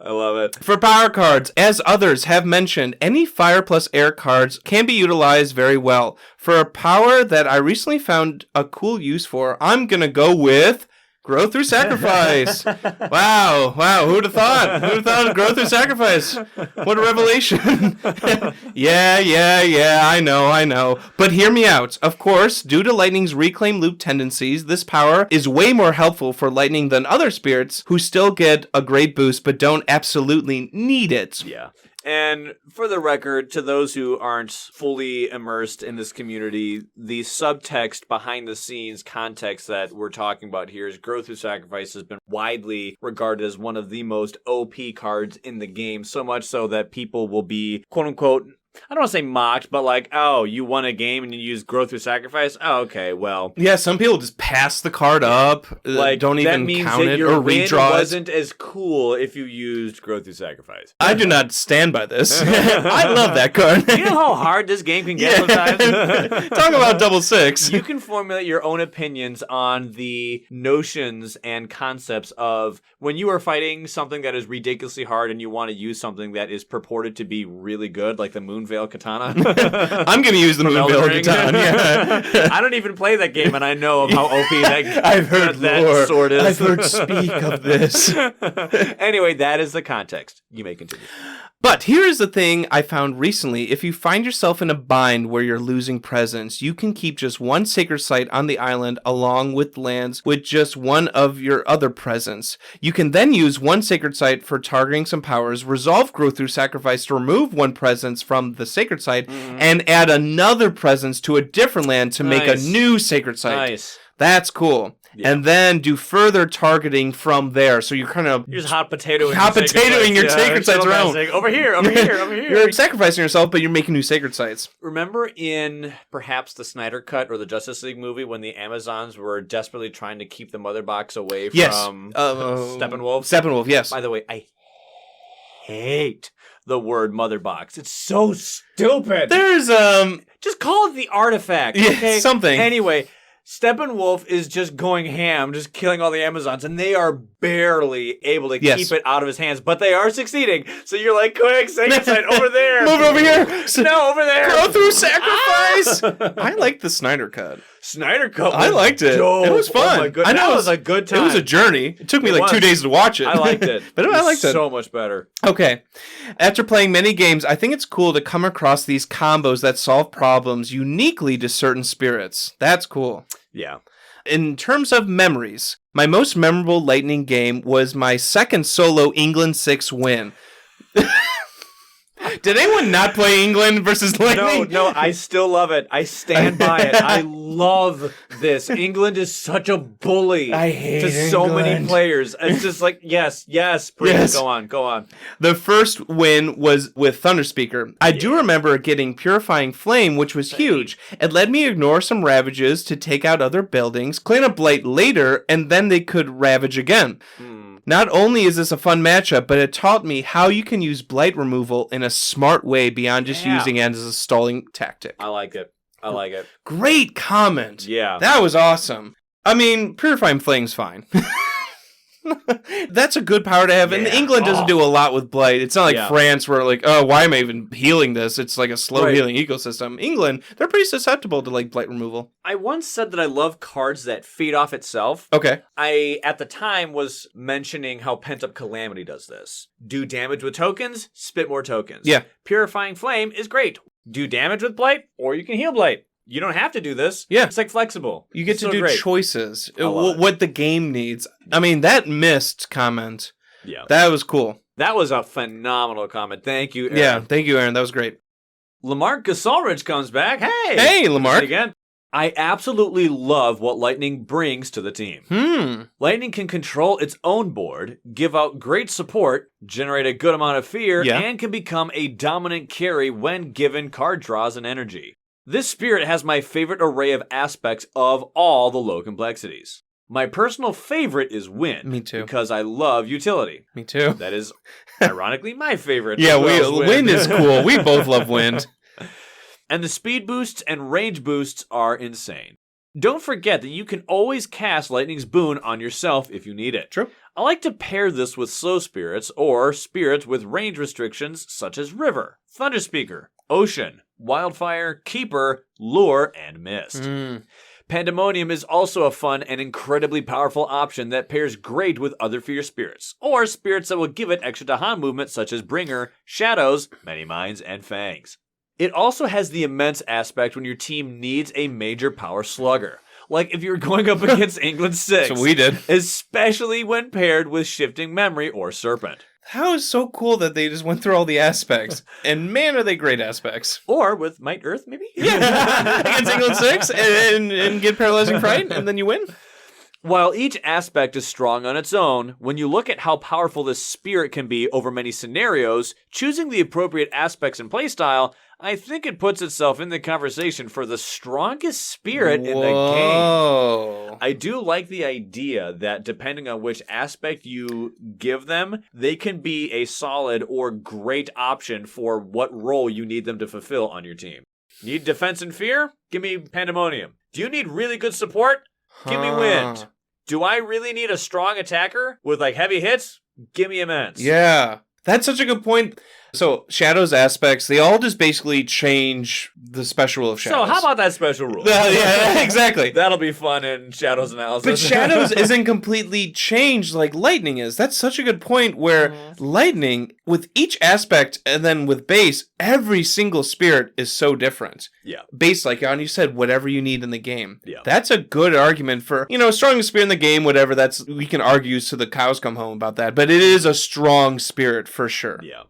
I love it. For power cards, as others have mentioned, any fire plus air cards can be utilized very well. For a power that I recently found a cool use for, I'm going to go with Grow through sacrifice. Wow. Who'd have thought? Who'd have thought of grow through sacrifice? What a revelation. Yeah, I know. But hear me out. Of course, due to Lightning's reclaim loop tendencies, this power is way more helpful for Lightning than other spirits who still get a great boost but don't absolutely need it. Yeah. And for the record, to those who aren't fully immersed in this community, the subtext behind the scenes context that we're talking about here is Growth Through Sacrifice has been widely regarded as one of the most OP cards in the game, so much so that people will be, quote unquote, I don't want to say mocked, but like, oh, you won a game and you used Growth Through Sacrifice? Oh, okay, well. Yeah, some people just pass the card up, like, don't even count it or redraw it. Wasn't as cool if you used Growth Through Sacrifice. I do not stand by this. I love that card. You know how hard this game can get sometimes? Talk about double six. You can formulate your own opinions on the notions and concepts of when you are fighting something that is ridiculously hard and you want to use something that is purported to be really good, like the Moonveil Katana. I'm going to use the Moonveil Katana. Yeah. I don't even play that game, and I know how OP that I've heard that sword is. I've heard speak of this. Anyway, that is the context. You may continue. But here is the thing I found recently. If you find yourself in a bind where you're losing presence, you can keep just one sacred site on the island along with lands with just one of your other presence. You can then use one sacred site for targeting some powers, resolve Growth Through Sacrifice to remove one presence from the sacred site, and add another presence to a different land to make a new sacred site. Nice. That's cool. Yeah. And then do further targeting from there. So you're kind of... You're just hot potatoing your sacred sites around. Over here. You're sacrificing yourself, but you're making new sacred sites. Remember in perhaps the Snyder Cut or the Justice League movie when the Amazons were desperately trying to keep the Mother Box away from Steppenwolf? Steppenwolf, yes. By the way, I hate the word Mother Box. It's so stupid. There's, Just call it the artifact, okay? Yeah, something. Anyway... Steppenwolf is just going ham, just killing all the Amazons, and they are barely able to keep it out of his hands, but they are succeeding. So you're like, quick, sacred site over there. Move over here. No, over there. Grow Through Sacrifice. I like the Snyder Cut. Snyder Cut. I liked it. Dope. It was fun. Oh my goodness. I know it was a good time. It was a journey. It took me like 2 days to watch it. I liked it. But I liked it. So much better. Okay. After playing many games, I think it's cool to come across these combos that solve problems uniquely to certain spirits. That's cool. Yeah. In terms of memories, my most memorable Lightning game was my second solo England 6 win. Did anyone not play England versus Lightning? No, I still love it. I stand by it. I love this. England is such a bully I hate to so many players. It's just like, yes, please, yes. Go on. The first win was with Thunderspeaker. I do remember getting Purifying Flame, which was huge. It let me ignore some ravages to take out other buildings, clean up Blight later, and then they could ravage again. Not only is this a fun matchup, but it taught me how you can use Blight removal in a smart way beyond just using it as a stalling tactic. I like it. Great comment. Yeah. That was awesome. I mean, Purifying Flame's fine. That's a good power to have. Yeah. And England doesn't do a lot with Blight. It's not like France where like, oh, why am I even healing this? It's like a slow healing ecosystem. England, they're pretty susceptible to like Blight removal. I once said that I love cards that feed off itself. Okay. I, at the time, was mentioning how Pent-Up Calamity does this. Do damage with tokens, spit more tokens. Yeah. Purifying Flame is great. Do damage with Blight, or you can heal Blight. You don't have to do this. Yeah. It's like flexible. You get to do choices. What the game needs. I mean, that missed comment. Yeah. That was cool. That was a phenomenal comment. Thank you, Aaron. Yeah, thank you, Aaron. That was great. Lamarck Gasolrich comes back. Hey, Lamarck. Again. I absolutely love what Lightning brings to the team. Lightning can control its own board, give out great support, generate a good amount of fear, and can become a dominant carry when given card draws and energy. This spirit has my favorite array of aspects of all the low complexities. My personal favorite is Wind. Me too. Because I love utility. Me too. That is, ironically, my favorite. Yeah, Wind is cool. We both love Wind. And the speed boosts and range boosts are insane. Don't forget that you can always cast Lightning's Boon on yourself if you need it. True. I like to pair this with slow spirits or spirits with range restrictions such as River, Thunderspeaker, Ocean, Wildfire, Keeper, Lure, and Mist. Pandemonium is also a fun and incredibly powerful option that pairs great with other Fear spirits, or spirits that will give it extra Dahan movement such as Bringer, Shadows, Many Minds, and Fangs. It also has the immense aspect when your team needs a major power slugger. Like if you're going up against England 6. So we did. Especially when paired with Shifting Memory or Serpent. How is so cool that they just went through all the aspects. And man, are they great aspects. Or with Might Earth, maybe? Yeah. Against England 6 and get Paralyzing Fright, and then you win. While each aspect is strong on its own, when you look at how powerful this spirit can be over many scenarios, choosing the appropriate aspects and playstyle, I think it puts itself in the conversation for the strongest spirit in the game. I do like the idea that depending on which aspect you give them, they can be a solid or great option for what role you need them to fulfill on your team. Need defense and fear? Give me Pandemonium. Do you need really good support? Give me Wind. Do I really need a strong attacker with like heavy hits? Give me Immense. Yeah. That's such a good point. So, Shadows aspects, they all just basically change the special rule of Shadows. So, how about that special rule? Yeah, exactly. That'll be fun in Shadows analysis. But Shadows isn't completely changed like Lightning is. That's such a good point where Lightning, with each aspect and then with base, every single spirit is so different. Yeah. Base, like Jan, you said, whatever you need in the game. Yeah. That's a good argument for, strongest spirit in the game, whatever. We can argue so the cows come home about that. But it is a strong spirit for sure. Yeah.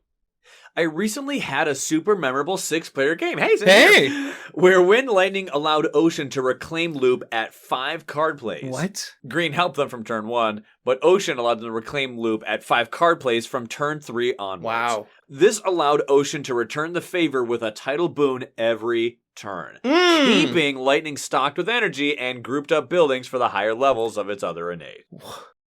I recently had a super memorable 6-player game. Hey! Where Wind Lightning allowed Ocean to reclaim loop at 5 card plays. What? Green helped them from turn 1, but Ocean allowed them to reclaim loop at 5 card plays from turn 3 onwards. Wow. This allowed Ocean to return the favor with a title boon every turn, keeping Lightning stocked with energy and grouped up buildings for the higher levels of its other innate.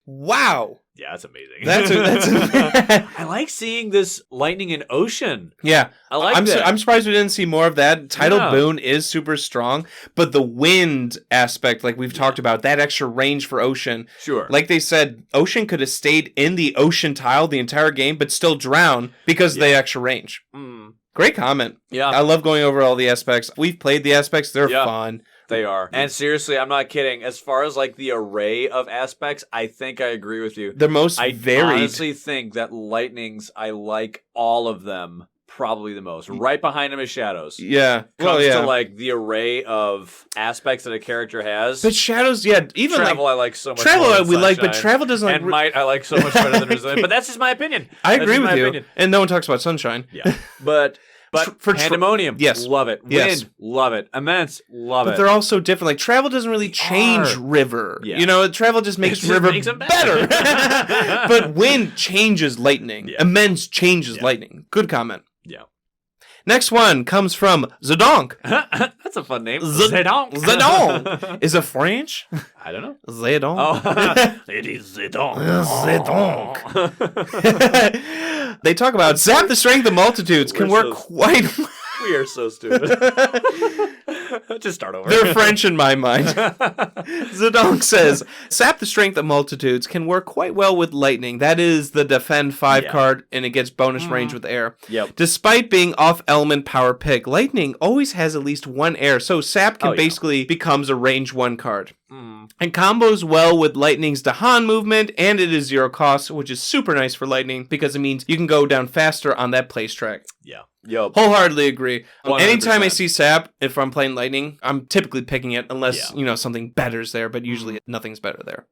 Wow. Yeah, that's amazing. That's I like seeing this Lightning in Ocean. Yeah. I like that. I'm surprised we didn't see more of that. Tidal Boon is super strong, but the wind aspect, like we've talked about, that extra range for Ocean. Sure. Like they said, Ocean could have stayed in the Ocean tile the entire game, but still drown because of the extra range. Great comment. Yeah. I love going over all the aspects. We've played the aspects. They're fun. They are. And seriously, I'm not kidding. As far as like the array of aspects, I think I agree with you. They're most varied. I honestly think that Lightnings, I like all of them probably the most. Right behind them is Shadows. Yeah. Comes to like the array of aspects that a character has. But Shadows, even Travel I like so much Travel more than we like, Sunshine. but Travel doesn't like... And Might I like so much better than Resilience. But that's just my opinion. I agree with you. And no one talks about Sunshine. Yeah. But for Pandemonium, yes. Love it. Yes. Wind, love it. Immense, love it. But they're all so different. Like, Travel doesn't really change River. Yeah. Travel just makes River better. But Wind changes Lightning. Yeah. Immense changes Lightning. Good comment. Yeah. Next one comes from Zedonk. That's a fun name. Zedonk. Zedonk. Is it French? I don't know. Zedonk. Oh. It is Zedonk. Zedonk. They talk about zap the strength of multitudes can work quite... We are so stupid. Just start over. They're French in my mind. Zedonk says, sap the strength of multitudes can work quite well with Lightning. That is the defend 5 card, and it gets bonus range with air. Yep. Despite being off element power pick, Lightning always has at least 1 air, so sap can basically becomes a range 1 card. And combos well with Lightning's Dahan movement, and it is 0 cost, which is super nice for Lightning because it means you can go down faster on that place track. Yeah. Yep. Wholeheartedly agree. 100%. Anytime I see sap, if I'm playing Lightning, I'm typically picking it unless, something better's there, but usually nothing's better there.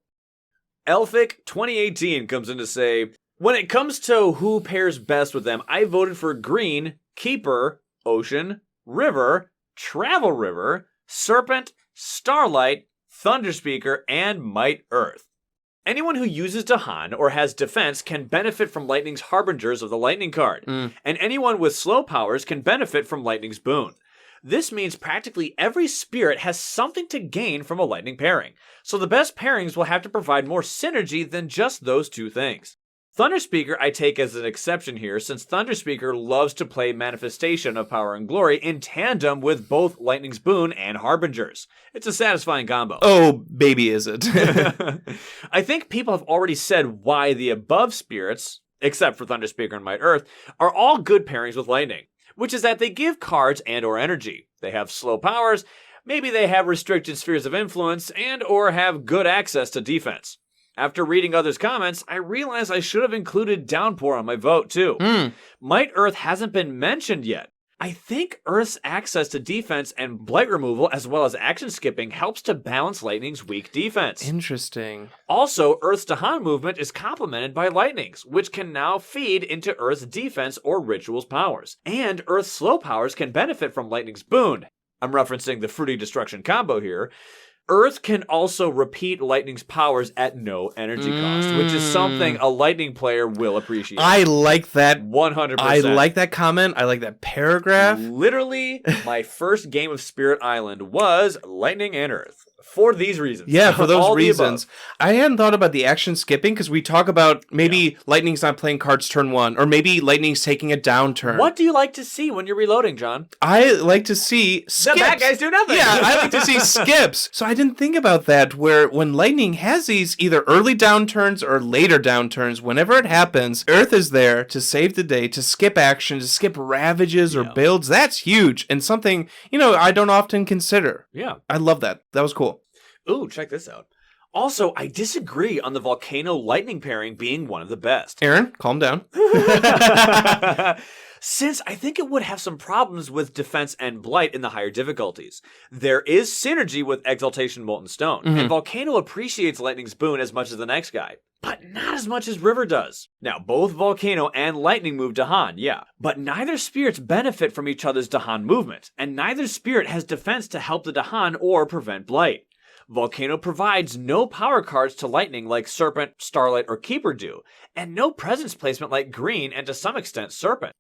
Elphic 2018 comes in to say, when it comes to who pairs best with them, I voted for Green, Keeper, Ocean, River, Travel River, Serpent, Starlight, Thunderspeaker, and Might Earth. Anyone who uses Dahan or has defense can benefit from Lightning's Harbingers of the Lightning card, and anyone with slow powers can benefit from Lightning's boon. This means practically every spirit has something to gain from a Lightning pairing, so the best pairings will have to provide more synergy than just those two things. Thunderspeaker I take as an exception here, since Thunderspeaker loves to play Manifestation of Power and Glory in tandem with both Lightning's Boon and Harbingers. It's a satisfying combo. Oh, baby is it. I think people have already said why the above spirits, except for Thunderspeaker and Might Earth, are all good pairings with Lightning, which is that they give cards and or energy. They have slow powers, Maybe they have restricted spheres of influence and or have good access to defense. After reading others' comments, I realized I should have included Downpour on my vote too. Might Earth hasn't been mentioned yet. I think Earth's access to defense and blight removal as well as action skipping helps to balance Lightning's weak defense. Interesting. Also, Earth's Dahan movement is complemented by Lightning's, which can now feed into Earth's defense or rituals powers. And Earth's slow powers can benefit from Lightning's boon. I'm referencing the Fruity Destruction combo here. Earth can also repeat Lightning's powers at no energy cost, which is something a Lightning player will appreciate. I like that. 100%. I like that comment. I like that paragraph. Literally, my first game of Spirit Island was Lightning and Earth. For these reasons. Yeah, for those reasons. I hadn't thought about the action skipping because we talk about maybe Lightning's not playing cards turn 1, or maybe Lightning's taking a down turn. What do you like to see when you're reloading, John? I like to see skips. The bad guys do nothing. Yeah, I like to see skips. So I didn't think about that, where when Lightning has these either early down turns or later down turns, whenever it happens, Earth is there to save the day, to skip action, to skip ravages or builds. That's huge and something, I don't often consider. Yeah. I love that. That was cool. Ooh, check this out. Also, I disagree on the Volcano Lightning pairing being one of the best. Aaron, calm down. Since I think it would have some problems with defense and blight in the higher difficulties. There is synergy with Exaltation Molten Stone, and Volcano appreciates Lightning's boon as much as the next guy, but not as much as River does. Now, both Volcano and Lightning move Dahan, yeah, but neither spirits benefit from each other's Dahan movement, and neither spirit has defense to help the Dahan or prevent blight. Volcano provides no power cards to Lightning like Serpent, Starlight, or Keeper do, and no presence placement like Green and to some extent Serpent.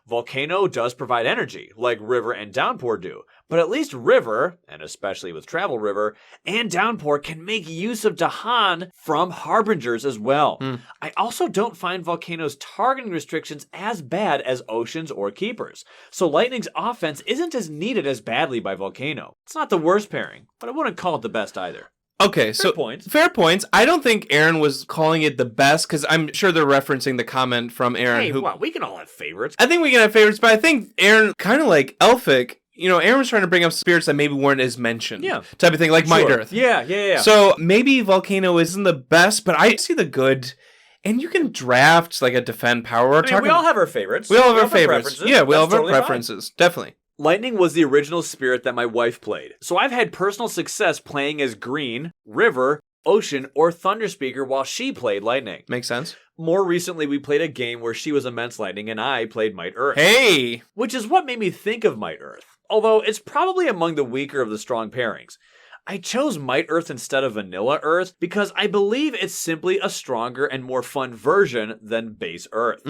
Volcano does provide energy, like River and Downpour do, but at least River, and especially with Travel River, and Downpour can make use of Dahan from Harbingers as well. I also don't find Volcano's targeting restrictions as bad as Oceans or Keepers, so Lightning's offense isn't as needed as badly by Volcano. It's not the worst pairing, but I wouldn't call it the best either. Okay, fair points. I don't think Aaron was calling it the best, because I'm sure they're referencing the comment from Aaron. Hey, we can all have favorites. I think we can have favorites, but I think Aaron, kind of like Elphic, Aaron was trying to bring up spirits that maybe weren't as mentioned. Yeah. Type of thing, like Might Earth. Yeah. So maybe Volcano isn't the best, but I see the good. And you can draft like a defend power. We all have our favorites. We all have our favorites. Yeah, we all have our preferences. Definitely. Lightning was the original spirit that my wife played, so I've had personal success playing as Green, River, Ocean, or Thunderspeaker while she played Lightning. Makes sense. More recently, we played a game where she was Immense Lightning and I played Might Earth. Hey! Which is what made me think of Might Earth, although it's probably among the weaker of the strong pairings. I chose Might Earth instead of Vanilla Earth because I believe it's simply a stronger and more fun version than Base Earth.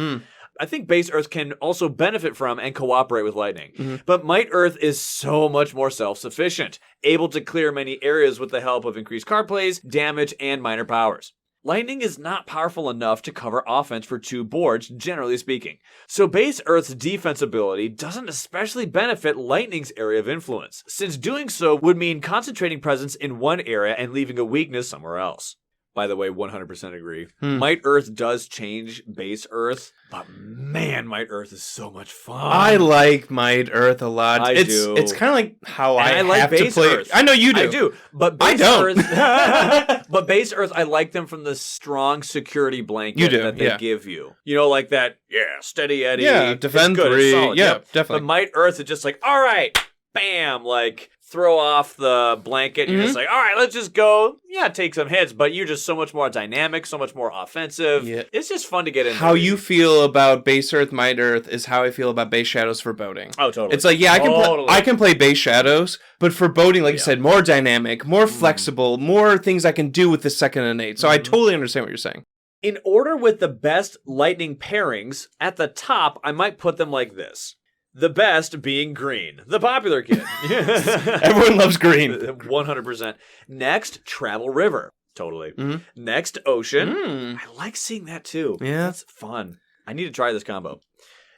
I think Base Earth can also benefit from and cooperate with Lightning. But Might Earth is so much more self-sufficient, able to clear many areas with the help of increased card plays, damage, and minor powers. Lightning is not powerful enough to cover offense for 2 boards, generally speaking. So Base Earth's defense ability doesn't especially benefit Lightning's area of influence, since doing so would mean concentrating presence in one area and leaving a weakness somewhere else. By the way, 100% agree. Might Earth does change Base Earth, but man, Might Earth is so much fun. I like Might Earth a lot. I do. It's kind of like how I like have Base to play. Earth. I know you do. I do, but Base I don't. Earth, but Base Earth, I like them from the strong security blanket that they give you. Like that, steady Eddie. Yeah, defend it's good, 3. it's solid, yeah, definitely. But Might Earth is just like, all right, bam, like throw off the blanket. You're just like, all right, let's just go. Yeah, take some hits, but you're just so much more dynamic, so much more offensive. Yeah. It's just fun to get into. How you feel about Base Earth, Might Earth is how I feel about Base Shadows Foreboding. Oh, totally. It's like, I can play Base Shadows, but Foreboding, like you said, more dynamic, more flexible, more things I can do with the second innate. So I totally understand what you're saying. In order with the best Lightning pairings, at the top, I might put them like this. The best being Green, the popular kid. Everyone loves Green. 100%. Next, Travel River. Totally. Next, Ocean. I like seeing that too. Yeah. That's fun. I need to try this combo.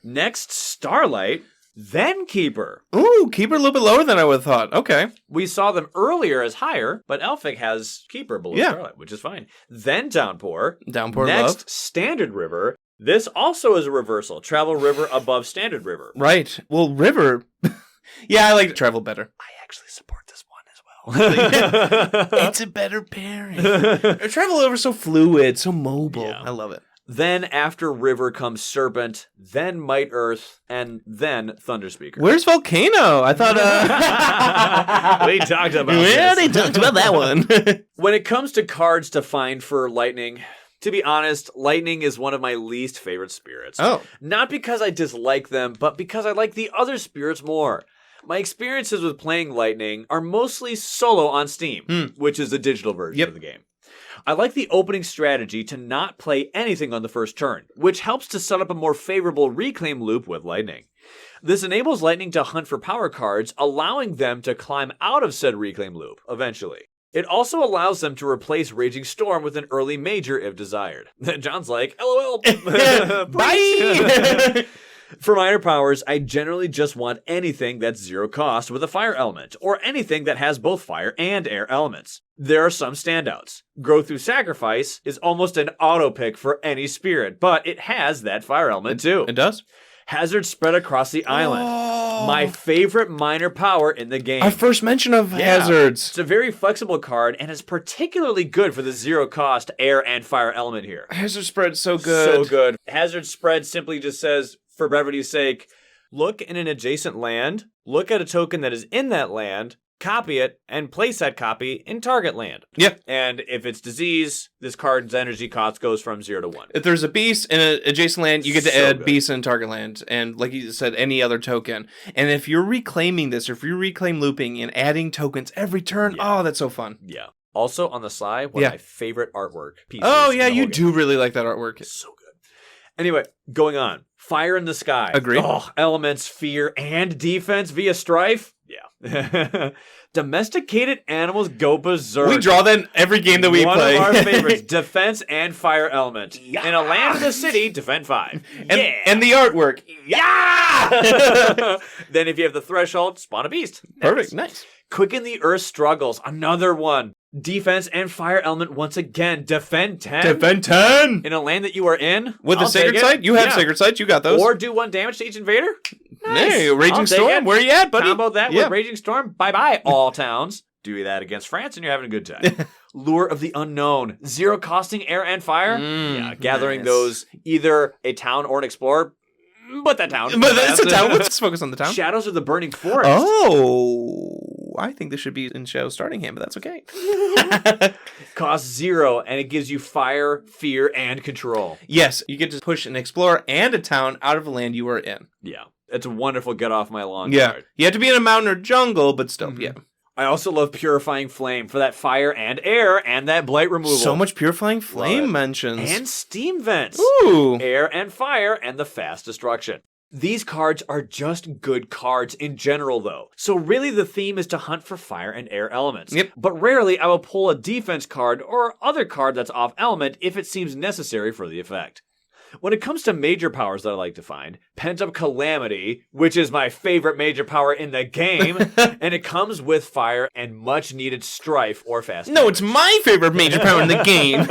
Next, Starlight. Then Keeper. Ooh, Keeper a little bit lower than I would have thought. Okay. We saw them earlier as higher, but Elphic has Keeper below Starlight, which is fine. Then Downpour. Downpour Next, love. Standard River. This also is a reversal. Travel River above Standard River. Right. Well, River... yeah, I like Travel better. I actually support this one. It's a better pairing. Travel River is so fluid, so mobile. Yeah. I love it. Then after River comes Serpent, then Might Earth, and then Thunder Speaker. Where's Volcano? I thought we talked about they talked about that one. When it comes to cards to find for Lightning, to be honest, Lightning is one of my least favorite spirits. Oh. Not because I dislike them, but because I like the other spirits more. My experiences with playing Lightning are mostly solo on Steam, which is the digital version of the game. I like the opening strategy to not play anything on the first turn, which helps to set up a more favorable reclaim loop with Lightning. This enables Lightning to hunt for power cards, allowing them to climb out of said reclaim loop, eventually. It also allows them to replace Raging Storm with an early major if desired. John's like, LOL. Bye! For minor powers, I generally just want anything that's 0 cost with a fire element, or anything that has both fire and air elements. There are some standouts. Grow Through Sacrifice is almost an auto pick for any spirit, but it has that fire element too. It does? Hazard Spread Across the Island. My favorite minor power in the game. Our first mention of hazards. It's a very flexible card, and is particularly good for the 0 cost air and fire element here. Hazard Spread's so good. So good. Hazard Spread simply just says, for brevity's sake, look in an adjacent land, look at a token that is in that land, copy it, and place that copy in target land. Yep. And if it's disease, this card's energy cost goes from 0 to 1. If there's a beast in an adjacent land, you get to So add good. beast in target land. And like you said, any other token. And if you're reclaiming this, or if you reclaim looping and adding tokens every turn, oh, that's so fun. Yeah. Also, on the side, one of my favorite artwork pieces. Oh, yeah, in the you whole do really like that artwork. It's so good. Anyway, going on. Fire in the Sky. Agree. Oh, elements, fear, and defense via strife. Yeah. Domesticated animals go berserk. We draw that in every game that we play. One of our favorites, defense and fire element. Yeah. In a land of the city, defend 5. And the artwork. Yeah! Then if you have the threshold, spawn a beast. Perfect, nice. Quicken the Earth Struggles, another one. Defense and fire element once again. Defend 10. Defend 10! In a land that you are in. With the Sacred Sight? You have Sacred Sight, you got those. Or do 1 damage to each invader. Nice. Hey, Raging Storm, where you at, buddy? Combo that with Raging Storm. Bye-bye, all towns. Do that against France and you're having a good time. Lure of the Unknown. 0 costing air and fire. Gathering those, either a town or an explorer. But that town. But it's a town. Let's focus on the town. Shadows of the Burning Forest. Oh, I think this should be in Shadow starting hand, but that's okay. Costs 0, and it gives you fire, fear, and control. Yes, you get to push an explorer and a town out of a land you are in. Yeah, it's a wonderful get off my lawn card. You have to be in a mountain or jungle, but still, I also love Purifying Flame for that fire and air and that blight removal. So much Purifying Flame mentions. And Steam Vents. Ooh. Air and fire and the fast destruction. These cards are just good cards in general, though. So really the theme is to hunt for fire and air elements. Yep. But rarely I will pull a defense card or other card that's off element if it seems necessary for the effect. When it comes to major powers that I like to find, Pent-Up Calamity, which is my favorite major power in the game, and it comes with fire and much-needed strife or fast damage. No, it's my favorite major power in the game.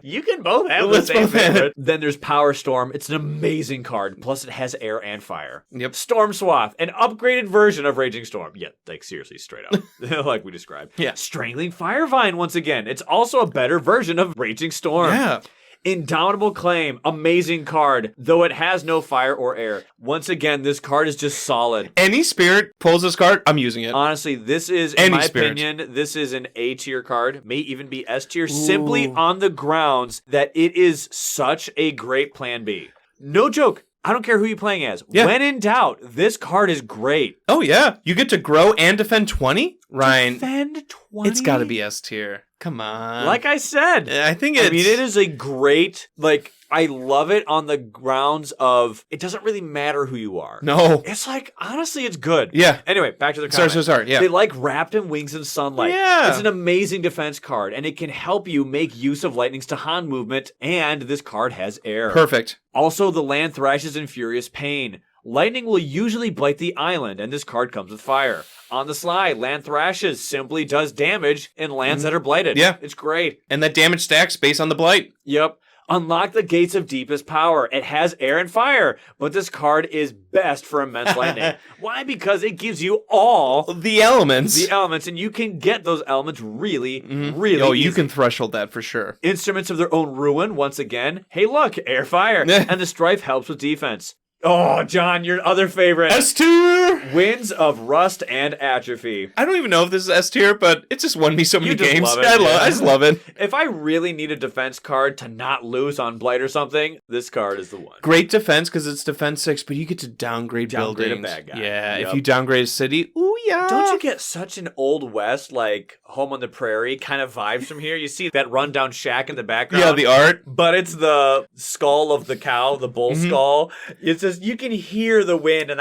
You can both have the same favorite. Then there's Power Storm. It's an amazing card, plus it has air and fire. Yep. Storm Swath, an upgraded version of Raging Storm. Yeah, like seriously, straight up. Like we described. Yeah. Strangling Firevine, once again. It's also a better version of Raging Storm. Yeah. Indomitable Claim, amazing card, though it has no fire or air. Once again, this card is just solid. Any spirit pulls this card, I'm using it. Honestly, this is, in my opinion, this is an A tier card, may even be S tier, simply on the grounds that it is such a great plan B. No joke. I don't care who you're playing as. Yeah. When in doubt, this card is great. Oh, yeah. You get to grow and defend 20? Ryan. Defend 20? It's got to be S tier. Come on. Like I said. I think it's... I mean, it is a great, like, I love it on the grounds of, it doesn't really matter who you are. No. It's like, honestly, it's good. Yeah. Anyway, back to the comment. Sorry, yeah. They like Wrapped in Wings and Sunlight. Yeah. It's an amazing defense card, and it can help you make use of Lightning's Tahan movement, and this card has air. Perfect. Also, the land thrashes in Furious Pain. Lightning will usually blight the island, and this card comes with fire. On the sly, Land Thrashes simply does damage in lands that are blighted. Yeah. It's great. And that damage stacks based on the blight. Yep. Unlock the gates of deepest power. It has air and fire, but this card is best for immense lightning. Why? Because it gives you all the elements. And you can get those elements really easy. You can threshold that for sure. Instruments of their own ruin, once again. Hey, look, air, fire. And the strife helps with defense. Oh, John, your other favorite. S tier! Winds of Rust and Atrophy. I don't even know if this is S tier, but it just won me so many games. Love it, I just love it. If I really need a defense card to not lose on Blight or something, this card is the one. Great defense because it's defense 6, but you get to downgrade buildings. A bad guy. Yeah, if you downgrade a city, ooh yeah. Don't you get such an Old West, like Home on the Prairie kind of vibes from here? You see that rundown shack in the background? Yeah, the art. But it's the skull of the cow, the bull skull. It's just, you can hear the wind and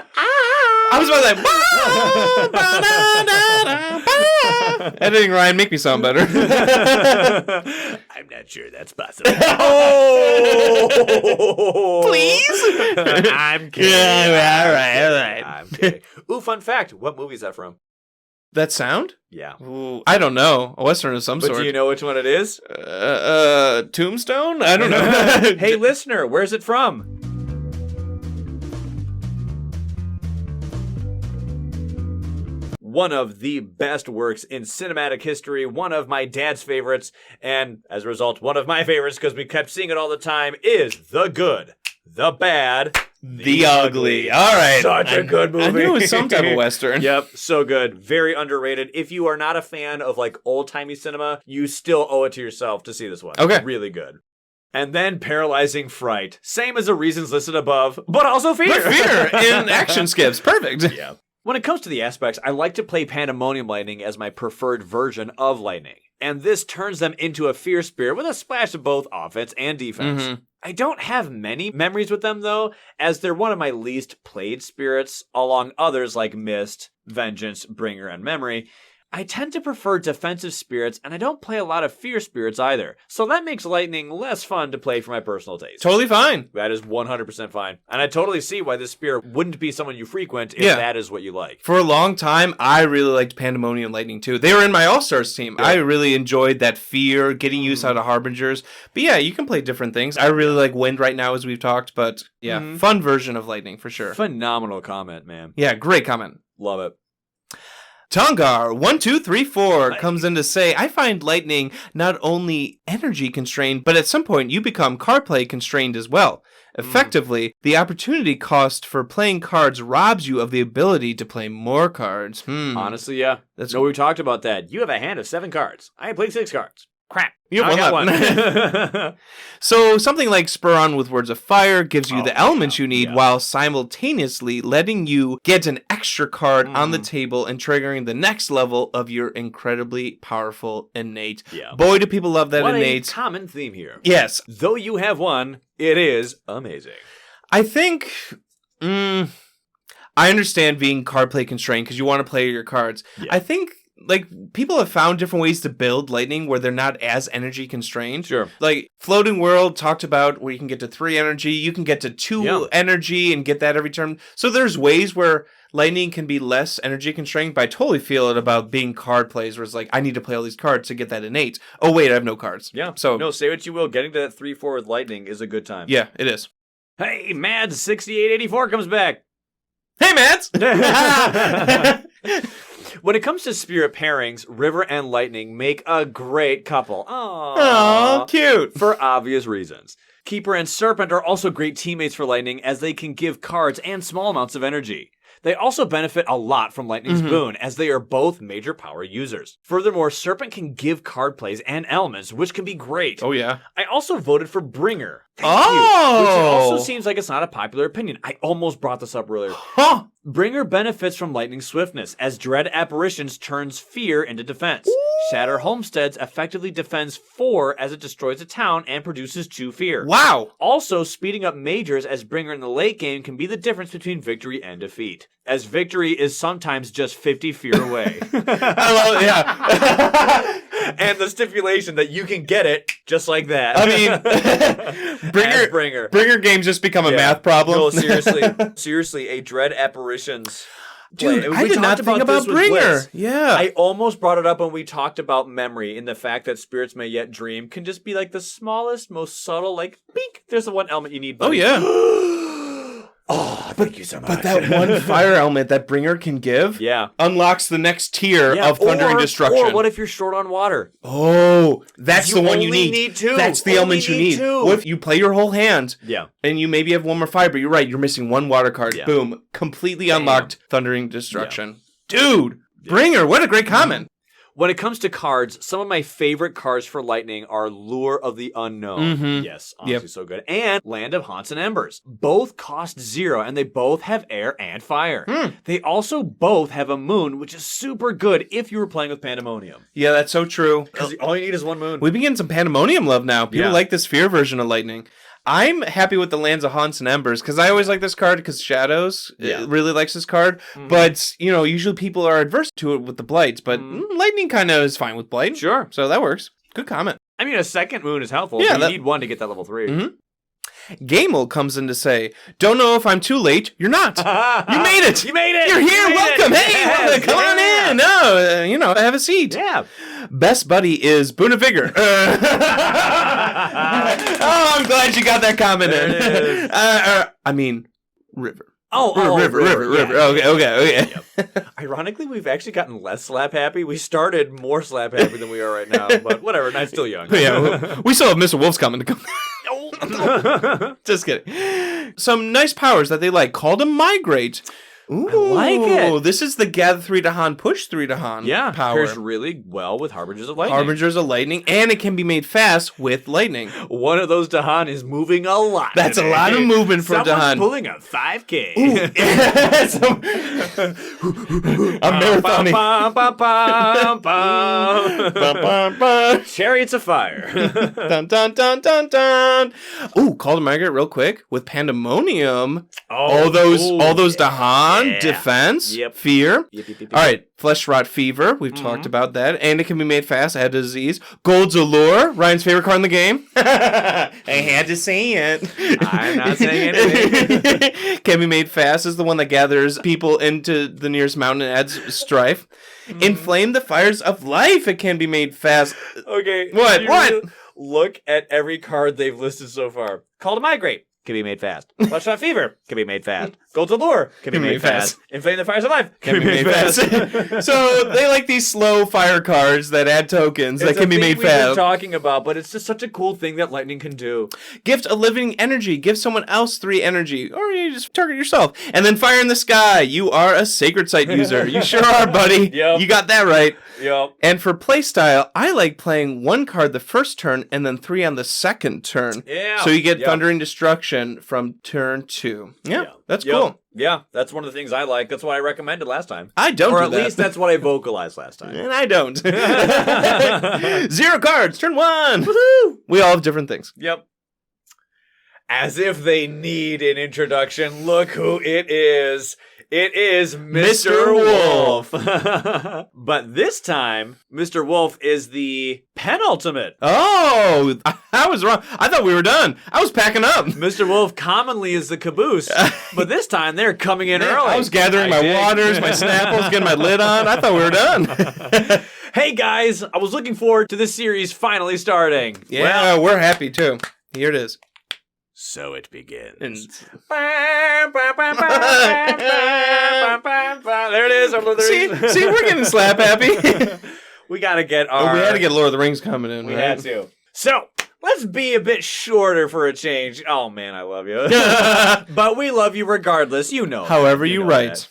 I was about to like, editing Ryan, make me sound better. I'm not sure that's possible. Oh, please. I'm kidding. Yeah, all right. I'm kidding. Ooh, fun fact. What movie is that from? That sound? Yeah. Ooh, I don't know. A Western of some sort. But do you know which one it is? Tombstone? I don't know. Hey, listener, where's it from? One of the best works in cinematic history, one of my dad's favorites, and as a result, one of my favorites because we kept seeing it all the time, is The Good, The Bad, The Ugly. All right. Such a good movie. I knew it was some type of Western. Yep, so good. Very underrated. If you are not a fan of like old-timey cinema, you still owe it to yourself to see this one. Okay. Really good. And then Paralyzing Fright. Same as the reasons listed above, but also fear. But fear in action skips. Perfect. Yeah. When it comes to the aspects, I like to play Pandemonium Lightning as my preferred version of Lightning. And this turns them into a Fear Spirit with a splash of both offense and defense. Mm-hmm. I don't have many memories with them, though, as they're one of my least played spirits, along others like Mist, Vengeance, Bringer, and Memory. I tend to prefer defensive spirits, and I don't play a lot of fear spirits either. So that makes Lightning less fun to play for my personal taste. Totally fine. That is 100% fine. And I totally see why this spirit wouldn't be someone you frequent if that is what you like. For a long time, I really liked Pandemonium Lightning too. They were in my All-Stars team. Yeah. I really enjoyed that fear, getting use out of Harbingers. But yeah, you can play different things. I really like Wind right now, as we've talked. But yeah, fun version of Lightning for sure. Phenomenal comment, man. Yeah, great comment. Love it. Tongar1234 comes in to say, I find Lightning not only energy constrained, but at some point you become card play constrained as well. Effectively, the opportunity cost for playing cards robs you of the ability to play more cards. Honestly, yeah. We talked about that. You have a hand of 7 cards. I played 6 cards. Crap. You have one. So something like Spur On with Words of Fire gives you the elements you need while simultaneously letting you get an extra card on the table and triggering the next level of your incredibly powerful innate. Yeah. Boy, do people love that innate. What a common theme here. Yes. Though you have one, it is amazing. I think... I understand being card play constrained because you want to play your cards. Yeah. I think... like, people have found different ways to build Lightning where they're not as energy constrained. Sure. Like, Floating World talked about where you can get to 3 energy, you can get to 2 energy and get that every turn. So there's ways where Lightning can be less energy constrained, but I totally feel it about being card plays where it's like, I need to play all these cards to get that innate. Oh, wait, I have no cards. Yeah. So no, say what you will. Getting to that 3-4 with Lightning is a good time. Yeah, it is. Hey, Mads6884 comes back. Hey, Mads! When it comes to spirit pairings, River and Lightning make a great couple. Aww, cute. For obvious reasons. Keeper and Serpent are also great teammates for Lightning as they can give cards and small amounts of energy. They also benefit a lot from Lightning's boon, as they are both major power users. Furthermore, Serpent can give card plays and elements, which can be great. Oh, yeah. I also voted for Bringer. Thank you. Which also seems like it's not a popular opinion. I almost brought this up earlier. Huh. Bringer benefits from Lightning's swiftness, as Dread Apparitions turns fear into defense. Ooh. Shatter Homesteads effectively defends 4 as it destroys a town and produces 2 fear. Wow! Also, speeding up Majors as Bringer in the late game can be the difference between victory and defeat, as victory is sometimes just 50 fear away. I love it, yeah. And the stipulation that you can get it just like that. I mean, Bringer games just become a math problem. No, seriously, a Dread Apparitions. Dude, I did not think about Bringer. Yeah. I almost brought it up when we talked about memory and the fact that spirits may yet dream can just be like the smallest, most subtle, like, beak. There's the one element you need. Buddy. Oh, yeah. Oh, thank you so much. But that one fire element that Bringer can give unlocks the next tier of Thundering Destruction. Or what if you're short on water? Oh, that's the one you need. Need two. That's the element you need. What if you play your whole hand? Yeah. And you maybe have one more fire, but you're right, you're missing one water card. Yeah. Boom. Completely unlocked Thundering Destruction. Yeah. Dude, Bringer, what a great comment. When it comes to cards, some of my favorite cards for Lightning are Lure of the Unknown. Mm-hmm. Yes, honestly, so good. And Land of Haunts and Embers. Both cost 0, and they both have air and fire. They also both have a moon, which is super good if you were playing with Pandemonium. Yeah, that's so true. Because all you need is one moon. We've been getting some Pandemonium love now. People like the Sphere version of Lightning. I'm happy with the Lands of Haunts and Embers because I always like this card because Shadows really likes this card. Mm-hmm. But, you know, usually people are adverse to it with the Blights, but Lightning kind of is fine with Blight. Sure. So that works. Good comment. I mean, a second moon is helpful. Yeah, you need one to get that level 3. Mm-hmm. Gamel comes in to say, don't know if I'm too late. You're not. You made it. You made it. You're here. Welcome. Hey, come on in. No, have a seat. Yeah. Best buddy is Boona Vigor. Oh, I'm glad you got that comment in. I mean, River. River. Okay. Yep. Ironically, we've actually gotten less slap happy. We started more slap happy than we are right now, but whatever. I'm still young. Yeah, we still have Mr. Wolf's coming to come. Just kidding. Some nice powers that they like. Call to Migrate. Ooh, I like it. This is the Gather 3 Dahan, Push 3 Dahan power. Pairs really well with Harbingers of Lightning. Harbingers of Lightning, and it can be made fast with Lightning. One of those Dahan is moving a lot. That's a lot of movement for Dahan. Someone's pulling a 5K. I'm marathoning. Chariots of Fire. Dun, dun, dun, dun, dun. Ooh, Call to Migrate real quick with Pandemonium. All those Dahan. Defense, fear. Yep. All right, Flesh Rot Fever. We've talked about that. And it can be made fast. I had disease. Gold's Allure. Ryan's favorite card in the game. I had to say it. I'm not saying anything. Can be made fast is the one that gathers people into the nearest mountain and adds strife. Inflame the Fires of Life. It can be made fast. Okay. What? Look at every card they've listed so far. Call to Migrate. Can be made fast. Flesh Rot Fever can be made fast. Gold's Allure can be made fast. Inflame the Fires of Life can be made fast. So they like these slow fire cards that add tokens that can be made fast. We've been talking about, but it's just such a cool thing that Lightning can do. Gift a living energy. Give someone else 3 energy, or you just target yourself. And then Fire in the Sky. You are a Sacred Site user. You sure are, buddy. Yep. You got that right. Yep. And for playstyle, I like playing 1 card the first turn and then 3 on the second turn. Yeah. So you get Thundering Destruction from turn 2. Yeah. That's cool. Yeah, that's one of the things I like. That's what I recommended last time. I don't Or do at that. least that's what I vocalized last time. And I don't. 0 cards, turn 1. Woohoo! We all have different things. Yep. As if they need an introduction, look who it is. It is Mr. Wolf. But this time, Mr. Wolf is the penultimate. Oh, I was wrong. I thought we were done. I was packing up. Mr. Wolf commonly is the caboose, but this time they're coming in early. I was gathering my waters, my Snapples, getting my lid on. I thought we were done. Hey guys, I was looking forward to this series finally starting. Yeah, we're happy too. Here it is. So it begins. There it is. See, we're getting slap happy. We gotta get our. We had to get Lord of the Rings coming in. We had to. So let's be a bit shorter for a change. Oh man, I love you. But we love you regardless. You know. However you write. That.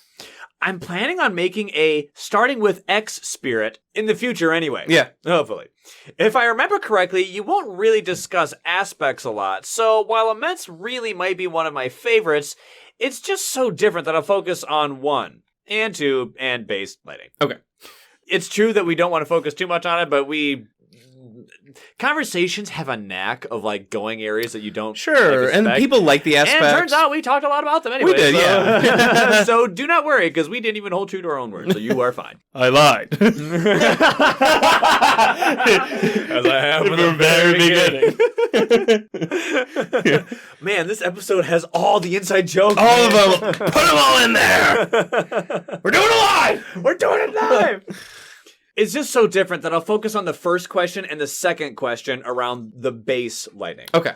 I'm planning on making a starting with X spirit in the future anyway. Yeah. Hopefully. If I remember correctly, you won't really discuss aspects a lot, so while Immense really might be one of my favorites, it's just so different that I'll focus on 1, and 2, and base lighting. Okay. It's true that we don't want to focus too much on it, but we conversations have a knack of like going areas that you don't and people like the aspects. And it turns out we talked a lot about them anyway. We did, yeah. So do not worry, because we didn't even hold true to our own words, so you are fine. I lied. As I have from the very beginning. Man, this episode has all the inside jokes. All of them. Put them all in there. We're doing it live. We're doing it live. It's just so different that I'll focus on the first question and the second question around the base lightning. Okay.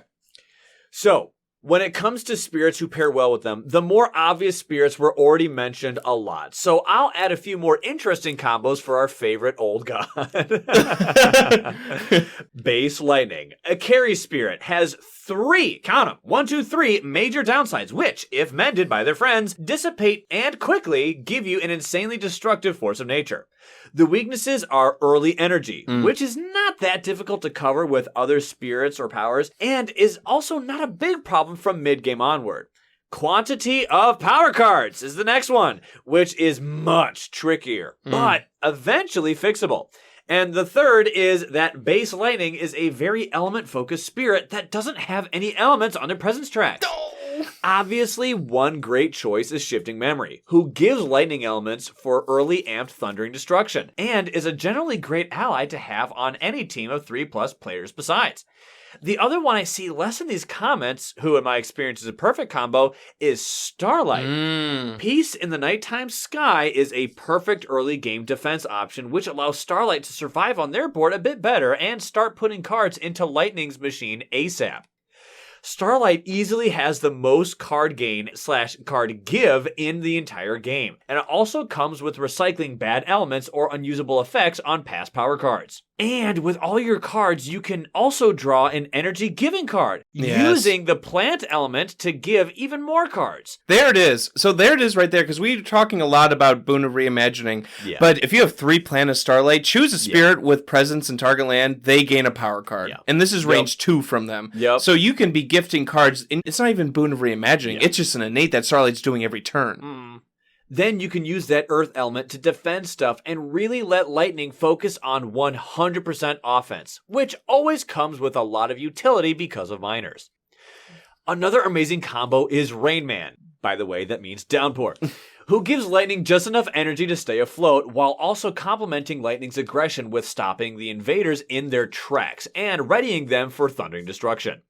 So, when it comes to spirits who pair well with them, the more obvious spirits were already mentioned a lot. So I'll add a few more interesting combos for our favorite old god. Base lightning. A carry spirit has 3, count them, 1, 2, 3 major downsides, which, if mended by their friends, dissipate and quickly give you an insanely destructive force of nature. The weaknesses are early energy, which is not that difficult to cover with other spirits or powers, and is also not a big problem from mid-game onward. Quantity of power cards is the next one, which is much trickier, but eventually fixable. And the third is that base lightning is a very element-focused spirit that doesn't have any elements on their presence track. Obviously, one great choice is Shifting Memory, who gives lightning elements for early amped thundering destruction, and is a generally great ally to have on any team of 3+ players besides. The other one I see less in these comments, who in my experience is a perfect combo, is Starlight. Peace in the Nighttime Sky is a perfect early game defense option, which allows Starlight to survive on their board a bit better and start putting cards into Lightning's machine ASAP. Starlight easily has the most card gain / card give in the entire game, and it also comes with recycling bad elements or unusable effects on past power cards. And with all your cards, you can also draw an energy giving card, using the plant element to give even more cards. There it is. So there it is right there, because we're talking a lot about Boon of Reimagining. But if you have 3 Plant of Starlight, choose a spirit with presence in target land, they gain a power card. And this is range 2 from them. So you can be gifting cards. It's not even Boon of Reimagining. It's just an innate that Starlight's doing every turn. Then you can use that earth element to defend stuff and really let Lightning focus on 100% offense, which always comes with a lot of utility because of minors. Another amazing combo is Rain Man. By the way, that means downpour. Who gives Lightning just enough energy to stay afloat while also complementing Lightning's aggression with stopping the invaders in their tracks and readying them for thundering destruction.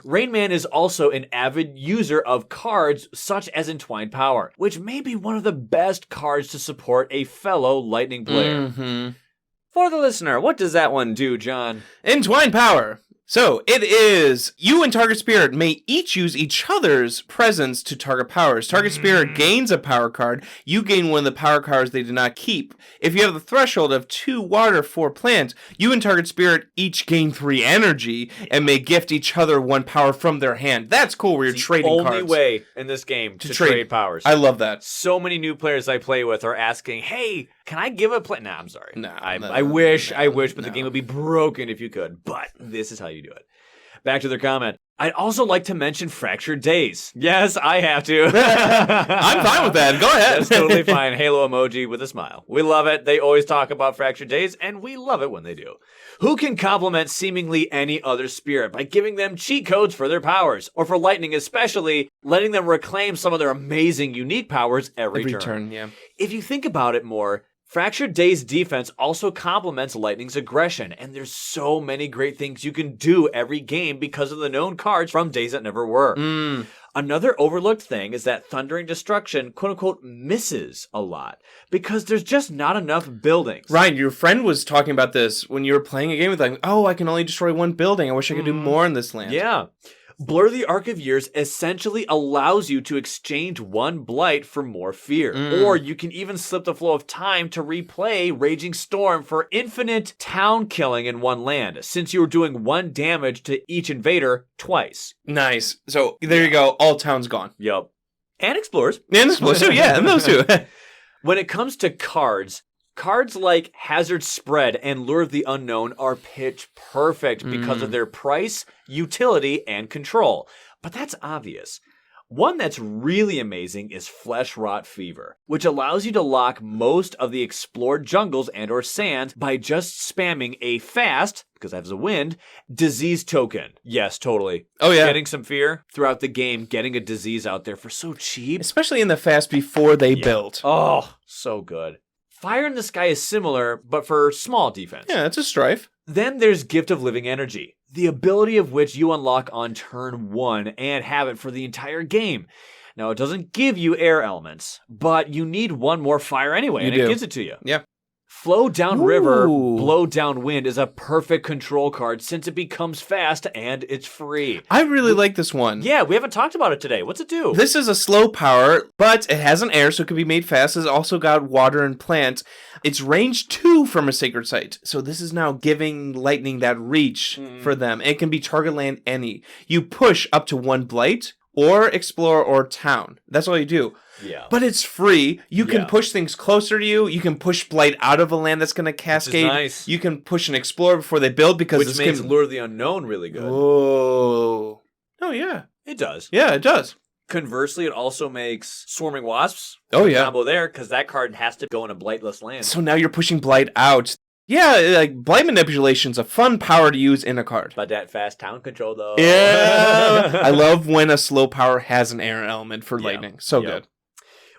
Rain Man is also an avid user of cards such as Entwined Power, which may be one of the best cards to support a fellow Lightning player. For the listener, what does that one do, John? Entwined Power. So, it is, you and target spirit may each use each other's presence to target powers. Target spirit gains a power card. You gain one of the power cards they did not keep. If you have the threshold of 2 water, 4 plant, you and target spirit each gain 3 energy and may gift each other 1 power from their hand. That's cool, where you're trading cards. The only way in this game to trade powers. I love that. So many new players I play with are asking, hey, can I give a play? Nah, I'm sorry. I wish, but the game would be broken if you could. But this is how you do it. Back to their comment. I'd also like to mention Fractured Days. Yes, I have to. I'm fine with that. Go ahead. That's totally fine. Halo emoji with a smile. We love it. They always talk about Fractured Days, and we love it when they do. Who can complement seemingly any other spirit by giving them cheat codes for their powers, or for Lightning especially, letting them reclaim some of their amazing unique powers every turn. If you think about it more, Fractured Days defense also complements Lightning's aggression, and there's so many great things you can do every game because of the known cards from Days That Never Were. Another overlooked thing is that Thundering Destruction, quote-unquote, misses a lot, because there's just not enough buildings. Ryan, your friend was talking about this when you were playing a game with like, oh, I can only destroy 1 building. I wish I could do more in this land. Yeah. Blur the Arc of Years essentially allows you to exchange 1 Blight for more Fear. Or you can even slip the Flow of Time to replay Raging Storm for infinite town killing in 1 land, since you were doing 1 damage to each invader twice. Nice. So there you go. All towns gone. Yup. And Explorers. And Explorers too, yeah, and those two. When it comes to cards like Hazard Spread and Lure of the Unknown are pitch perfect because of their price, utility, and control. But that's obvious. One that's really amazing is Flesh Rot Fever, which allows you to lock most of the explored jungles and or sands by just spamming a fast, because that has a wind, disease token. Yes, totally. Oh, yeah. Getting some fear throughout the game, getting a disease out there for so cheap. Especially in the fast before they build. Oh, so good. Fire in the Sky is similar, but for small defense. Yeah, it's a strife. Then there's Gift of Living Energy, the ability of which you unlock on turn 1 and have it for the entire game. Now, it doesn't give you air elements, but you need one more fire anyway, it gives it to you. Yeah. Flow Down River, Blow Down Wind is a perfect control card since it becomes fast and it's free. I really like this one. Yeah, we haven't talked about it today. What's it do? This is a slow power, but it has an air, so it can be made fast. It's also got water and plants. It's range 2 from a sacred site, so this is now giving lightning that reach for them. It can be target land any. You push up to 1 blight, or explore, or town. That's all you do. Yeah. But it's free. You can push things closer to you. You can push blight out of a land that's going to cascade. Nice. You can push an explorer before they build because which makes Lure of the Unknown really good. Oh. Oh, yeah. It does. Yeah, it does. Conversely, it also makes Swarming Wasps. Oh, yeah. Combo there, because that card has to go in a blightless land. So now you're pushing blight out. Yeah, like blight manipulation's a fun power to use in a card. But that fast town control, though. Yeah. I love when a slow power has an air element for lightning. So good.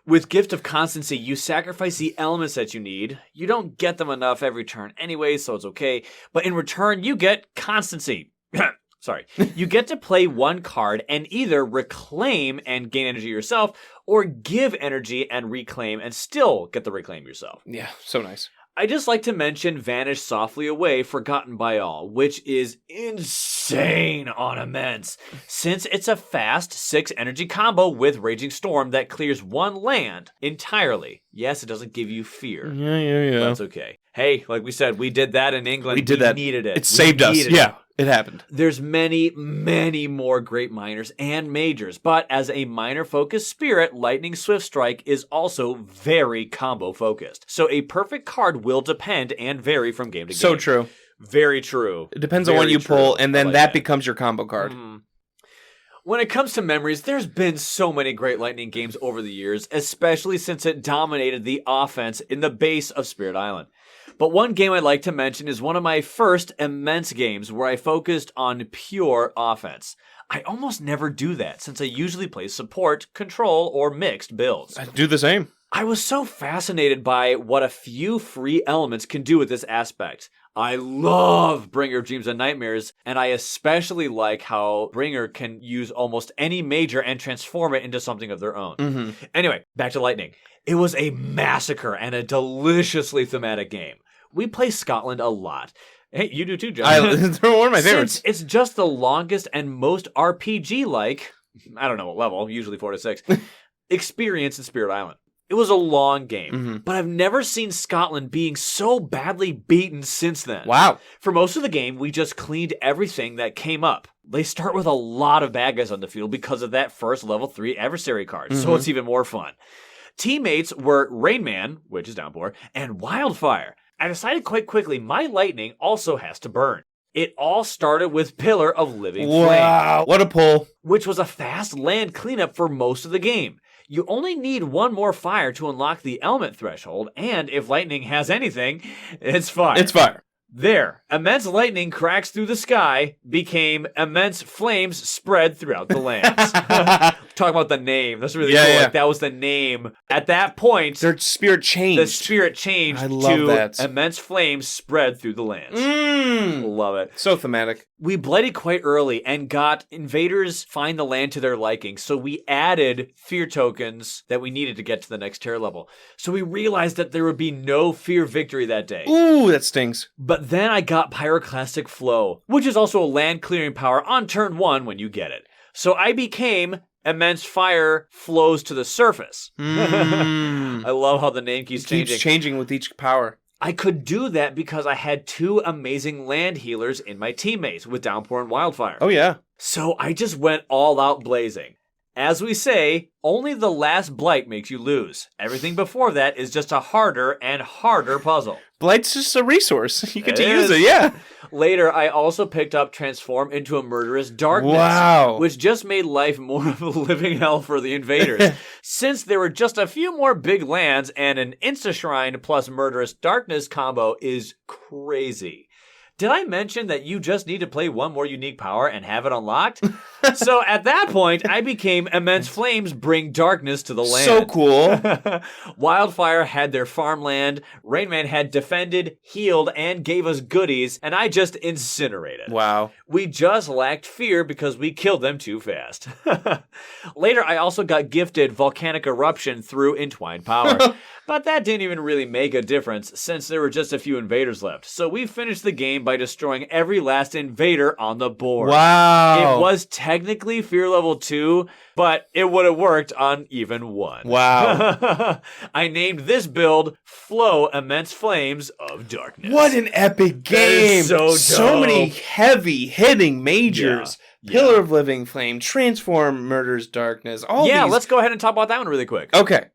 With Gift of Constancy, you sacrifice the elements that you need. You don't get them enough every turn anyway, so it's okay. But in return, you get Constancy. Sorry. You get to play one card and either reclaim and gain energy yourself, or give energy and reclaim and still get the reclaim yourself. Yeah, so nice. I just like to mention Vanish Softly Away, Forgotten by All, which is insane on Immense, since it's a fast 6 energy combo with Raging Storm that clears 1 land entirely. Yes, it doesn't give you fear. Yeah. That's okay. Hey, like we said, we did that in England. We did that. Needed it. It saved us. Yeah. It happened. There's many, many more great minors and majors, but as a minor-focused spirit, Lightning Swift Strike is also very combo-focused. So a perfect card will depend and vary from game to game. So true. Very true. It depends on what you pull, and then that becomes your combo card. When it comes to memories, there's been so many great Lightning games over the years, especially since it dominated the offense in the base of Spirit Island. But one game I'd like to mention is one of my first Immense games where I focused on pure offense. I almost never do that since I usually play support, control, or mixed builds. I do the same. I was so fascinated by what a few free elements can do with this aspect. I love Bringer of Dreams and Nightmares, and I especially like how Bringer can use almost any major and transform it into something of their own. Anyway, back to Lightning. It was a massacre and a deliciously thematic game. We play Scotland a lot. Hey, you do too, John. They're one of my favorites. Since it's just the longest and most RPG-like, I don't know what level, usually 4 to 6, experience in Spirit Island. It was a long game, but I've never seen Scotland being so badly beaten since then. Wow. For most of the game, we just cleaned everything that came up. They start with a lot of bad guys on the field because of that first level 3 adversary card, so it's even more fun. Teammates were Rainman, which is Downpour, and Wildfire. I decided quite quickly my lightning also has to burn. It all started with Pillar of Living Flame. Wow, what a pull. Which was a fast land cleanup for most of the game. You only need one more fire to unlock the element threshold, and if lightning has anything, it's fire. It's fire. There, immense lightning cracks through the sky became immense flames spread throughout the lands. Talk about the name. That's really cool. Yeah. Like, that was the name. At that point, their spirit changed. The spirit changed to immense flames spread through the lands. Love it. So thematic. We blighted quite early and got invaders find the land to their liking, so we added fear tokens that we needed to get to the next tier level. So we realized that there would be no fear victory that day. Ooh, that stings. But then I got Pyroclastic Flow, which is also a land clearing power on turn 1 when you get it. So I became Immense Fire Flows to the Surface. I love how the name keeps changing. Keeps changing with each power. I could do that because I had 2 amazing land healers in my teammates with Downpour and Wildfire. Oh, yeah. So I just went all out blazing. As we say, only the last blight makes you lose. Everything before that is just a harder and harder puzzle. Blight's just a resource. You get to use it, yeah. Later, I also picked up Transform into a Murderous Darkness. Wow. Which just made life more of a living hell for the invaders. Since there were just a few more big lands and an Insta-Shrine plus Murderous Darkness combo is crazy. Did I mention that you just need to play one more unique power and have it unlocked? So at that point, I became Immense Flames Bring Darkness to the land. So cool. Wildfire had their farmland, Rainman had defended, healed, and gave us goodies, and I just incinerated. Wow. We just lacked fear because we killed them too fast. Later, I also got gifted Volcanic Eruption through Entwined Power. But that didn't even really make a difference since there were just a few invaders left. So we finished the game by destroying every last invader on the board. Wow. It was technically fear level 2, but it would have worked on even 1. Wow. I named this build Flow Immense Flames of Darkness. What an epic game. So many heavy hitting majors. Yeah. Pillar of Living Flame, Transform, Murderous Darkness. Let's go ahead and talk about that one really quick. Okay.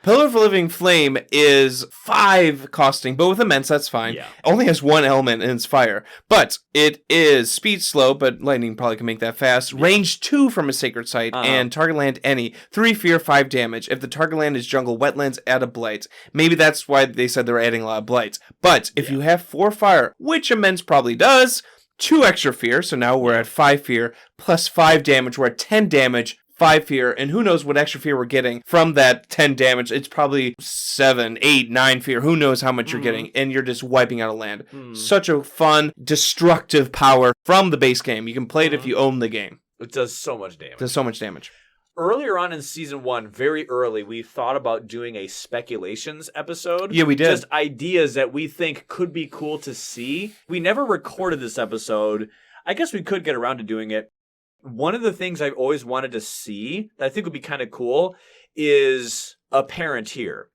Pillar of Living Flame is 5 costing, but with immense, that's fine. Yeah. Only has 1 element, and it's fire. But it is speed slow, but lightning probably can make that fast. Yeah. Range 2 from a sacred site, and target land any. 3 fear, 5 damage. If the target land is jungle wetlands, add a blight. Maybe that's why they said they were adding a lot of blights. But if you have 4 fire, which immense probably does, 2 extra fear, so now we're at 5 fear, plus 5 damage, we're at 10 damage, 5 fear, and who knows what extra fear we're getting from that 10 damage. It's probably 7, 8, 9 fear. Who knows how much you're getting, and you're just wiping out a land. Such a fun, destructive power from the base game. You can play it if you own the game. It does so much damage. It does so much damage. Earlier on in Season 1, very early, we thought about doing a speculations episode. Yeah, we did. Just ideas that we think could be cool to see. We never recorded this episode. I guess we could get around to doing it. One of the things I've always wanted to see that I think would be kind of cool is a parent here.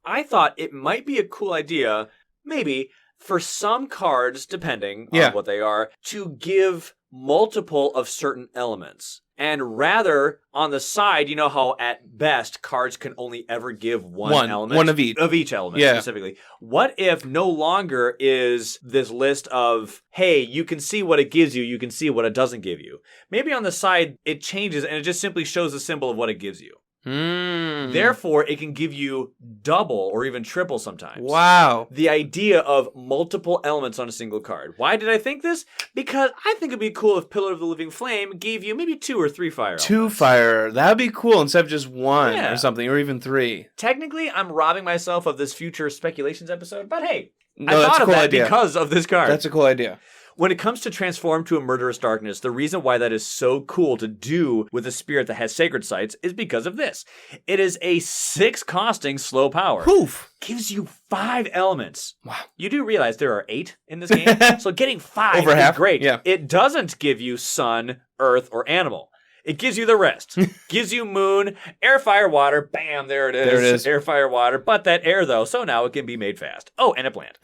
I thought it might be a cool idea, maybe, for some cards, depending on what they are, to give multiple of certain elements. And rather, on the side, you know how at best cards can only ever give one element? One of each. Of each element, specifically. What if no longer is this list of, hey, you can see what it gives you, you can see what it doesn't give you. Maybe on the side, it changes and it just simply shows a symbol of what it gives you. Therefore, it can give you double or even triple sometimes. Wow. The idea of multiple elements on a single card. Why did I think this? Because I think it'd be cool if Pillar of the Living Flame gave you maybe 2 or 3 fire 2 elements. fire. That'd be cool instead of just 1 or something, or even 3. Technically, I'm robbing myself of this future speculations episode, but hey, No, I thought that's a of cool that idea. because of this card. That's a cool idea. When it comes to Transform to a Murderous Darkness, the reason why that is so cool to do with a spirit that has sacred sites is because of this. It is a 6 costing slow power. Poof. Gives you 5 elements. Wow. You do realize there are 8 in this game, so getting 5 Over is half. great. Yeah. It doesn't give you sun, earth, or animal. It gives you the rest. Gives you moon, air, fire, water. Bam, there it is. There it is. Air, fire, water. But that air, though, so now it can be made fast. Oh, and a plant.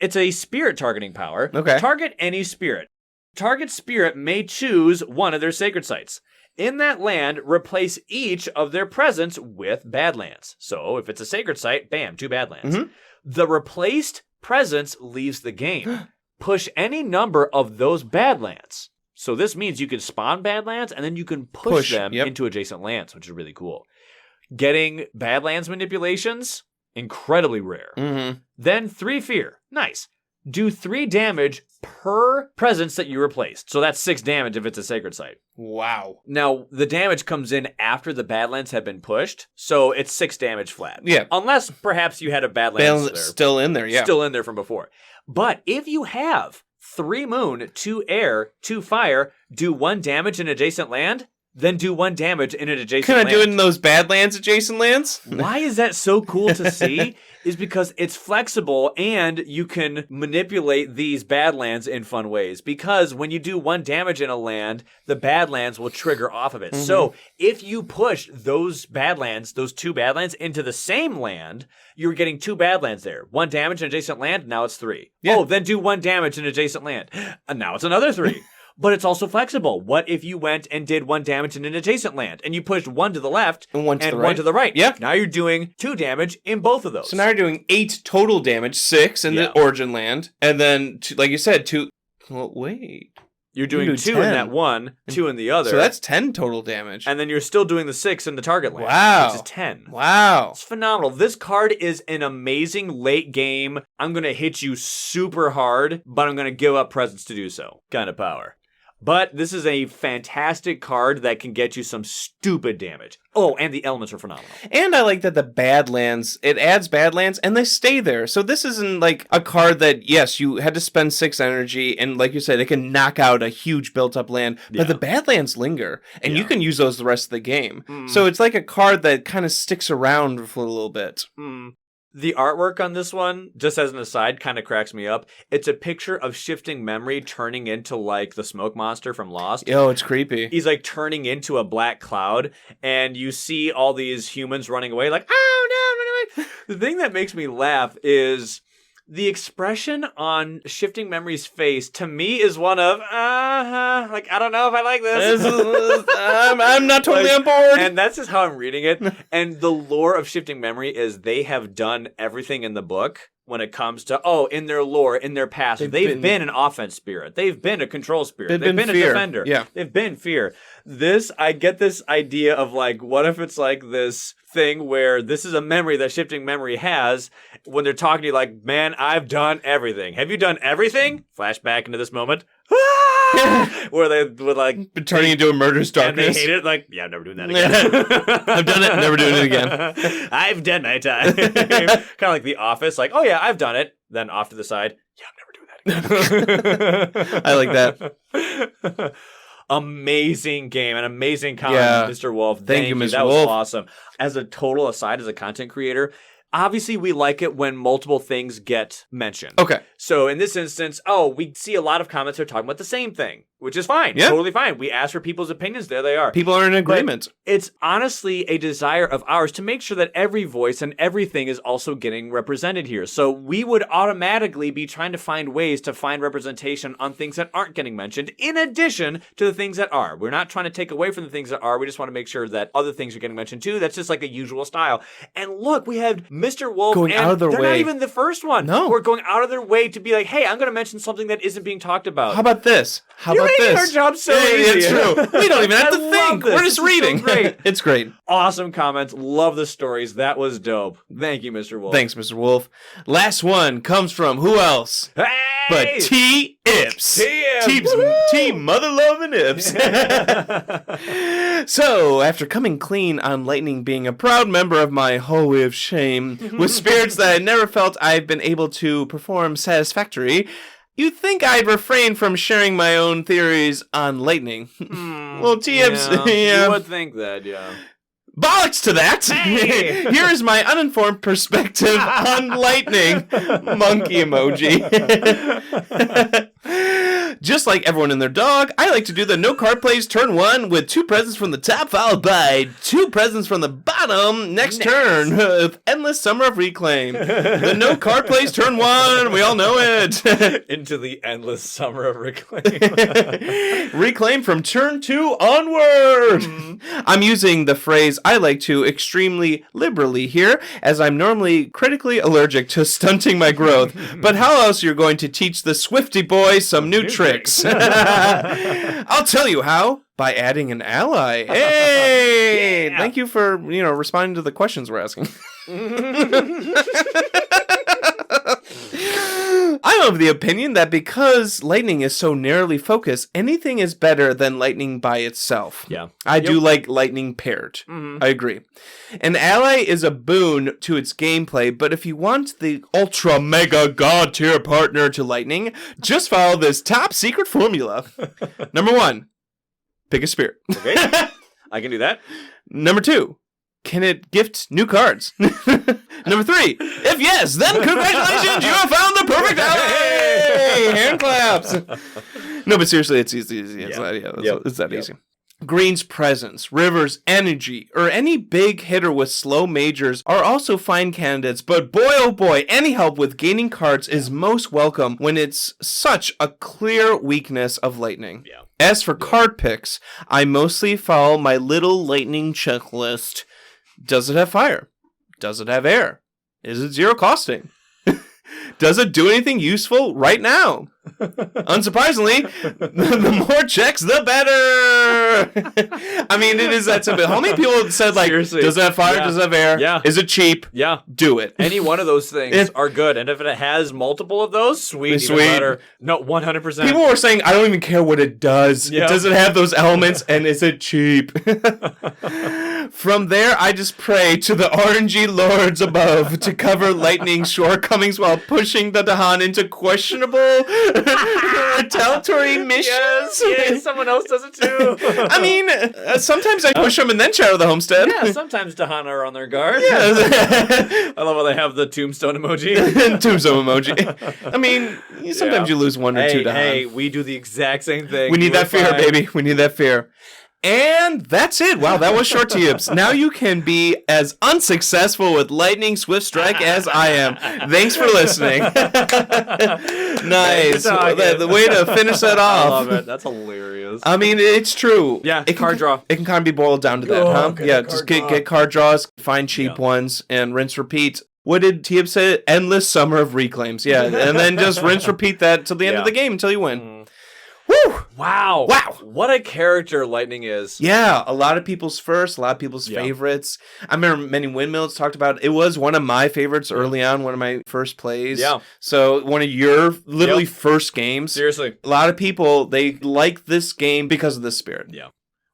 It's a spirit targeting power. Okay. Target any spirit. Target spirit may choose one of their sacred sites. In that land, replace each of their presence with badlands. So if it's a sacred site, bam, 2 badlands. The replaced presence leaves the game. Push any number of those badlands. So this means you can spawn badlands and then you can push them into adjacent lands, which is really cool. Getting badlands manipulations, incredibly rare. Then 3 fear. Nice. Do 3 damage per presence that you replaced. So that's 6 damage if it's a sacred site. Wow. Now, the damage comes in after the badlands have been pushed, so it's 6 damage flat. Yeah. Unless perhaps you had a badlands there. Still in there, yeah. Still in there from before. But if you have 3 moon, 2 air, 2 fire, do 1 damage in adjacent land, then do 1 damage in an adjacent land. Can I do it in those Badlands adjacent lands? Why is that so cool to see? Is because it's flexible and you can manipulate these Badlands in fun ways. Because when you do 1 damage in a land, the Badlands will trigger off of it. So if you push those Badlands, those 2 Badlands, into the same land, you're getting 2 Badlands there. 1 damage in adjacent land, now it's 3. Yeah. Oh, then do 1 damage in adjacent land. And now it's another 3. but it's also flexible. What if you went and did 1 damage in an adjacent land, and you pushed 1 to the left and 1 to the right? 1 to the right. Yeah. Now you're doing 2 damage in both of those. So now you're doing 8 total damage, 6 in the origin land, and then, like you said, 2... Well, wait... You're doing 2 in that one, 2 in the other. So that's 10 total damage. And then you're still doing the 6 in the target land. Wow. Which is 10. Wow. It's phenomenal. This card is an amazing late game. I'm going to hit you super hard, but I'm going to give up presence to do so. Kind of power. But this is a fantastic card that can get you some stupid damage. Oh, and the elements are phenomenal. And I like that the Badlands, it adds Badlands, and they stay there. So this isn't like a card that, yes, you had to spend 6 energy, and like you said, it can knock out a huge built-up land, but the Badlands linger, and you can use those the rest of the game. So it's like a card that kind of sticks around for a little bit. The artwork on this one, just as an aside, kind of cracks me up. It's a picture of shifting memory turning into like the smoke monster from Lost. Oh, it's creepy. He's like turning into a black cloud, and you see all these humans running away like, oh no, run away. The thing that makes me laugh is the expression on Shifting Memory's face, to me, is one of, like, I don't know if I like this. I'm not totally on board. And that's just how I'm reading it. And the lore of Shifting Memory is they have done everything in the book when it comes to, in their lore, in their past, they've been an offense spirit. They've been a control spirit. They've been a defender. Yeah. They've been fear. I get this idea of like, what if it's like this thing where this is a memory that Shifting Memory has when they're talking to you like, man, I've done everything. Have you done everything? Flashback into this moment. Where they would like turning into a murderous darkness. And they hate it, like, yeah, I'm never doing that again. I've done it, never doing it again. I've done my time. Kind of like The Office, like, oh yeah, I've done it. Then off to the side, yeah, I'm never doing that again. I like that. Amazing game, an amazing comment, Mr. Wolf. Thank you, Mr. Wolf. That was awesome. As a total aside, as a content creator, obviously we like it when multiple things get mentioned. Okay. So in this instance, we see a lot of comments that are talking about the same thing, which is fine. Yeah. Totally fine. We ask for people's opinions. There they are. People are in agreement. But it's honestly a desire of ours to make sure that every voice and everything is also getting represented here. So we would automatically be trying to find ways to find representation on things that aren't getting mentioned, in addition to the things that are. We're not trying to take away from the things that are. We just want to make sure that other things are getting mentioned too. That's just like a usual style. And look, we have Mr. Wolf going out of their way. They're not even the first one. No. We're going out of their way to be like, hey, I'm going to mention something that isn't being talked about. How about this? You're making our job so easy. It's true. We don't even have to think. We're just reading. So great. It's great. Awesome comments. Love the stories. That was dope. Thank you, Mr. Wolf. Thanks, Mr. Wolf. Last one comes from who else? Hey! But T. Ips. T. Mother-loving Ips. So, after coming clean on Lightning being a proud member of my hallway of shame, with spirits that I never felt I've been able to perform satisfactory, you'd think I'd refrain from sharing my own theories on Lightning. Well, T-Ips, yeah. You would think that, yeah. Bollocks to that! Hey! Here is my uninformed perspective on Lightning. Monkey emoji. Just like everyone and their dog, I like to do the no card plays turn 1 with 2 presents from the top followed by 2 presents from the bottom next turn with Endless Summer of Reclaim. The no card plays turn 1, we all know it. Into the Endless Summer of Reclaim. Reclaim from turn 2 onward. I'm using the phrase I like to extremely liberally here, as I'm normally critically allergic to stunting my growth. But how else you're going to teach the Swifty boy some new tricks? I'll tell you how. By adding an ally. Hey! Yeah. Thank you for, responding to the questions we're asking. I'm of the opinion that because Lightning is so narrowly focused, anything is better than Lightning by itself. Yeah. I do like Lightning paired. I agree. An ally is a boon to its gameplay, but if you want the ultra mega god tier partner to Lightning, just follow this top secret formula. Number 1, pick a spirit. Okay. I can do that. Number 2, can it gift new cards? Number 3, if yes, then congratulations, you have found the perfect ally! Hey, hand claps. No, but seriously, it's easy. It's that easy. Green's presence, River's energy, or any big hitter with slow majors are also fine candidates, but boy oh boy, any help with gaining cards is most welcome when it's such a clear weakness of Lightning. Yeah. As for card picks, I mostly follow my little lightning checklist. Does it have fire? Does it have air? Is it zero costing? Does it do anything useful right now? Unsurprisingly, the more checks, the better. I mean, it is that simple. How many people said, like, seriously, does it have fire? Yeah. Does it have air? Yeah. Is it cheap? Yeah. Do it. Any one of those things are good. And if it has multiple of those, sweet. Even better. No, 100%. People were saying, I don't even care what it does. Yep. Does it have those elements? And is it cheap? From there, I just pray to the RNG lords above to cover Lightning's shortcomings while pushing the Dahan into questionable retaliatory missions. Yes, someone else does it too. I mean, sometimes I push them and then shadow the homestead. Yeah, sometimes Dahan are on their guard. Yeah. I love how they have the tombstone emoji. Tombstone emoji. I mean, sometimes you lose one or two Dahan. Hey, we do the exact same thing. We need that fear, baby. We need that fear. And that's it. Wow, that was short tips. Now you can be as unsuccessful with Lightning Swift Strike as I am. Thanks for listening. Nice. The way to finish that off. I love it. That's hilarious. I mean, it's true. Yeah, card draw. It can kind of be boiled down to that, huh? Okay, yeah, just get card draws, find cheap ones, and rinse, repeat. What did Tiep say? Endless summer of reclaims. Yeah, and then just rinse, repeat that till the end of the game until you win. Woo! Wow. What a character Lightning is. Yeah, a lot of people's first, a lot of people's favorites. I remember many Windmills talked about it was one of my favorites early on, one of my first plays. Yeah. So one of your literally first games. Seriously. A lot of people, they like this game because of the spirit. Yeah.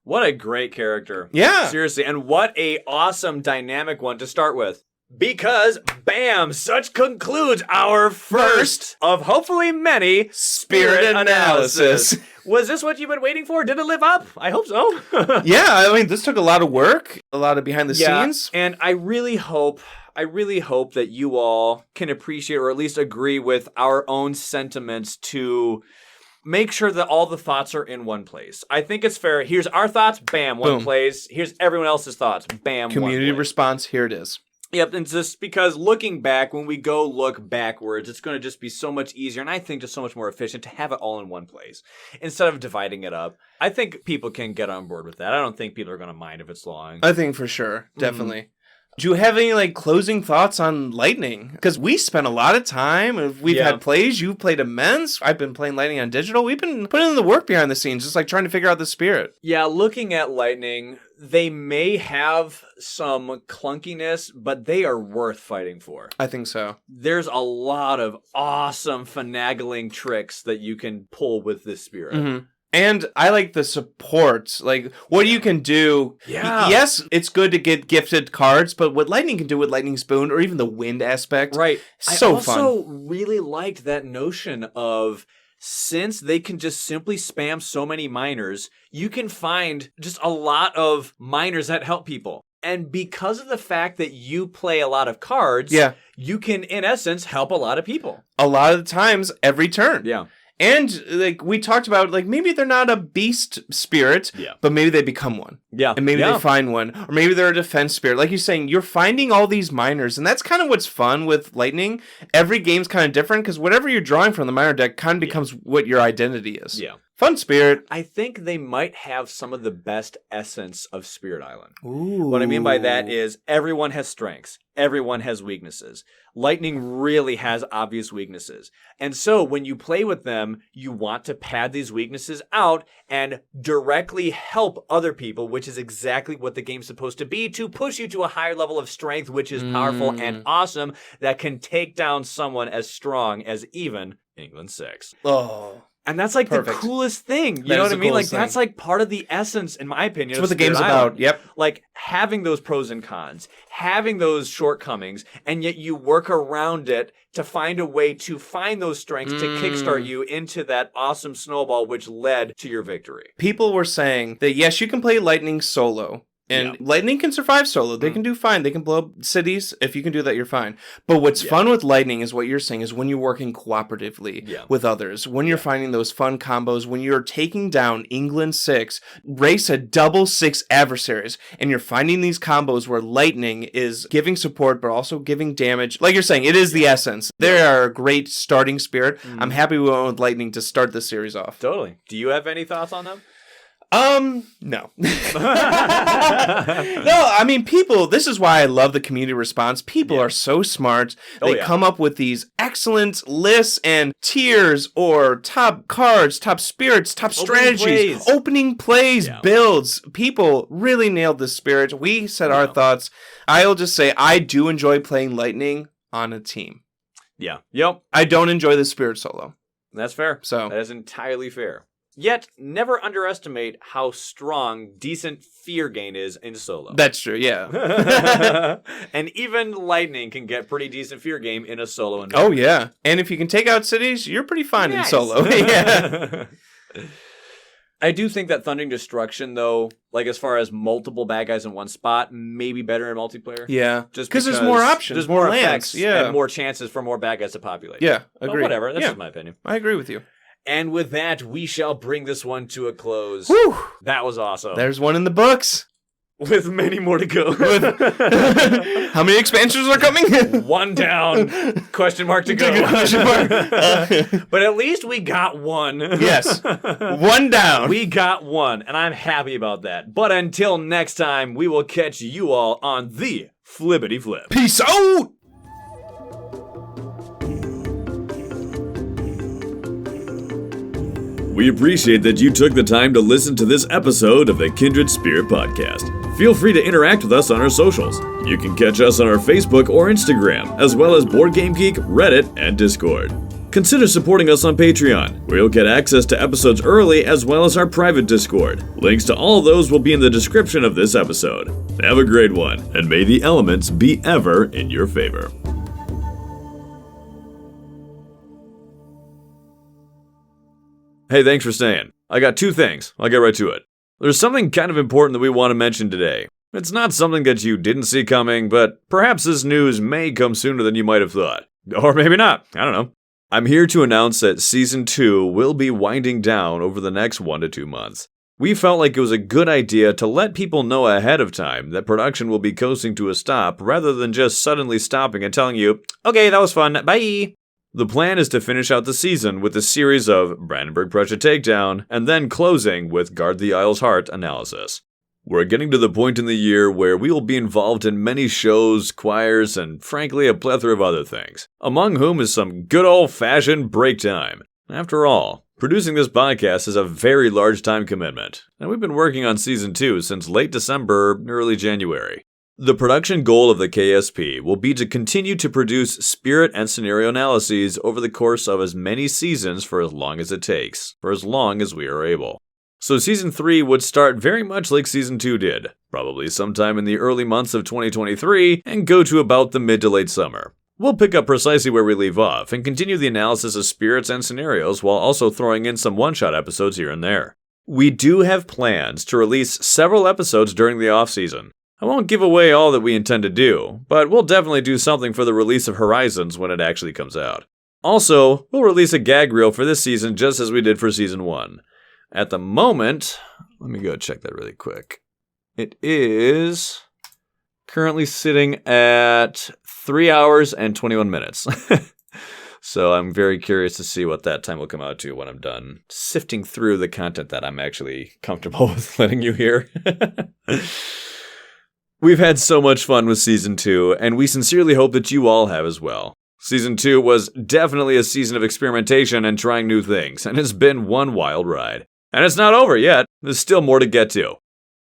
What a great character. Yeah. Seriously. And what a awesome dynamic one to start with. Because, bam, such concludes our first of hopefully many Spirit Analysis. Was this what you've been waiting for? Did it live up? I hope so. Yeah, I mean, this took a lot of work, a lot of behind the scenes. And I really hope that you all can appreciate or at least agree with our own sentiments to make sure that all the thoughts are in one place. I think it's fair. Here's our thoughts, bam, one place. Here's everyone else's thoughts, bam, community one place. Response, here it is. Yep, and just because looking back, when we go look backwards, it's going to just be so much easier, and I think just so much more efficient to have it all in one place instead of dividing it up. I think people can get on board with that. I don't think people are going to mind if it's long. I think for sure, definitely. Do you have any closing thoughts on Lightning? Because we spent a lot of time. We've had plays. You've played immense. I've been playing Lightning on digital. We've been putting in the work behind the scenes, just trying to figure out the spirit. Yeah, looking at Lightning, they may have some clunkiness, but they are worth fighting for. I think so. There's a lot of awesome finagling tricks that you can pull with this spirit. Mm-hmm. And I like the support, what you can do. Yeah. Yes, it's good to get gifted cards, but what Lightning can do with Lightning Spoon or even the wind aspect. Right. So fun. I also really liked that notion of, since they can just simply spam so many miners, you can find just a lot of miners that help people. And because of the fact that you play a lot of cards, you can, in essence, help a lot of people. A lot of the times, every turn. Yeah. And we talked about, maybe they're not a beast spirit, but maybe they become one. Yeah. And maybe they find one. Or maybe they're a defense spirit. Like you're saying, you're finding all these miners. And that's kind of what's fun with Lightning. Every game's kind of different because whatever you're drawing from the miner deck kind of becomes what your identity is. Yeah. Fun spirit. I think they might have some of the best essence of Spirit Island. Ooh. What I mean by that is everyone has strengths. Everyone has weaknesses. Lightning really has obvious weaknesses. And so when you play with them, you want to pad these weaknesses out and directly help other people, which is exactly what the game's supposed to be, to push you to a higher level of strength, which is powerful and awesome, that can take down someone as strong as even England 6. Oh. And that's the coolest thing. You know what I mean? That's part of the essence, in my opinion. That's what the game's about. Yep. Having those pros and cons, having those shortcomings, and yet you work around it to find a way to find those strengths to kickstart you into that awesome snowball which led to your victory. People were saying that, yes, you can play Lightning solo, And Lightning can survive solo. They can do fine. They can blow up cities. If you can do that, you're fine. But what's fun with Lightning is what you're saying is when you're working cooperatively with others, when you're finding those fun combos, when you're taking down England 6, race a double 6 adversaries, and you're finding these combos where Lightning is giving support but also giving damage. Like you're saying, it is the essence. They are a great starting spirit. I'm happy we went with Lightning to start this series off. Totally. Do you have any thoughts on them? No. No, I mean, people, this is why I love the community response. People are so smart. They come up with these excellent lists and tiers or top cards, top spirits, top strategies, opening plays, builds. People really nailed the spirit. We said our thoughts. I'll just say I do enjoy playing Lightning on a team. Yeah. Yep. I don't enjoy the spirit solo. That's fair. So that is entirely fair. Yet, never underestimate how strong decent fear gain is in solo. That's true, yeah. And even Lightning can get pretty decent fear game in a solo environment. Oh, yeah. And if you can take out cities, you're pretty fine in solo. Yeah. I do think that Thundering Destruction, though, like as far as multiple bad guys in one spot, may be better in multiplayer. Yeah. Just because there's more options. There's more lands. effects and more chances for more bad guys to populate. Yeah, agree. But whatever, that's just my opinion. I agree with you. And with that, we shall bring this one to a close. Whew. That was awesome. There's one in the books. With many more to go. How many expansions are coming? One down. Question mark to go. But at least we got one. Yes. One down. We got one, and I'm happy about that. But until next time, we will catch you all on the Flippity Flip. Peace out! We appreciate that you took the time to listen to this episode of the Kindred Spirit Podcast. Feel free to interact with us on our socials. You can catch us on our Facebook or Instagram, as well as Board Game Geek, Reddit, and Discord. Consider supporting us on Patreon, where you'll get access to episodes early as well as our private Discord. Links to all of those will be in the description of this episode. Have a great one, and may the elements be ever in your favor. Hey, thanks for staying. I got 2 things. I'll get right to it. There's something kind of important that we want to mention today. It's not something that you didn't see coming, but perhaps this news may come sooner than you might have thought. Or maybe not. I don't know. I'm here to announce that Season 2 will be winding down over the next 1 to 2 months. We felt like it was a good idea to let people know ahead of time that production will be coasting to a stop rather than just suddenly stopping and telling you, okay, that was fun, bye! The plan is to finish out the season with a series of Brandenburg Prussia Takedown, and then closing with Guard the Isle's Heart analysis. We're getting to the point in the year where we will be involved in many shows, choirs, and frankly a plethora of other things, among whom is some good old-fashioned break time. After all, producing this podcast is a very large time commitment, and we've been working on Season 2 since late December, early January. The production goal of the KSP will be to continue to produce spirit and scenario analyses over the course of as many seasons for as long as it takes, for as long as we are able. So Season 3 would start very much like Season 2 did, probably sometime in the early months of 2023, and go to about the mid to late summer. We'll pick up precisely where we leave off, and continue the analysis of spirits and scenarios while also throwing in some one-shot episodes here and there. We do have plans to release several episodes during the off-season. I won't give away all that we intend to do, but we'll definitely do something for the release of Horizons when it actually comes out. Also, we'll release a gag reel for this season just as we did for Season 1. At the moment, let me go check that really quick. It is currently sitting at 3 hours and 21 minutes. So I'm very curious to see what that time will come out to when I'm done sifting through the content that I'm actually comfortable with letting you hear. We've had so much fun with Season 2, and we sincerely hope that you all have as well. Season 2 was definitely a season of experimentation and trying new things, and it's been one wild ride. And it's not over yet, there's still more to get to.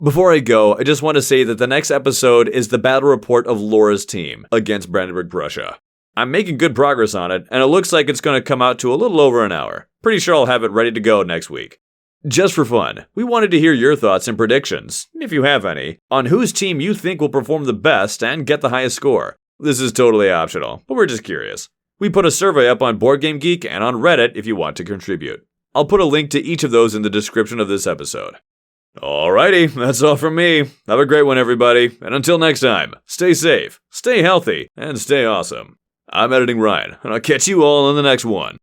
Before I go, I just want to say that the next episode is the battle report of Laura's team against Brandenburg Prussia. I'm making good progress on it, and it looks like it's going to come out to a little over an hour. Pretty sure I'll have it ready to go next week. Just for fun, we wanted to hear your thoughts and predictions, if you have any, on whose team you think will perform the best and get the highest score. This is totally optional, but we're just curious. We put a survey up on Board Game Geek and on Reddit if you want to contribute. I'll put a link to each of those in the description of this episode. Alrighty, that's all from me. Have a great one, everybody. And until next time, stay safe, stay healthy, and stay awesome. I'm Editing Ryan, and I'll catch you all in the next one.